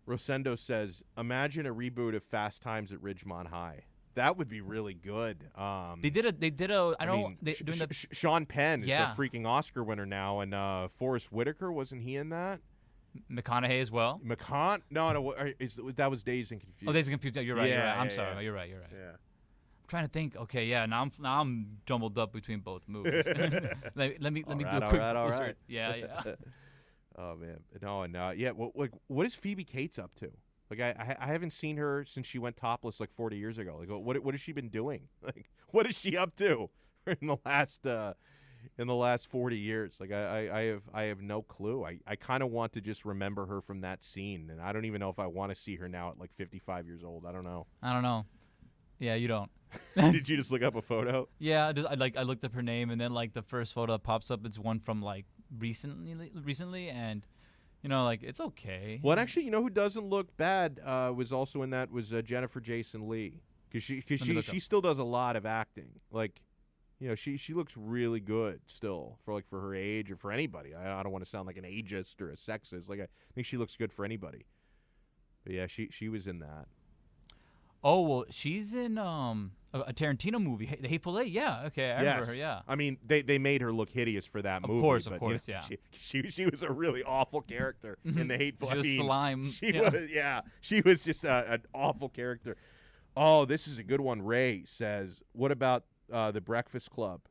Rosendo says, imagine a reboot of Fast Times at Ridgemont High. That would be really good.
They did a. I know.
Sean Penn is a freaking Oscar winner now, and Forrest Whitaker, wasn't he in that?
McConaughey as well.
No, that was Dazed and Confused.
Oh, Dazed and Confused. You're right. you're right. I'm sorry. You're right.
Yeah.
I'm trying to think. Okay, yeah. Now I'm jumbled up between both movies. let me do a quick research.
Right. Yeah. Oh man, no, and what is Phoebe Cates up to? Like I haven't seen her since she went topless like 40 years ago. Like what has she been doing? Like what is she up to in the last 40 years? Like I have no clue. I kind of want to just remember her from that scene, and I don't even know if I want to see her now at like 55 years old. I don't know.
Yeah, you don't.
Did you just look up a photo?
Yeah, I looked up her name, and then like the first photo that pops up is one from like recently, and you know, like it's okay.
Well, and actually, you know who doesn't look bad was also in that was Jennifer Jason Leigh, because she still does a lot of acting. Like, you know, she looks really good still for her age or for anybody. I don't want to sound like an ageist or a sexist. Like I think she looks good for anybody. But yeah, she was in that.
Oh well, she's in a Tarantino movie, The Hateful Eight. Yeah, okay, I remember her. Yeah,
I mean they made her look hideous for that movie.
Of course,
you know,
yeah.
She was a really awful character in The Hateful Eight.
She was slime.
She was just an awful character. Oh, this is a good one. Ray says, "What about The Breakfast Club?"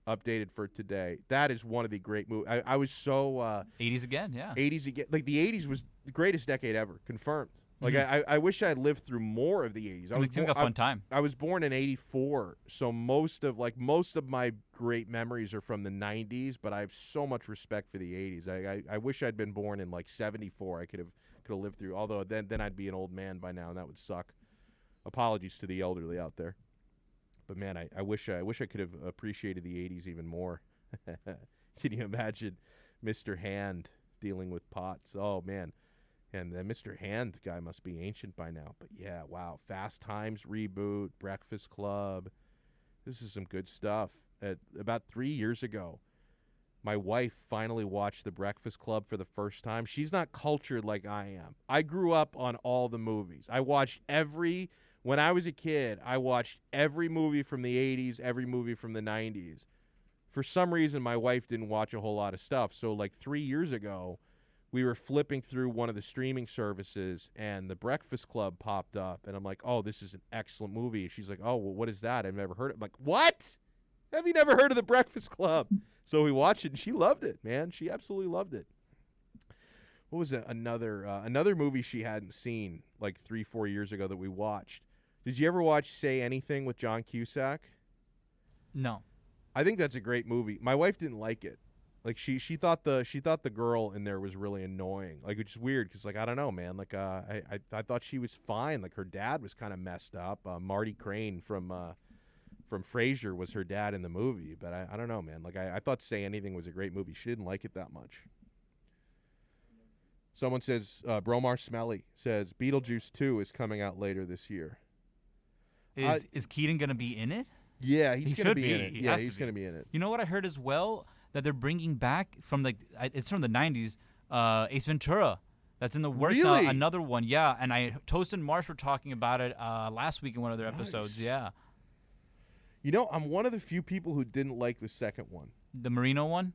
Updated for today. That is one of the great movies. I was so
80s again, yeah.
80s again. Like the 80s was the greatest decade ever, confirmed. Like I wish I had lived through more of the 80s.
I was a fun time.
I was born in '84, so most of my great memories are from the '90s. But I have so much respect for the '80s. I wish I'd been born in like '74. I could have lived through. Although then I'd be an old man by now, and that would suck. Apologies to the elderly out there. But man, I wish I could have appreciated the '80s even more. Can you imagine Mr. Hand dealing with pots? Oh man. And the Mr. Hand guy must be ancient by now. But yeah, wow. Fast Times reboot, Breakfast Club. This is some good stuff. About 3 years ago, my wife finally watched The Breakfast Club for the first time. She's not cultured like I am. I grew up on all the movies. When I was a kid, I watched every movie from the 80s, every movie from the 90s. For some reason, my wife didn't watch a whole lot of stuff. So like 3 years ago, we were flipping through one of the streaming services, and The Breakfast Club popped up, and I'm like, oh, this is an excellent movie. And she's like, oh, well, what is that? I've never heard of it. I'm like, what? Have you never heard of The Breakfast Club? So we watched it, and she loved it, man. She absolutely loved it. What was it? Another movie she hadn't seen like 3-4 years ago that we watched. Did you ever watch Say Anything with John Cusack?
No.
I think that's a great movie. My wife didn't like it. Like she thought the girl in there was really annoying. Like, which is weird because like I don't know, man. Like I thought she was fine. Like her dad was kind of messed up. Marty Crane from Frasier was her dad in the movie. But I don't know, man. Like I thought Say Anything was a great movie. She didn't like it that much. Someone says Bromar Smelly says Beetlejuice 2 is coming out later this year.
Is Keaton gonna be in it?
Yeah, he's gonna be in it.
Yeah,
he's gonna be in it.
You know what I heard as well? That they're bringing back from it's from the 90s, Ace Ventura. That's in the works now.
Really?
Another one, yeah. And Toast and Marsh were talking about it last week in one of their episodes, yeah.
You know, I'm one of the few people who didn't like the second one.
The Marino one?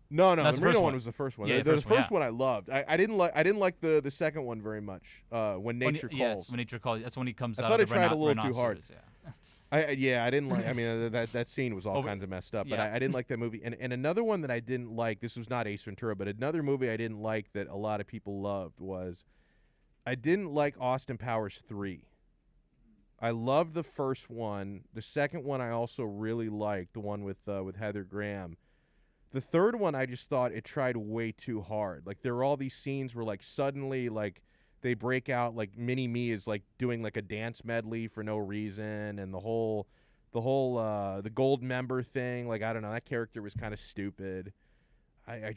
No, the Marino one was the first one.
Yeah,
the first one I loved. I didn't like the second one very much. When Nature Calls.
Yes, When Nature Calls. That's when he comes out.
I thought it tried a little too hard.
Yeah.
I didn't like. I mean, that scene was all kinds of messed up. But I didn't like that movie. And another one that I didn't like. This was not Ace Ventura, but another movie I didn't like that a lot of people loved was, I didn't like Austin Powers 3. I loved the first one. The second one I also really liked, the one with Heather Graham. The third one I just thought it tried way too hard. Like there were all these scenes where like suddenly like they break out, like Mini-Me is like doing like a dance medley for no reason, and the whole the gold member thing, like I don't know, that character was kind of stupid. I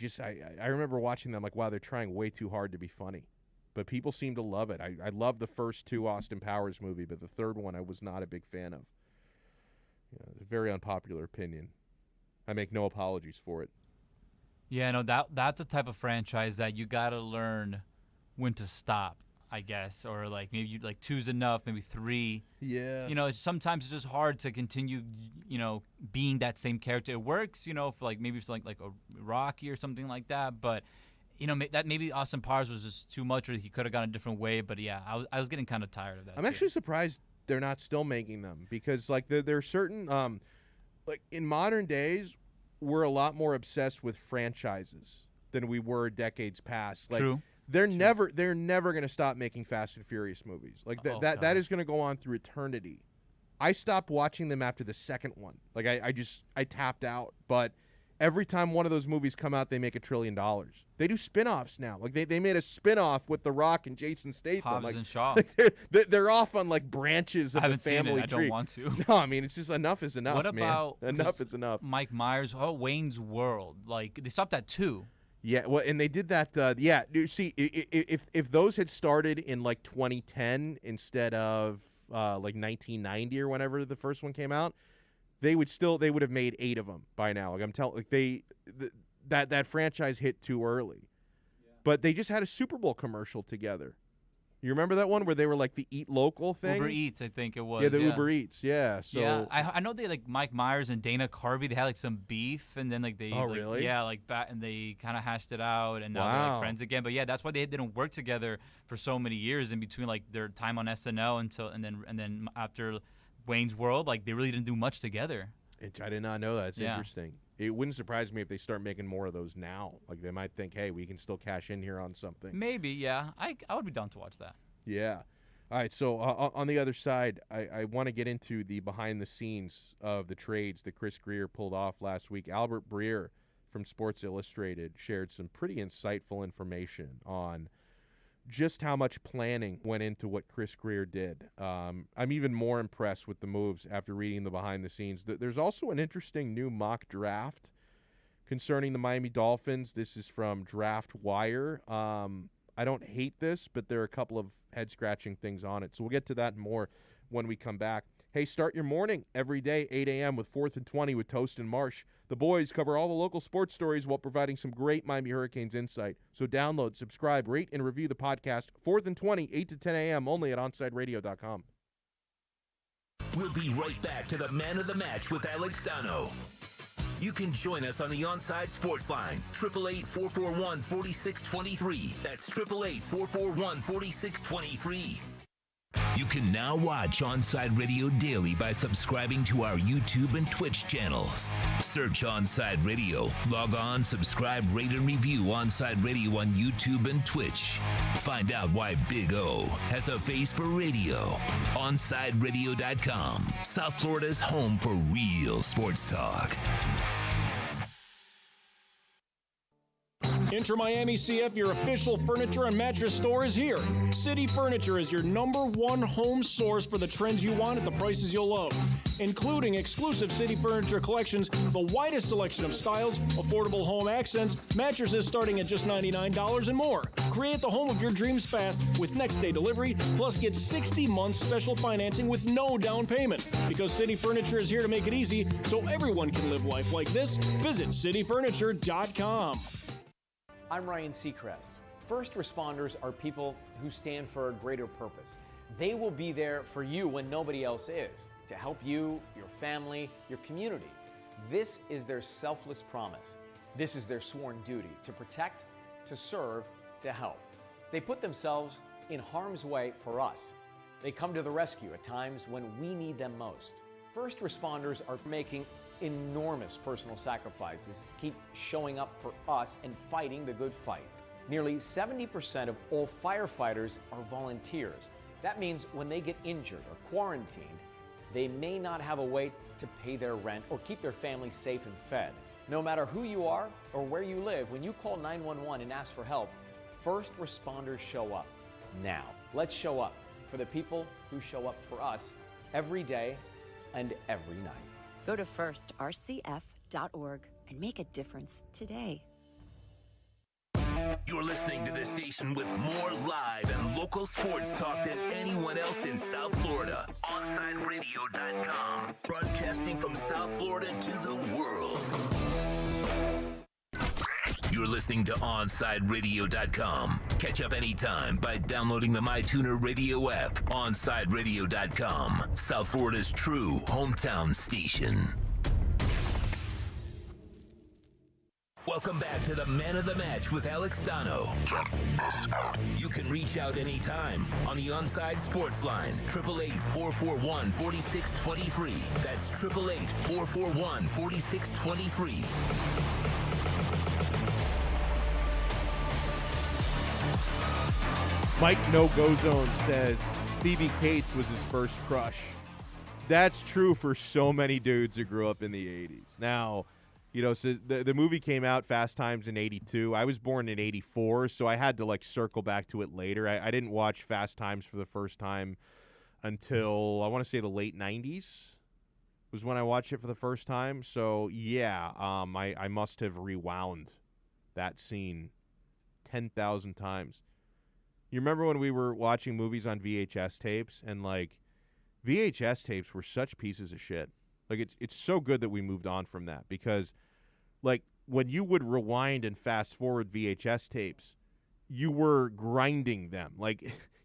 remember watching them like, wow, they're trying way too hard to be funny. But people seem to love it. I love the first two Austin Powers movie, but the third one I was not a big fan of. A very unpopular opinion. I make no apologies for it.
Yeah, no, that's a type of franchise that you got to learn when to stop, I guess, or like maybe you like 2's enough, maybe 3.
Yeah.
Sometimes it's just hard to continue, being that same character. It works, for like maybe for like a Rocky or something like that, but that maybe Austin Powers was just too much, or he could have gone a different way. But yeah, I was getting kind of tired of that.
I'm actually surprised they're not still making them, because like there are certain like in modern days we're a lot more obsessed with franchises than we were decades past. Like,
True.
They're never going to stop making Fast and Furious movies. Like that is going to go on through eternity. I stopped watching them after the second one. Like I tapped out. But every time one of those movies come out, they make $1 trillion. They do spin-offs now. Like they made a spin-off with The Rock and Jason Statham.
Hobbs and Shaw.
Like they're off on like branches of the family tree.
I don't want to.
No, I mean it's just enough is enough.
What about
man. Enough is enough.
Mike Myers, Wayne's World. Like they stopped at 2.
Yeah, well, and they did that. Yeah, you see, if those had started in like 2010 instead of like 1990 or whenever the first one came out, they would have made 8 of them by now. Like I'm telling, like that franchise hit too early. Yeah. But they just had a Super Bowl commercial together. You remember that one where they were like the Eat Local thing?
Uber Eats, I think it was.
Yeah, the Uber Eats. Yeah. So
yeah, I know they like Mike Myers and Dana Carvey. They had like some beef, and then like they.
Oh, really?
Yeah, like and they kind of hashed it out, and now they're like friends again. But yeah, that's why they didn't work together for so many years in between like their time on SNL and then after Wayne's World. Like they really didn't do much together.
I did not know that. It's interesting. It wouldn't surprise me if they start making more of those now. Like they might think, hey, we can still cash in here on something.
Maybe, yeah. I would be down to watch that.
Yeah. All right, so on the other side, I want to get into the behind-the-scenes of the trades that Chris Greer pulled off last week. Albert Breer from Sports Illustrated shared some pretty insightful information on just how much planning went into what Chris Greer did. I'm even more impressed with the moves after reading the behind-the-scenes. There's also an interesting new mock draft concerning the Miami Dolphins. This is from Draft Wire. I don't hate this, but there are a couple of head-scratching things on it. So we'll get to that and more when we come back. Hey, start your morning every day, 8 a.m. with 4th and 20 with Toast and Marsh. The boys cover all the local sports stories while providing some great Miami Hurricanes insight. So download, subscribe, rate, and review the podcast 4th and 20, 8 to 10 a.m. only at OnSideRadio.com.
We'll be right back to the Man of the Match with Alex Donno. You can join us on the Onside Sports Line, 888-441-4623. That's 888-441-4623. You can now watch Onside Radio daily by subscribing to our YouTube and Twitch channels. Search Onside Radio. Log on, subscribe, rate, and review Onside Radio on YouTube and Twitch. Find out why Big O has a face for radio. OnSideRadio.com, South Florida's home for real sports talk.
Enter Miami CF, your official furniture and mattress store, is here. City Furniture is your #1 home source for the trends you want at the prices you'll love, including exclusive City Furniture collections, the widest selection of styles, affordable home accents, mattresses starting at just $99 and more. Create the home of your dreams fast with next-day delivery, plus get 60 months special financing with no down payment. Because City Furniture is here to make it easy so everyone can live life like this, visit cityfurniture.com.
I'm Ryan Seacrest. First responders are people who stand for a greater purpose. They will be there for you when nobody else is, to help you, your family, your community. This is their selfless promise. This is their sworn duty, to protect, to serve, to help. They put themselves in harm's way for us. They come to the rescue at times when we need them most. First responders are making enormous personal sacrifices to keep showing up for us and fighting the good fight. Nearly 70% of all firefighters are volunteers. That means when they get injured or quarantined, they may not have a way to pay their rent or keep their family safe and fed. No matter who you are or where you live, when you call 911 and ask for help, first responders show up. Now, let's show up for the people who show up for us every day and every night.
Go to firstrcf.org and make a difference today.
You're listening to the station with more live and local sports talk than anyone else in South Florida. OnSideRadio.com. Broadcasting from South Florida to the world. You're listening to OnSideRadio.com. Catch up anytime by downloading the MyTuner Radio app. OnSideRadio.com, South Florida's true hometown station. Welcome back to the Man of the Match with Alex Donno. Check this out. You can reach out anytime on the Onside Sports Line, 888-441-4623. That's 888-441-4623.
Mike No Go Zone says Phoebe Cates was his first crush. That's true for so many dudes who grew up in the 80s. Now, so the movie came out, Fast Times, in 82. I was born in 84, so I had to, circle back to it later. I didn't watch Fast Times for the first time until, I want to say, the late 90s was when I watched it for the first time. So, yeah, I must have rewound that scene 10,000 times. You remember when we were watching movies on VHS tapes, and, VHS tapes were such pieces of shit. It's so good that we moved on from that, because, when you would rewind and fast forward VHS tapes, you were grinding them.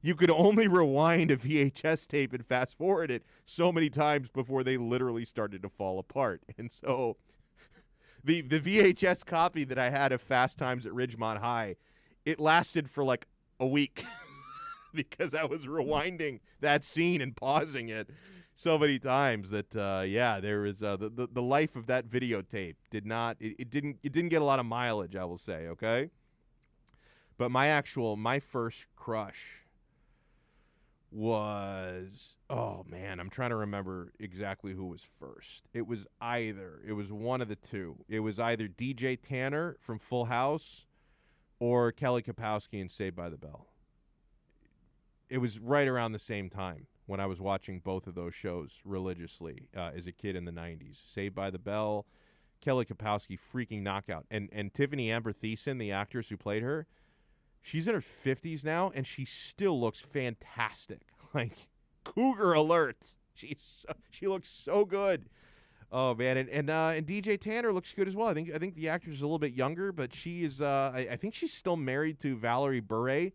You could only rewind a VHS tape and fast forward it so many times before they literally started to fall apart. And so the VHS copy that I had of Fast Times at Ridgemont High, it lasted for a week because I was rewinding that scene and pausing it so many times that there was the life of that videotape didn't get a lot of mileage, I will say, okay? But my first crush was, oh man, I'm trying to remember exactly who was first. It was one of the two. It was either DJ Tanner from Full House or Kelly Kapowski in Saved by the Bell. It was right around the same time when I was watching both of those shows religiously as a kid in the 90s. Saved by the Bell, Kelly Kapowski, freaking knockout. And Tiffany Amber Thiessen, the actress who played her, she's in her 50s now, and she still looks fantastic. Cougar alert. She looks so good. Oh man, and DJ Tanner looks good as well. I think the actress is a little bit younger, but she is. I think she's still married to Valerie Bure,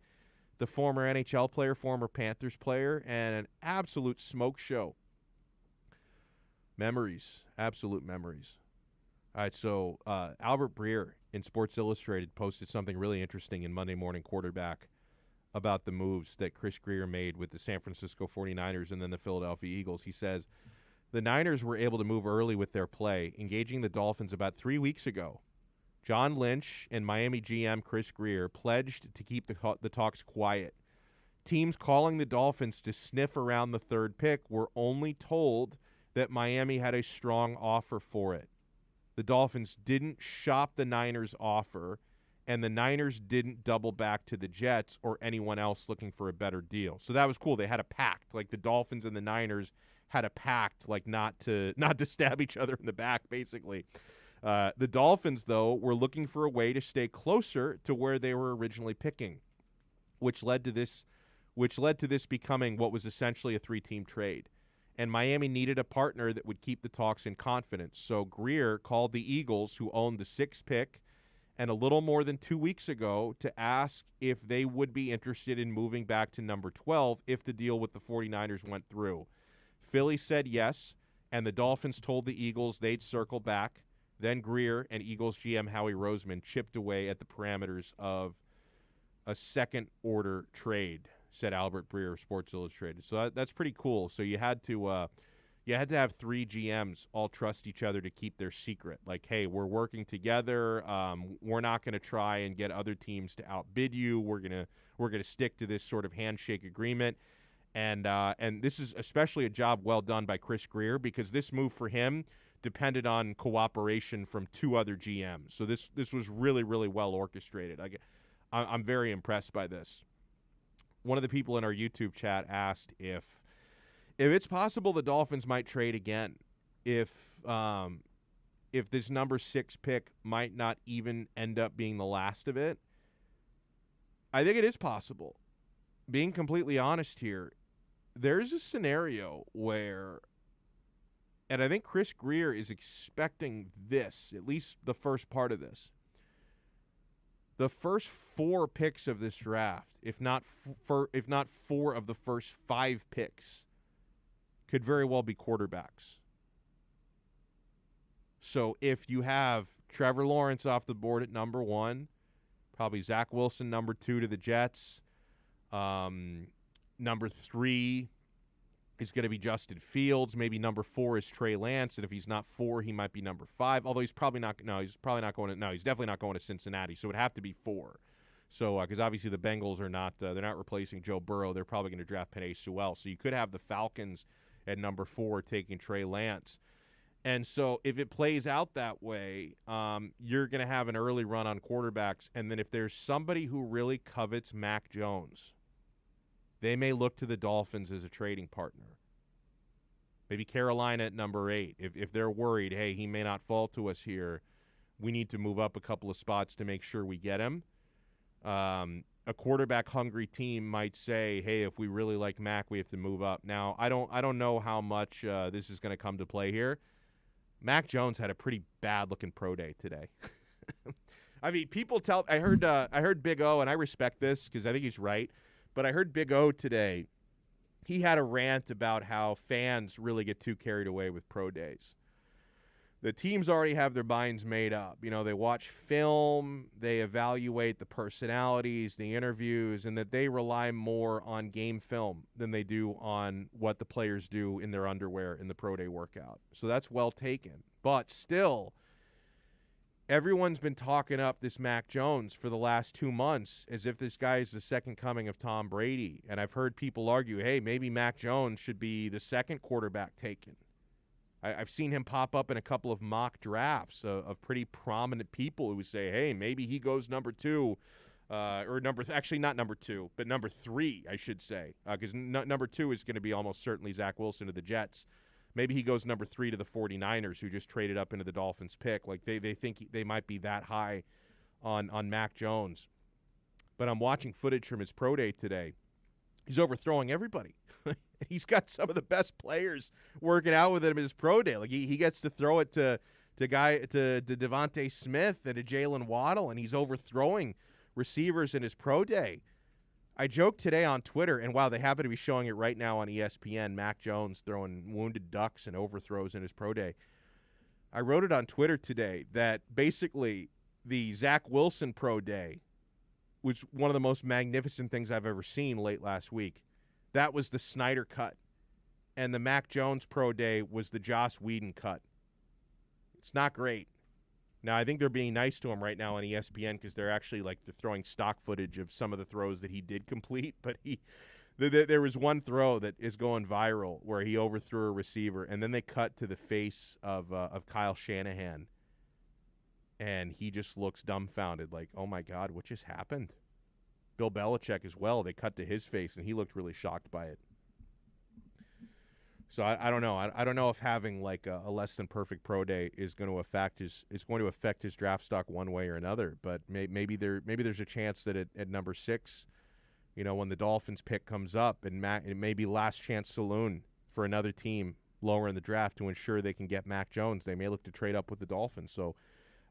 the former NHL player, former Panthers player, and an absolute smoke show. Memories, absolute memories. All right, so Albert Breer in Sports Illustrated posted something really interesting in Monday Morning Quarterback about the moves that Chris Grier made with the San Francisco 49ers and then the Philadelphia Eagles. He says, the Niners were able to move early with their play, engaging the Dolphins about 3 weeks ago. John Lynch and Miami GM Chris Grier pledged to keep the talks quiet. Teams calling the Dolphins to sniff around the third pick were only told that Miami had a strong offer for it. The Dolphins didn't shop the Niners' offer, and the Niners didn't double back to the Jets or anyone else looking for a better deal. So that was cool. They had a pact. The Dolphins and the Niners had a pact, not to stab each other in the back, basically. The Dolphins, though, were looking for a way to stay closer to where they were originally picking, which led to this becoming what was essentially a 3-team trade. And Miami needed a partner that would keep the talks in confidence. So Grier called the Eagles, who owned the 6th pick, and a little more than 2 weeks ago to ask if they would be interested in moving back to number 12 if the deal with the 49ers went through. Philly said yes, and the Dolphins told the Eagles they'd circle back. Then Grier and Eagles GM Howie Roseman chipped away at the parameters of a second-order trade, said Albert Breer of Sports Illustrated. So that's pretty cool. So you had to have 3 GMs all trust each other to keep their secret. Hey, we're working together. We're not going to try and get other teams to outbid you. We're gonna stick to this sort of handshake agreement. And this is especially a job well done by Chris Grier, because this move for him depended on cooperation from 2 other GMs. So this was really, really well orchestrated. I'm very impressed by this. One of the people in our YouTube chat asked if it's possible the Dolphins might trade again, if this number 6 pick might not even end up being the last of it. I think it is possible. Being completely honest here, there's a scenario where, and I think Chris Grier is expecting this, at least the first part of this. The first 4 picks of this draft, if not 4 of the first 5 picks, could very well be quarterbacks. So if you have Trevor Lawrence off the board at number 1, probably Zach Wilson number 2 to the Jets. Number 3 is going to be Justin Fields. Maybe number 4 is Trey Lance, and if he's not 4, he might be number 5. Although he's definitely not going to Cincinnati, so it would have to be 4. So, because obviously the Bengals are not, they're not replacing Joe Burrow. They're probably going to draft Penei Sewell. So you could have the Falcons at number 4 taking Trey Lance. And so if it plays out that way, you're going to have an early run on quarterbacks. And then if there's somebody who really covets Mac Jones, they may look to the Dolphins as a trading partner. Maybe Carolina at number 8. If they're worried, hey, he may not fall to us here, we need to move up a couple of spots to make sure we get him. A quarterback-hungry team might say, hey, if we really like Mac, we have to move up. Now, I don't know how much this is going to come to play here. Mac Jones had a pretty bad-looking pro day today. I mean, people tell. I heard Big O, and I respect this because I think he's right. But I heard Big O today. He had a rant about how fans really get too carried away with pro days. The teams already have their minds made up. You know, they watch film, they evaluate the personalities, the interviews, and that they rely more on game film than they do on what the players do in their underwear in the pro day workout. So that's well taken. But still, everyone's been talking up this Mac Jones for the last 2 months as if this guy is the second coming of Tom Brady. And I've heard people argue, hey, maybe Mac Jones should be the second quarterback taken. I've seen him pop up in a couple of mock drafts of pretty prominent people who say, hey, maybe he goes number 2, or actually not number 2, but number 3, I should say, because number 2 is going to be almost certainly Zach Wilson to the Jets. Maybe he goes number 3 to the 49ers, who just traded up into the Dolphins pick. Like they think they might be that high on Mac Jones. But I'm watching footage from his pro day today. He's overthrowing everybody. He's got some of the best players working out with him in his pro day. Like he gets to throw it to Devontae Smith and to Jalen Waddle, and he's overthrowing receivers in his pro day. I joked today on Twitter, and wow, they happen to be showing it right now on ESPN, Mac Jones throwing wounded ducks and overthrows in his pro day. I wrote it on Twitter today that basically the Zach Wilson pro day was one of the most magnificent things I've ever seen late last week. That was the Snyder cut. And the Mac Jones pro day was the Joss Whedon cut. It's not great. Now, I think they're being nice to him right now on ESPN because they're actually they're throwing stock footage of some of the throws that he did complete. But there was one throw that is going viral where he overthrew a receiver, and then they cut to the face of Kyle Shanahan, and he just looks dumbfounded, like, oh my God, what just happened? Bill Belichick as well. They cut to his face, and he looked really shocked by it. So I don't know. I don't know if having a less than perfect pro day is going to affect his draft stock one way or another. But maybe there's a chance that at number 6, when the Dolphins pick comes up, and it may be last chance saloon for another team lower in the draft to ensure they can get Mac Jones. They may look to trade up with the Dolphins. So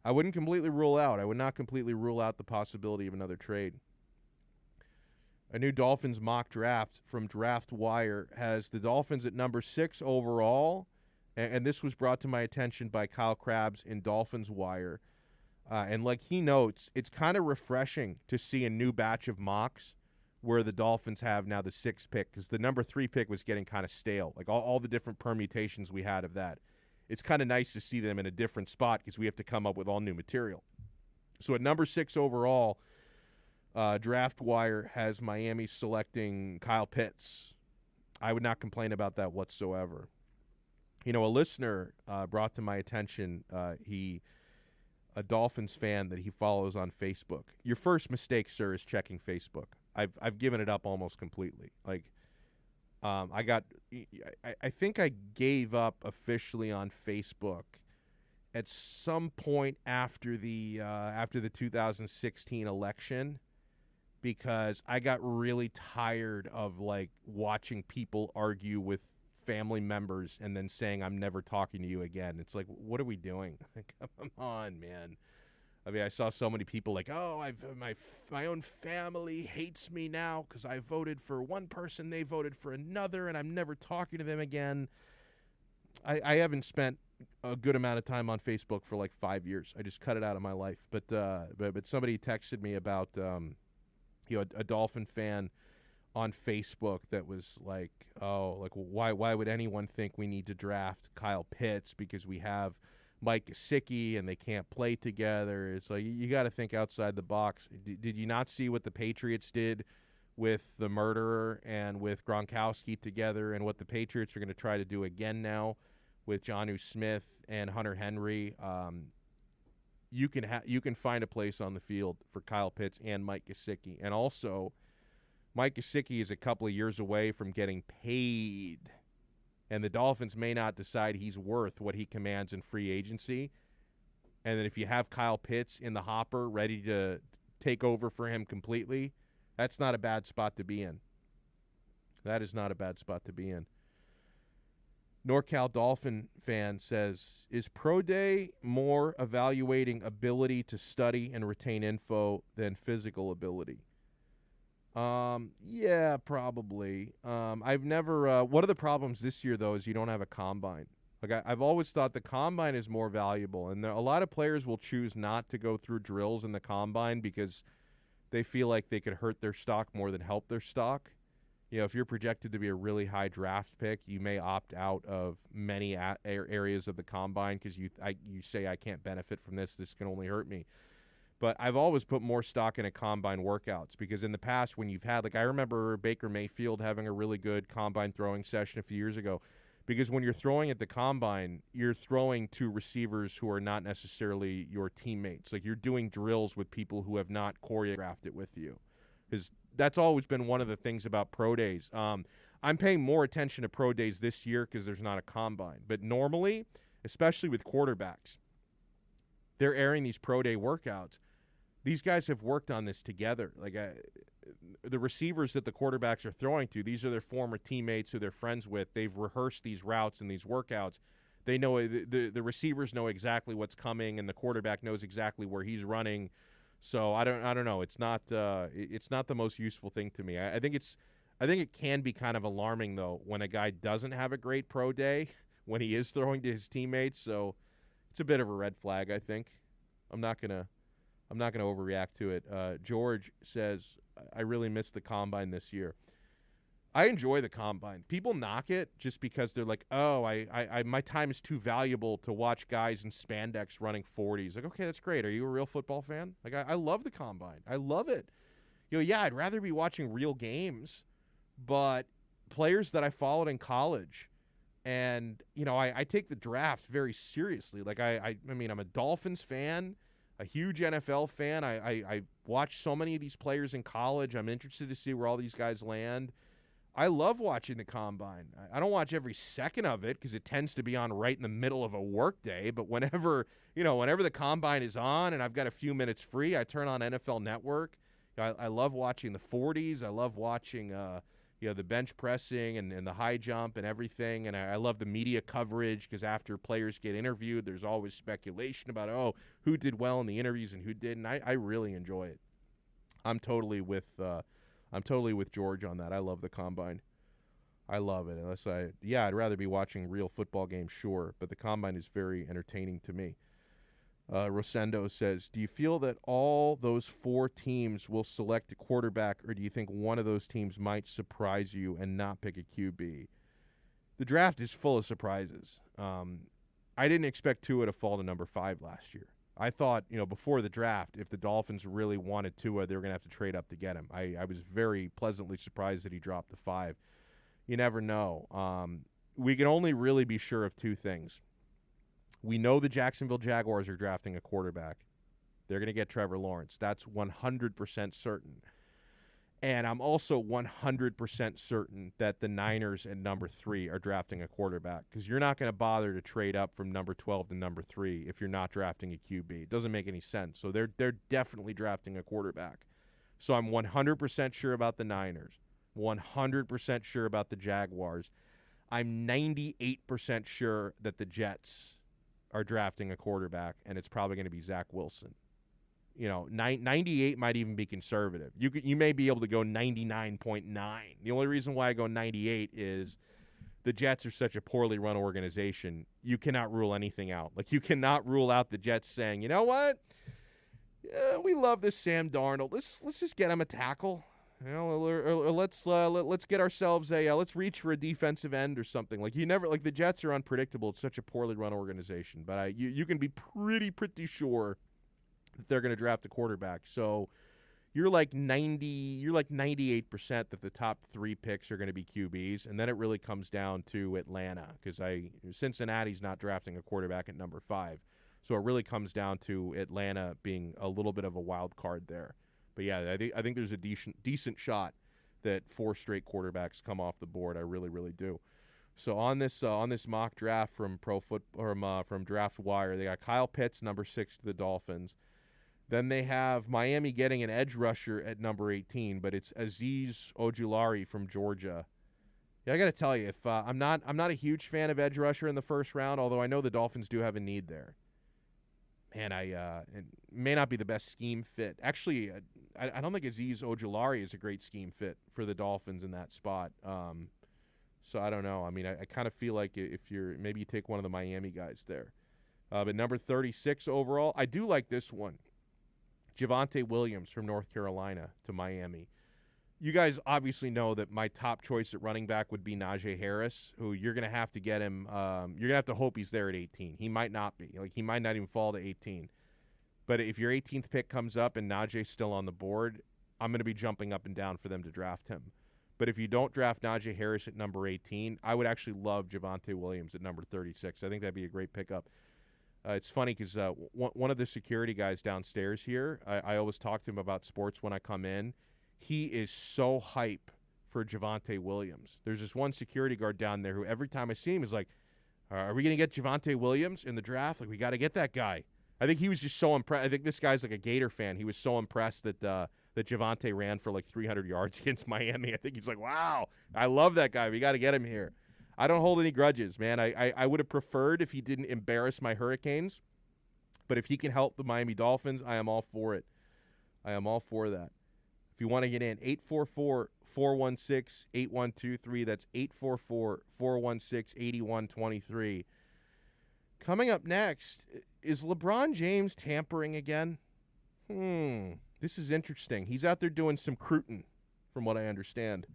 I would not completely rule out the possibility of another trade. A new Dolphins mock draft from Draft Wire has the Dolphins at number 6 overall, and this was brought to my attention by Kyle Krabs in Dolphins Wire. And like he notes, it's kind of refreshing to see a new batch of mocks where the Dolphins have now the 6th pick, because the number 3 pick was getting kind of stale, like all the different permutations we had of that. It's kind of nice to see them in a different spot because we have to come up with all new material. So at number 6 overall, Draft Wire has Miami selecting Kyle Pitts. I would not complain about that whatsoever. A listener brought to my attention, a Dolphins fan that he follows on Facebook. Your first mistake, sir, is checking Facebook. I've given it up almost completely. I think I gave up officially on Facebook at some point after the 2016 election, because I got really tired of watching people argue with family members and then saying I'm never talking to you again. It's like, what are we doing? Come on, man. I mean, I saw so many people my own family hates me now because I voted for one person, they voted for another, and I'm never talking to them again. I haven't spent a good amount of time on Facebook for 5 years. I just cut it out of my life. But somebody texted me about a Dolphin fan on Facebook that was why would anyone think we need to draft Kyle Pitts because we have Mike Gesicki and they can't play together. It's like you got to think outside the box. Did you not see what the Patriots did with the murderer and with Gronkowski together, and what the Patriots are going to try to do again now with Jonnu Smith and Hunter Henry? You can find a place on the field for Kyle Pitts and Mike Gesicki. And also, Mike Gesicki is a couple of years away from getting paid, and the Dolphins may not decide he's worth what he commands in free agency. And then if you have Kyle Pitts in the hopper ready to take over for him completely, that's not a bad spot to be in. That is not a bad spot to be in. NorCal Dolphin fan says, is Pro Day more evaluating ability to study and retain info than physical ability? Yeah, probably. I've never one of the problems this year, though, is you don't have a combine. Like I've always thought the combine is more valuable, and a lot of players will choose not to go through drills in the combine because they feel like they could hurt their stock more than help their stock. You know, if you're projected to be a really high draft pick, you may opt out of many areas of the combine because you say, I can't benefit from this. This can only hurt me. But I've always put more stock into combine workouts because in the past when you've had, like I remember Baker Mayfield having a really good combine throwing session a few years ago, because when you're throwing at the combine, you're throwing to receivers who are not necessarily your teammates. Like you're doing drills with people who have not choreographed it with you. Because that's always been one of the things about pro days. I'm paying more attention to pro days this year because there's not a combine. But normally, especially with quarterbacks, they're airing these pro day workouts. These guys have worked on this together. Like the receivers that the quarterbacks are throwing to, these are their former teammates who they're friends with. They've rehearsed these routes and these workouts. They know the receivers know exactly what's coming, and the quarterback knows exactly where he's running. So I don't know. It's not the most useful thing to me. I think it can be kind of alarming though when a guy doesn't have a great pro day when he is throwing to his teammates. So it's a bit of a red flag, I think. I'm not gonna overreact to it. George says, I really missed the combine this year. I enjoy the combine. People knock it just because they're like, oh, I my time is too valuable to watch guys in spandex running 40s. Like, okay, that's great. Are you a real football fan? Like, I love the combine. I love it. Yeah, I'd rather be watching real games, but players that I followed in college, and, I take the draft very seriously. Like, I mean, I'm a Dolphins fan, a huge NFL fan. I watch so many of these players in college. I'm interested to see where all these guys land. I love watching the combine. I don't watch every second of it because it tends to be on right in the middle of a work day. But whenever the combine is on and I've got a few minutes free, I turn on NFL Network. I love watching the 40s. I love watching the bench pressing and the high jump and everything. And I love the media coverage because after players get interviewed, there's always speculation about, who did well in the interviews and who didn't. I really enjoy it. I'm totally with George on that. I love the combine. I love it. I'd rather be watching real football games, sure, but the combine is very entertaining to me. Rosendo says, do you feel that all those 4 teams will select a quarterback, or do you think one of those teams might surprise you and not pick a QB? The draft is full of surprises. I didn't expect Tua to fall to number 5 last year. I thought, before the draft, if the Dolphins really wanted Tua, they were going to have to trade up to get him. I was very pleasantly surprised that he dropped to 5. You never know. We can only really be sure of 2 things. We know the Jacksonville Jaguars are drafting a quarterback. They're going to get Trevor Lawrence. That's 100% certain. And I'm also 100% certain that the Niners at number 3 are drafting a quarterback, because you're not going to bother to trade up from number 12 to number 3 if you're not drafting a QB. It doesn't make any sense. So they're definitely drafting a quarterback. So I'm 100% sure about the Niners, 100% sure about the Jaguars. I'm 98% sure that the Jets are drafting a quarterback, and it's probably going to be Zach Wilson. 98 might even be conservative. You may be able to go 99.9. The only reason why I go 98 is the Jets are such a poorly run organization. You cannot rule anything out. Like, you cannot rule out the Jets saying, you know what? We love this Sam Darnold. Let's just get him a tackle. or let's get ourselves let's reach for a defensive end or something. Like the Jets are unpredictable. It's such a poorly run organization, but you can be pretty sure that they're going to draft a quarterback. So you're like 98% that the top 3 picks are going to be QBs, and then it really comes down to Atlanta because Cincinnati's not drafting a quarterback at number 5. So it really comes down to Atlanta being a little bit of a wild card there. But yeah, I think there's a decent shot that 4 straight quarterbacks come off the board. I really do. So on this mock draft from from Draft Wire, they got Kyle Pitts, number 6 to the Dolphins. Then they have Miami getting an edge rusher at number 18, but it's Azeez Ojulari from Georgia. Yeah, I got to tell you, if I'm not a huge fan of edge rusher in the first round, although I know the Dolphins do have a need there. Man, it may not be the best scheme fit. Actually, I don't think Azeez Ojulari is a great scheme fit for the Dolphins in that spot. So I don't know. I mean, I kind of feel like if maybe you take one of the Miami guys there. But number 36 overall, I do like this one. Javonte Williams from North Carolina to Miami. You guys obviously know that my top choice at running back would be Najee Harris, who you're going to have to get him. You're going to have to hope he's there at 18. He might not be. He might not even fall to 18. But if your 18th pick comes up and Najee's still on the board, I'm going to be jumping up and down for them to draft him. But if you don't draft Najee Harris at number 18, I would actually love Javonte Williams at number 36. I think that'd be a great pickup. It's funny because one of the security guys downstairs here, I always talk to him about sports when I come in. He is so hype for Javonte Williams. There's this one security guard down there who every time I see him is like, are we going to get Javonte Williams in the draft? Like, we got to get that guy. I think he was just so impressed. I think this guy's like a Gator fan. He was so impressed that Javonte ran for like 300 yards against Miami. I think he's like, wow, I love that guy. We got to get him here. I don't hold any grudges, man. I would have preferred if he didn't embarrass my Hurricanes. But if he can help the Miami Dolphins, I am all for it. I am all for that. If you want to get in, 844-416-8123. That's 844-416-8123. Coming up next, is LeBron James tampering again? This is interesting. He's out there doing some crutin', from what I understand.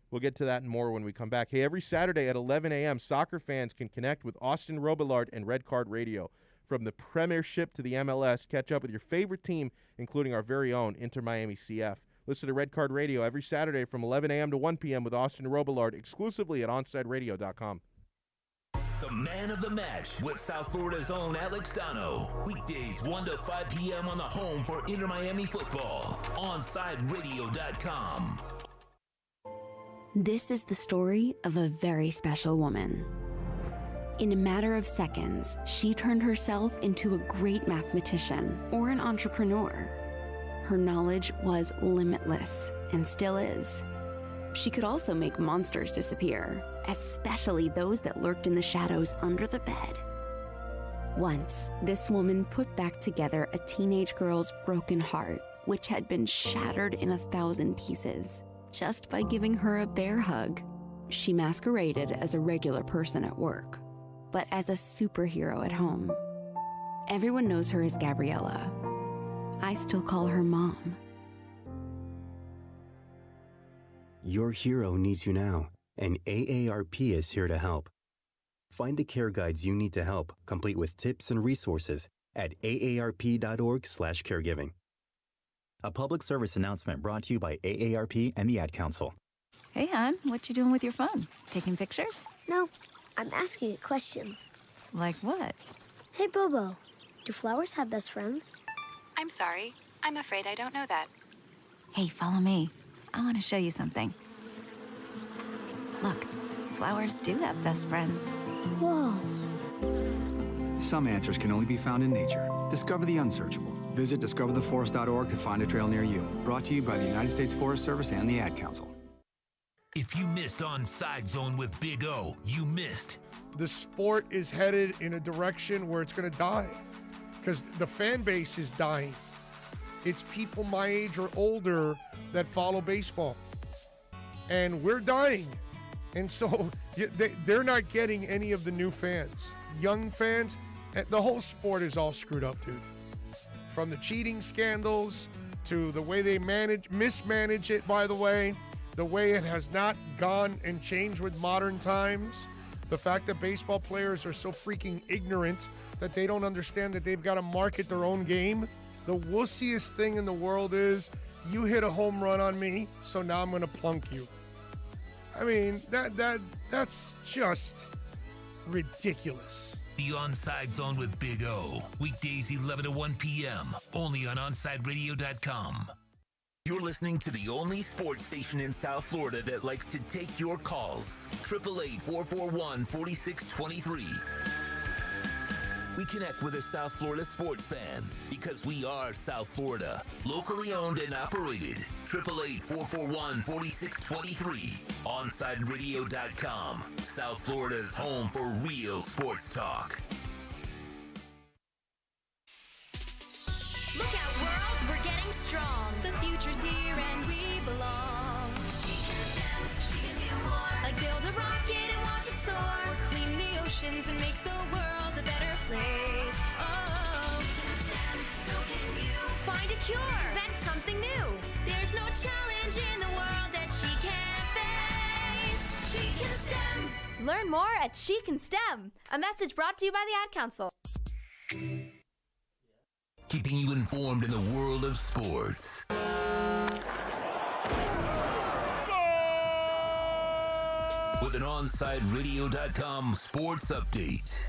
We'll get to that and more when we come back. Hey, every Saturday at 11 a.m., soccer fans can connect with Austin Robillard and Red Card Radio. From the Premiership to the MLS, catch up with your favorite team, including our very own Inter Miami CF. Listen to Red Card Radio every Saturday from 11 a.m. to 1 p.m. with Austin Robillard, exclusively at OnSideRadio.com.
The man of the match with South Florida's own Alex Donno. Weekdays 1 to 5 p.m. on the home for Inter Miami football. OnSideRadio.com.
This is the story of a very special woman. In a matter of seconds, she turned herself into a great mathematician or an entrepreneur. Her knowledge was limitless and still is. She could also make monsters disappear, especially those that lurked in the shadows under the bed. Once, this woman put back together a teenage girl's broken heart, which had been shattered in 1,000 pieces, just by giving her a bear hug. She masqueraded as a regular person at work, but as a superhero at home. Everyone knows her as Gabriella. I still call her Mom.
Your hero needs you now, and AARP is here to help. Find the care guides you need to help, complete with tips and resources at aarp.org/caregiving. A public service announcement brought to you by AARP and the Ad Council.
Hey, hon, what you doing with your phone? Taking pictures?
No, I'm asking it questions.
Like what?
Hey, Bobo, do flowers have best friends?
I'm sorry. I'm afraid I don't know that.
Hey, follow me. I want to show you something. Look, flowers do have best friends.
Whoa.
Some answers can only be found in nature. Discover the unsearchable. Visit discovertheforest.org to find a trail near you. Brought to you by the United States Forest Service and the Ad Council.
If you missed On Side Zone with Big O, you missed.
The sport is headed in a direction where it's going to die because the fan base is dying. It's people my age or older that follow baseball. And we're dying. And so they're not getting any of the new fans. Young fans, the whole sport is all screwed up, dude. From the cheating scandals to the way they mismanage it, by the way, the way it has not gone and changed with modern times, the fact that baseball players are so freaking ignorant that they don't understand that they've got to market their own game. The wussiest thing in the world is you hit a home run on me, so now I'm going to plunk you. I mean, that's just ridiculous.
The Onside Zone with Big O. Weekdays 11 to 1 p.m. Only on OnsideRadio.com. You're listening to the only sports station in South Florida that likes to take your calls. 888-441-4623. We connect with a South Florida sports fan because we are South Florida. Locally owned and operated. 888-441-4623. OnsideRadio.com. South Florida's home for real sports talk.
Look out, world, we're getting strong. The future's here and we belong. She can STEM, she can do more. Like build a rocket and watch it soar. Or clean the oceans and make the world a better place. Oh, she can STEM, so can you. Find a cure, invent something new. There's no challenge in the world that she can't face. She can STEM.
Learn more at She Can STEM. A message brought to you by the Ad Council.
Keeping you informed in the world of sports. With an OnsideRadio.com sports update.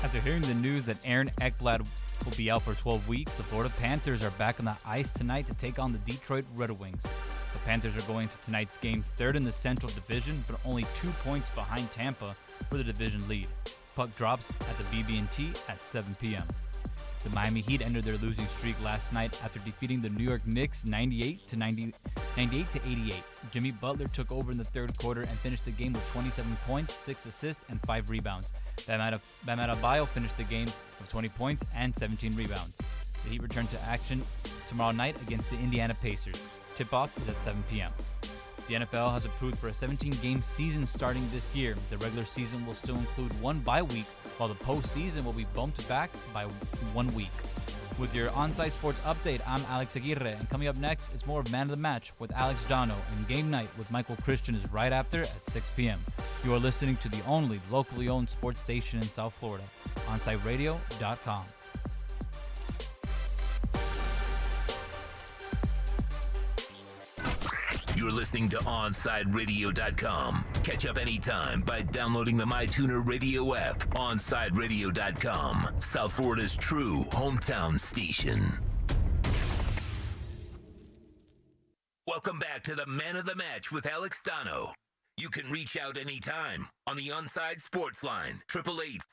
After hearing the news that Aaron Ekblad will be out for 12 weeks, the Florida Panthers are back on the ice tonight to take on the Detroit Red Wings. The Panthers are going to tonight's game third in the Central Division, but only 2 points behind Tampa for the division lead. Puck drops at the BB&T at 7 p.m. The Miami Heat ended their losing streak last night after defeating the New York Knicks 98 to 88. Jimmy Butler took over in the third quarter and finished the game with 27 points, 6 assists, and 5 rebounds. Bam Adebayo finished the game with 20 points and 17 rebounds. The Heat return to action tomorrow night against the Indiana Pacers. Tip-off is at 7 p.m. The NFL has approved for a 17-game season starting this year. The regular season will still include one bye week, while the postseason will be bumped back by 1 week. With your on-site sports update, I'm Alex Aguirre, and coming up next, it's more of Man of the Match with Alex Donno, and Game Night with Michael Christian is right after at 6 p.m. You are listening to the only locally owned sports station in South Florida, OnsideRadio.com.
You're listening to OnsideRadio.com. Catch up anytime by downloading the MyTuner Radio app. OnsideRadio.com, South Florida's true hometown station. Welcome back to the Man of the Match with Alex Donno. You can reach out anytime on the Onside Sports Line,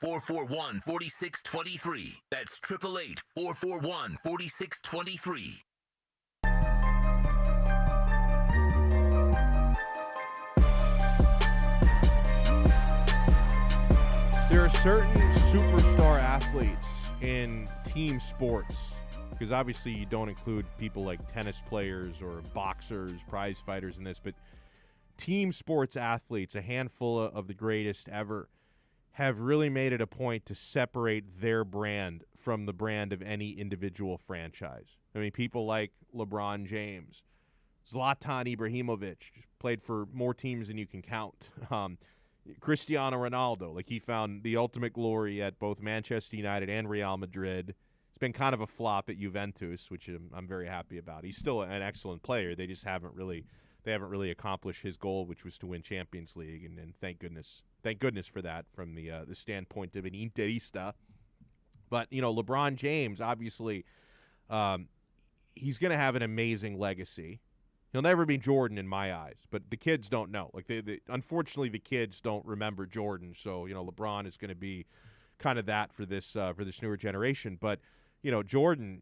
888-441-4623. That's 888-441-4623.
There are certain superstar athletes in team sports, because obviously you don't include people like tennis players or boxers, prize fighters in this, but team sports athletes, a handful of the greatest ever, have really made it a point to separate their brand from the brand of any individual franchise. I mean, people like LeBron James, Zlatan Ibrahimovic, played for more teams than you can count. Cristiano Ronaldo, like he found the ultimate glory at both Manchester United and Real Madrid. It's been kind of a flop at Juventus, which I'm very happy about. He's still an excellent player. They just haven't really accomplished his goal, which was to win Champions League, and thank goodness for that from the standpoint of an Interista. But LeBron James, obviously, he's going to have an amazing legacy. He'll never be Jordan in my eyes, but the kids don't know. Like unfortunately, the kids don't remember Jordan. So LeBron is going to be kind of that for this newer generation. But Jordan,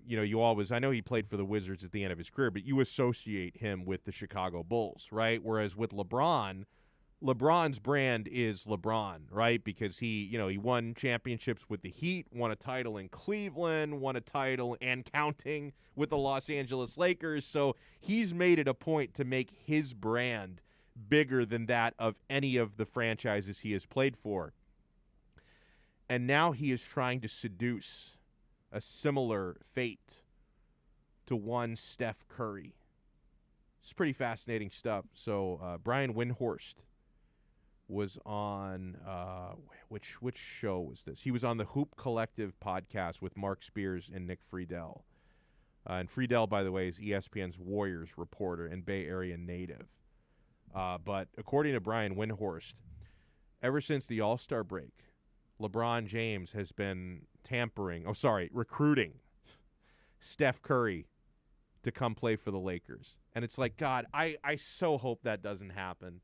I know he played for the Wizards at the end of his career, but you associate him with the Chicago Bulls, right? Whereas with LeBron's brand is LeBron, right? Because he won championships with the Heat, won a title in Cleveland, won a title and counting with the Los Angeles Lakers. So he's made it a point to make his brand bigger than that of any of the franchises he has played for. And now he is trying to seduce a similar fate to one Steph Curry. It's pretty fascinating stuff. So Brian Windhorst was on which show was this? He was on the Hoop Collective podcast with Mark Spears and Nick Friedel. And Friedel, by the way, is ESPN's Warriors reporter and Bay Area native. But according to Brian Windhorst, ever since the All-Star break, LeBron James has been recruiting Steph Curry to come play for the Lakers. And it's like, God, I so hope that doesn't happen.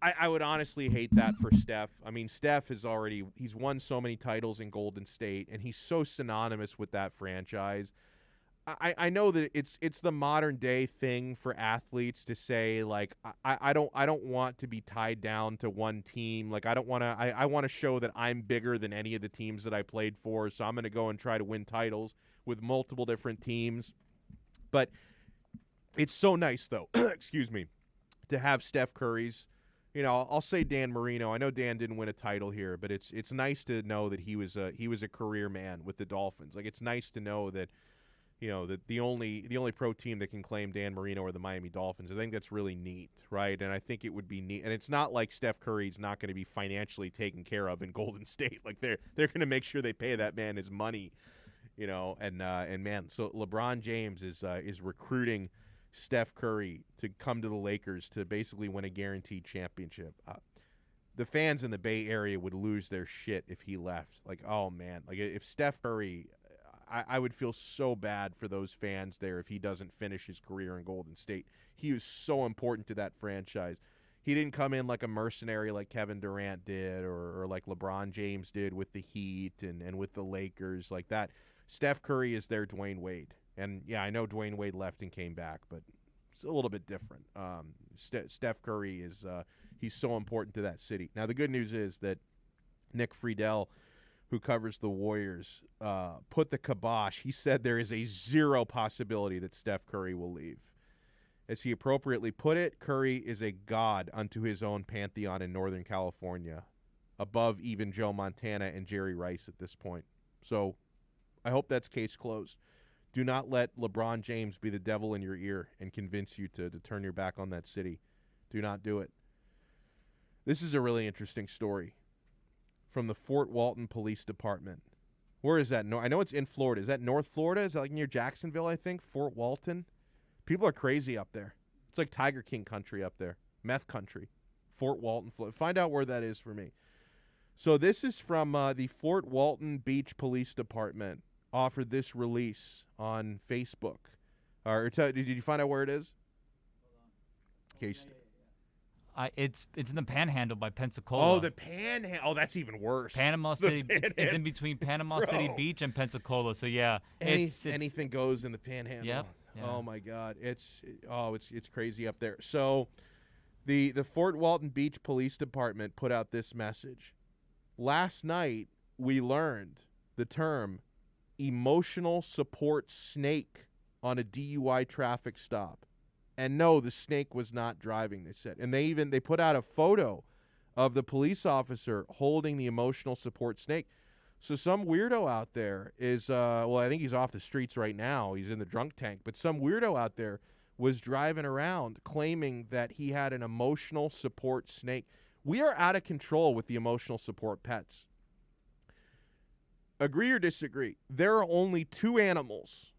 I would honestly hate that for Steph. I mean, Steph he's won so many titles in Golden State, and he's so synonymous with that franchise. I know that it's the modern day thing for athletes to say, like, I don't want to be tied down to one team. Like, I want to show that I'm bigger than any of the teams that I played for, so I'm going to go and try to win titles with multiple different teams. But it's so nice, though, excuse me, to have Steph Curry's. You know, I'll say Dan Marino. I know Dan didn't win a title here, but it's nice to know that he was a career man with the Dolphins. Like, it's nice to know that, you know, that the only pro team that can claim Dan Marino are the Miami Dolphins. I think that's really neat, right? And I think it would be neat. And it's not like Steph Curry's not going to be financially taken care of in Golden State. Like, they're going to make sure they pay that man his money, you know. And man, so LeBron James is recruiting Steph Curry to come to the Lakers to basically win a guaranteed championship. The fans in the Bay Area would lose their shit if he left. Like, oh, man. Like, if Steph Curry, I would feel so bad for those fans there if he doesn't finish his career in Golden State. He was so important to that franchise. He didn't come in like a mercenary like Kevin Durant did or like LeBron James did with the Heat and with the Lakers like that. Steph Curry is their Dwayne Wade. And, yeah, I know Dwayne Wade left and came back, but it's a little bit different. Steph Curry he's so important to that city. Now, the good news is that Nick Friedel, who covers the Warriors, put the kibosh. He said there is a 0 possibility that Steph Curry will leave. As he appropriately put it, Curry is a god unto his own pantheon in Northern California, above even Joe Montana and Jerry Rice at this point. So I hope that's case closed. Do not let LeBron James be the devil in your ear and convince you to turn your back on that city. Do not do it. This is a really interesting story from the Fort Walton Police Department. Where is that? I know it's in Florida. Is that North Florida? Is that like near Jacksonville, I think? Fort Walton? People are crazy up there. It's like Tiger King country up there. Meth country. Fort Walton, Florida. Find out where that is for me. So this is from the Fort Walton Beach Police Department. Offered this release on Facebook. Did you find out where it is? Okay.
It's in the Panhandle by Pensacola.
Oh, the Panhandle. Oh, that's even worse.
Panama City. It's in between Panama City Beach and Pensacola. So yeah,
anything goes in the Panhandle.
Yep. Yeah.
Oh my God, it's crazy up there. So, the Fort Walton Beach Police Department put out this message. Last night we learned the term emotional support snake on a DUI traffic stop. And no, the snake was not driving, they said. And they put out a photo of the police officer holding the emotional support snake. So some weirdo out there is, I think he's off the streets right now. He's in the drunk tank. But some weirdo out there was driving around claiming that he had an emotional support snake. We are out of control with the emotional support pets. Agree or disagree, there are only 2 animals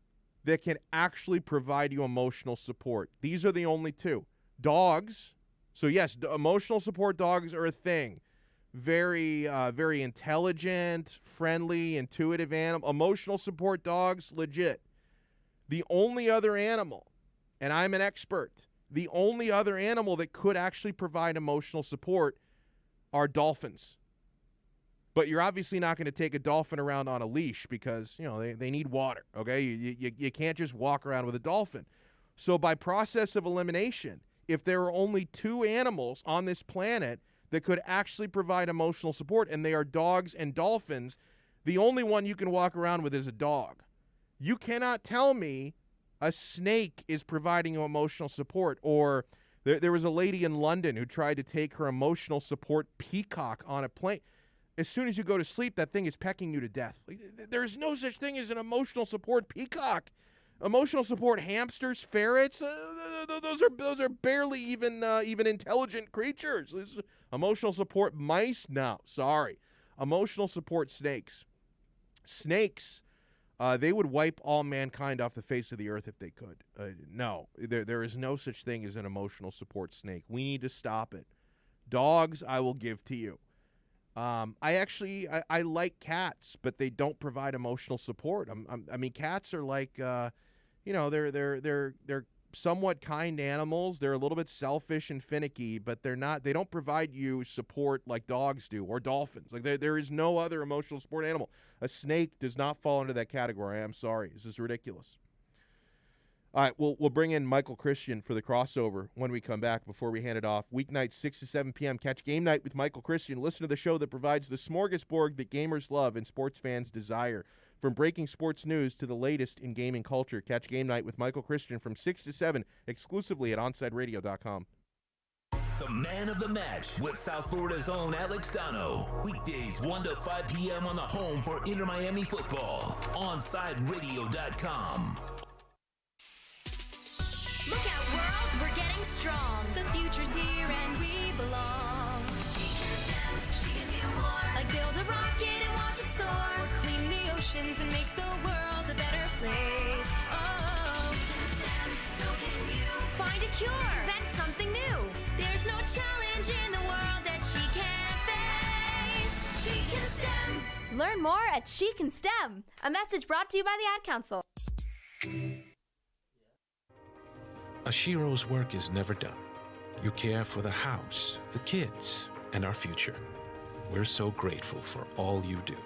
that can actually provide you emotional support. These are the only 2. Dogs. So, yes, emotional support dogs are a thing. Very, very intelligent, friendly, intuitive animal. Emotional support dogs, legit. The only other animal, and I'm an expert, the only other animal that could actually provide emotional support are dolphins. But you're obviously not going to take a dolphin around on a leash because, you know, they need water, okay? You can't just walk around with a dolphin. So by process of elimination, if there are only 2 animals on this planet that could actually provide emotional support, and they are dogs and dolphins, the only one you can walk around with is a dog. You cannot tell me a snake is providing you emotional support, or there was a lady in London who tried to take her emotional support peacock on a plane. As soon as you go to sleep, that thing is pecking you to death. Like, there's no such thing as an emotional support peacock. Emotional support hamsters, ferrets, those are barely even intelligent creatures. Emotional support mice? No, sorry. Emotional support snakes. Snakes, they would wipe all mankind off the face of the earth if they could. No, there is no such thing as an emotional support snake. We need to stop it. Dogs, I will give to you. I like cats, but they don't provide emotional support. I mean, cats are like, they're somewhat kind animals. They're a little bit selfish and finicky, but they don't provide you support like dogs do or dolphins. Like there is no other emotional support animal. A snake does not fall into that category. I'm sorry. This is ridiculous. All right, we'll bring in Michael Christian for the crossover when we come back before we hand it off. Weeknights, 6 to 7 p.m. Catch Game Night with Michael Christian. Listen to the show that provides the smorgasbord that gamers love and sports fans desire. From breaking sports news to the latest in gaming culture, catch Game Night with Michael Christian from 6 to 7 exclusively at OnSideRadio.com.
The man of the match with South Florida's own Alex Donno. Weekdays 1 to 5 p.m. on the home for Inter Miami football. OnSideRadio.com.
Look out, world, we're getting strong. The future's here and we belong. She can STEM, she can do more. Like build a rocket and watch it soar. Or clean the oceans and make the world a better place. Oh, she can STEM, so can you. Find a cure, invent something new. There's no challenge in the world that she can't face. She can STEM.
Learn more at She Can STEM. A message brought to you by the Ad Council.
A Shiro's work is never done. You care for the house, the kids, and our future. We're so grateful for all you do.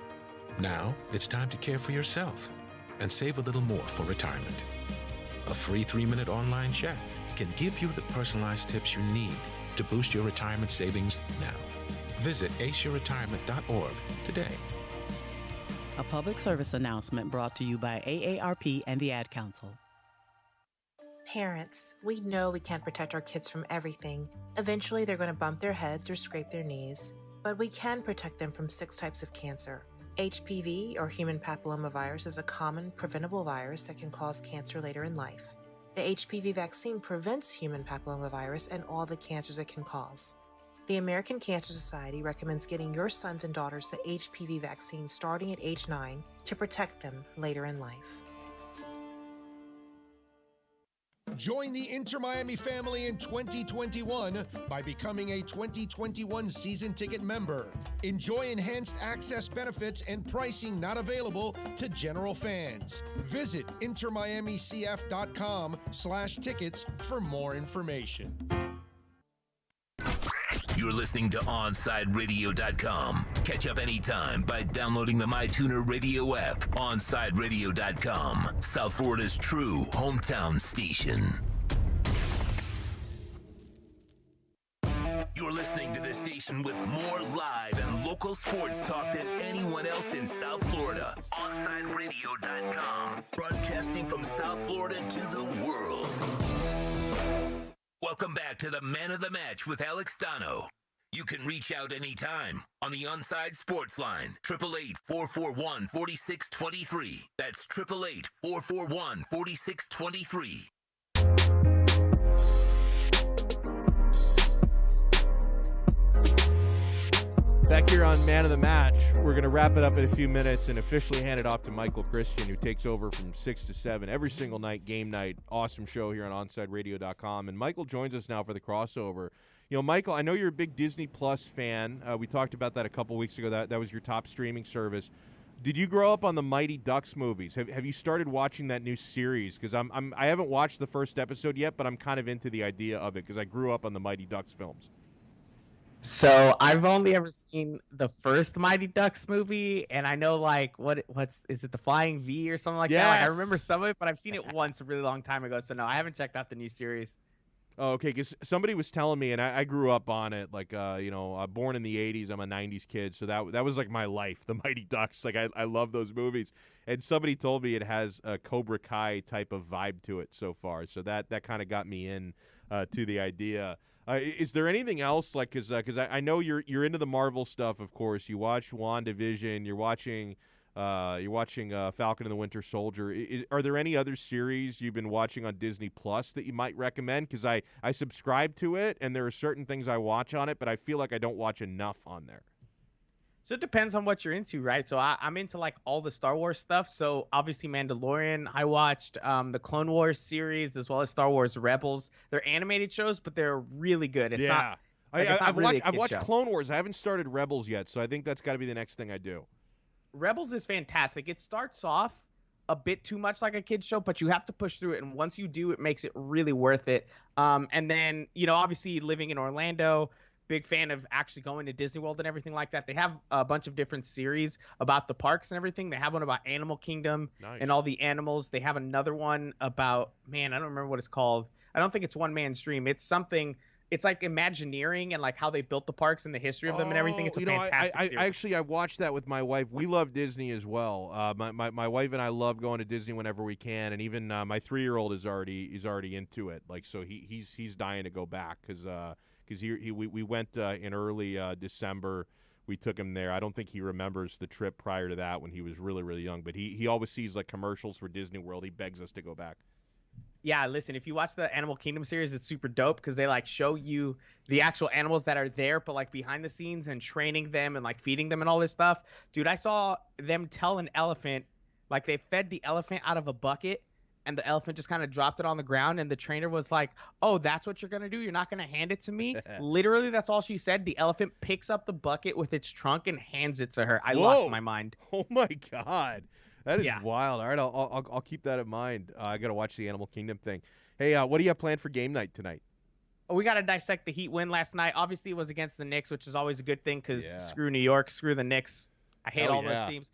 Now, it's time to care for yourself and save a little more for retirement. A free 3-minute online chat can give you the personalized tips you need to boost your retirement savings now. Visit aceyourretirement.org today.
A public service announcement brought to you by AARP and the Ad Council.
Parents, we know we can't protect our kids from everything. Eventually, they're going to bump their heads or scrape their knees. But we can protect them from 6 types of cancer. HPV, or human papillomavirus, is a common, preventable virus that can cause cancer later in life. The HPV vaccine prevents human papillomavirus and all the cancers it can cause. The American Cancer Society recommends getting your sons and daughters the HPV vaccine starting at age 9 to protect them later in life.
Join the Inter Miami family in 2021 by becoming a 2021 season ticket member. Enjoy enhanced access benefits and pricing not available to general fans. Visit intermiamicf.com/tickets for more information.
You're listening to OnSideRadio.com. Catch up anytime by downloading the MyTuner Radio app. OnSideRadio.com, South Florida's true hometown station. You're listening to this station with more live and local sports talk than anyone else in South Florida. OnSideRadio.com, broadcasting from South Florida to the world. Welcome back to the Man of the Match with Alex Donno. You can reach out anytime on the Onside Sports Line, 888-441-4623. That's 888-441-4623.
Back here on Man of the Match, we're going to wrap it up in a few minutes and officially hand it off to Michael Christian, who takes over from 6 to 7 every single night, game night. Awesome show here on OnSideRadio.com. And Michael joins us now for the crossover. You know, Michael, I know you're a big Disney Plus fan. We talked about that a couple weeks ago. That was your top streaming service. Did you grow up on the Mighty Ducks movies? Have you started watching that new series? Because I haven't watched the first episode yet, but I'm kind of into the idea of it because I grew up on the Mighty Ducks films.
So I've only ever seen the first Mighty Ducks movie, and I know what's is it, the Flying V or something like that? Like, I remember some of it, but I've seen it once a really long time ago. So no, I haven't checked out the new series.
Oh, okay, because somebody was telling me, and I grew up on it, born in the 80s, I'm a 90s kid, so that was like my life, the Mighty Ducks. Like, I love those movies. And somebody told me it has a Cobra Kai type of vibe to it so far, so that kind of got me in to the idea. Is there anything else, because I know you're into the Marvel stuff, of course. You watch WandaVision, you're watching You're watching Falcon and the Winter Soldier. Are there any other series you've been watching on Disney Plus that you might recommend? Because I subscribe to it, and there are certain things I watch on it, but I feel like I don't watch enough on there.
So it depends on what you're into, right? So I'm into like all the Star Wars stuff. So obviously Mandalorian. I watched the Clone Wars series as well as Star Wars Rebels. They're animated shows, but they're really good. It's not.
I've watched Clone Wars. I haven't started Rebels yet, so I think that's got to be the next thing I do.
Rebels is fantastic. It starts off a bit too much like a kid's show, but you have to push through it. And once you do, it makes it really worth it. And then, obviously living in Orlando, big fan of actually going to Disney World and everything like that. They have a bunch of different series about the parks and everything. They have one about Animal Kingdom and all the animals. They have another one about, I don't remember what it's called. I don't think it's One Man's Dream. It's something. It's like Imagineering and like how they built the parks and the history of them and everything. It's a fantastic series.
I watched that with my wife. We love Disney as well. My wife and I love going to Disney whenever we can, and even my 3-year-old is already into it. Like, so he's dying to go back because we went in early December. We took him there. I don't think he remembers the trip prior to that when he was really, really young, but he always sees like commercials for Disney World. He begs us to go back.
Yeah, listen, if you watch the Animal Kingdom series, it's super dope because they like show you the actual animals that are there, but like behind the scenes and training them and like feeding them and all this stuff. Dude, I saw them tell an elephant, like they fed the elephant out of a bucket and the elephant just kind of dropped it on the ground. And the trainer was like, "Oh, that's what you're going to do? You're not going to hand it to me?" Literally, that's all she said. The elephant picks up the bucket with its trunk and hands it to her. I lost my mind.
Oh my God. That is wild. All right, I'll keep that in mind. I got to watch the Animal Kingdom thing. Hey, what do you have planned for game night tonight?
We got to dissect the Heat win last night. Obviously, it was against the Knicks, which is always a good thing because screw New York, screw the Knicks. I hate all those teams.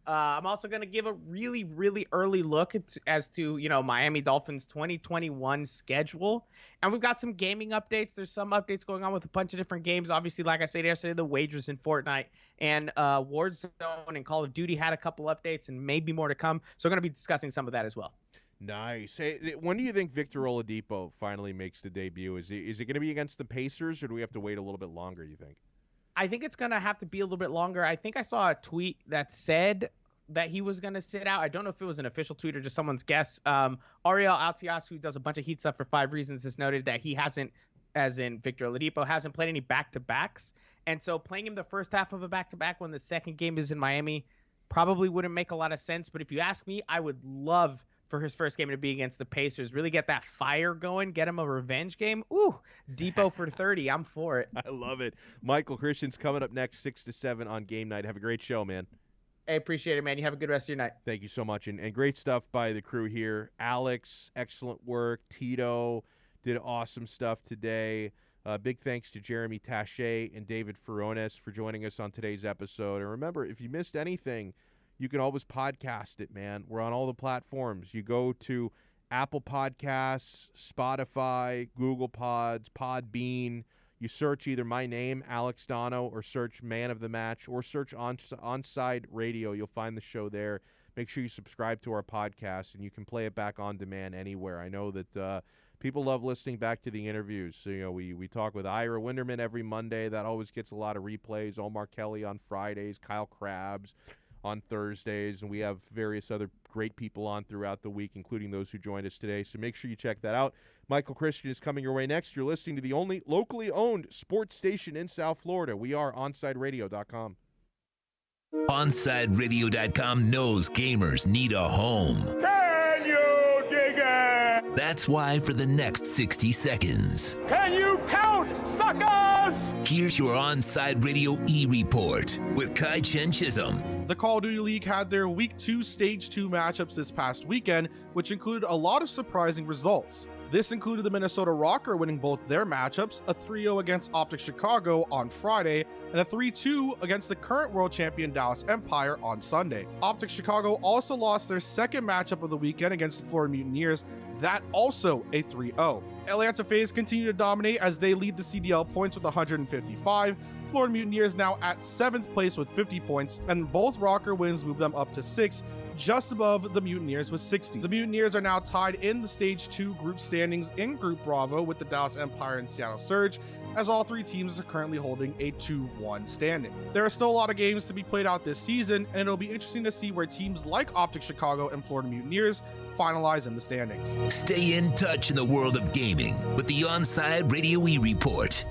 I'm also going to give a really, really early look as to, Miami Dolphins 2021 schedule. And we've got some gaming updates. There's some updates going on with a bunch of different games. Obviously, like I said yesterday, the wagers in Fortnite and Warzone and Call of Duty had a couple updates and maybe more to come. So we're going to be discussing some of that as well.
Nice. Hey, when do you think Victor Oladipo finally makes the debut? Is it going to be against the Pacers, or do we have to wait a little bit longer, you think?
I think it's going to have to be a little bit longer. I think I saw a tweet that said that he was going to sit out. I don't know if it was an official tweet or just someone's guess. Ariel Altias, who does a bunch of Heat stuff for 5 Reasons, has noted that he hasn't, as in Victor Oladipo, hasn't played any back-to-backs. And so playing him the first half of a back-to-back when the second game is in Miami probably wouldn't make a lot of sense. But if you ask me, I would love for his first game to be against the Pacers. Really get that fire going, get him a revenge game. Ooh, Depot for 30. I'm for it.
I love it. Michael Christian's coming up next, 6 to 7 on game night. Have a great show, man.
I appreciate it, man. You have a good rest of your night.
Thank you so much. And great stuff by the crew here. Alex, excellent work. Tito did awesome stuff today. Big thanks to Jeremy Taché and David Furones for joining us on today's episode. And remember, if you missed anything, you can always podcast it, man. We're on all the platforms. You go to Apple Podcasts, Spotify, Google Pods, Podbean. You search either my name, Alex Donno, or search Man of the Match, or search Onside Radio. You'll find the show there. Make sure you subscribe to our podcast, and you can play it back on demand anywhere. I know that people love listening back to the interviews. So, we talk with Ira Winderman every Monday. That always gets a lot of replays. Omar Kelly on Fridays, Kyle Krabs on Thursdays, and we have various other great people on throughout the week, including those who joined us today. So make sure you check that out. Michael Christian is coming your way next. You're listening to the only locally owned sports station in South Florida. We are OnSideRadio.com.
OnSideRadio.com knows gamers need a home.
Can you dig it?
That's why for the next 60 seconds,
Can you count, suckers?
here's your Onside Radio E-Report with Kai Chen Chisholm.
The Call of Duty League had their Week 2 Stage 2 matchups this past weekend, which included a lot of surprising results. This included the Minnesota Rocker winning both their matchups, a 3-0 against Optic Chicago on Friday, and a 3-2 against the current world champion Dallas Empire on Sunday. Optic Chicago also lost their second matchup of the weekend against the Florida Mutineers, that also a 3-0. Atlanta FaZe continue to dominate as they lead the CDL points with 155. Florida Mutineers now at 7th place with 50 points, and both Rocker wins move them up to 6th, just above the Mutineers with 60. The Mutineers are now tied in the Stage 2 group standings in Group Bravo with the Dallas Empire and Seattle Surge, as all three teams are currently holding a 2-1 standing. There are still a lot of games to be played out this season, and it'll be interesting to see where teams like Optic Chicago and Florida Mutineers finalize in the standings.
Stay in touch in the world of gaming with the Onside Radio E Report.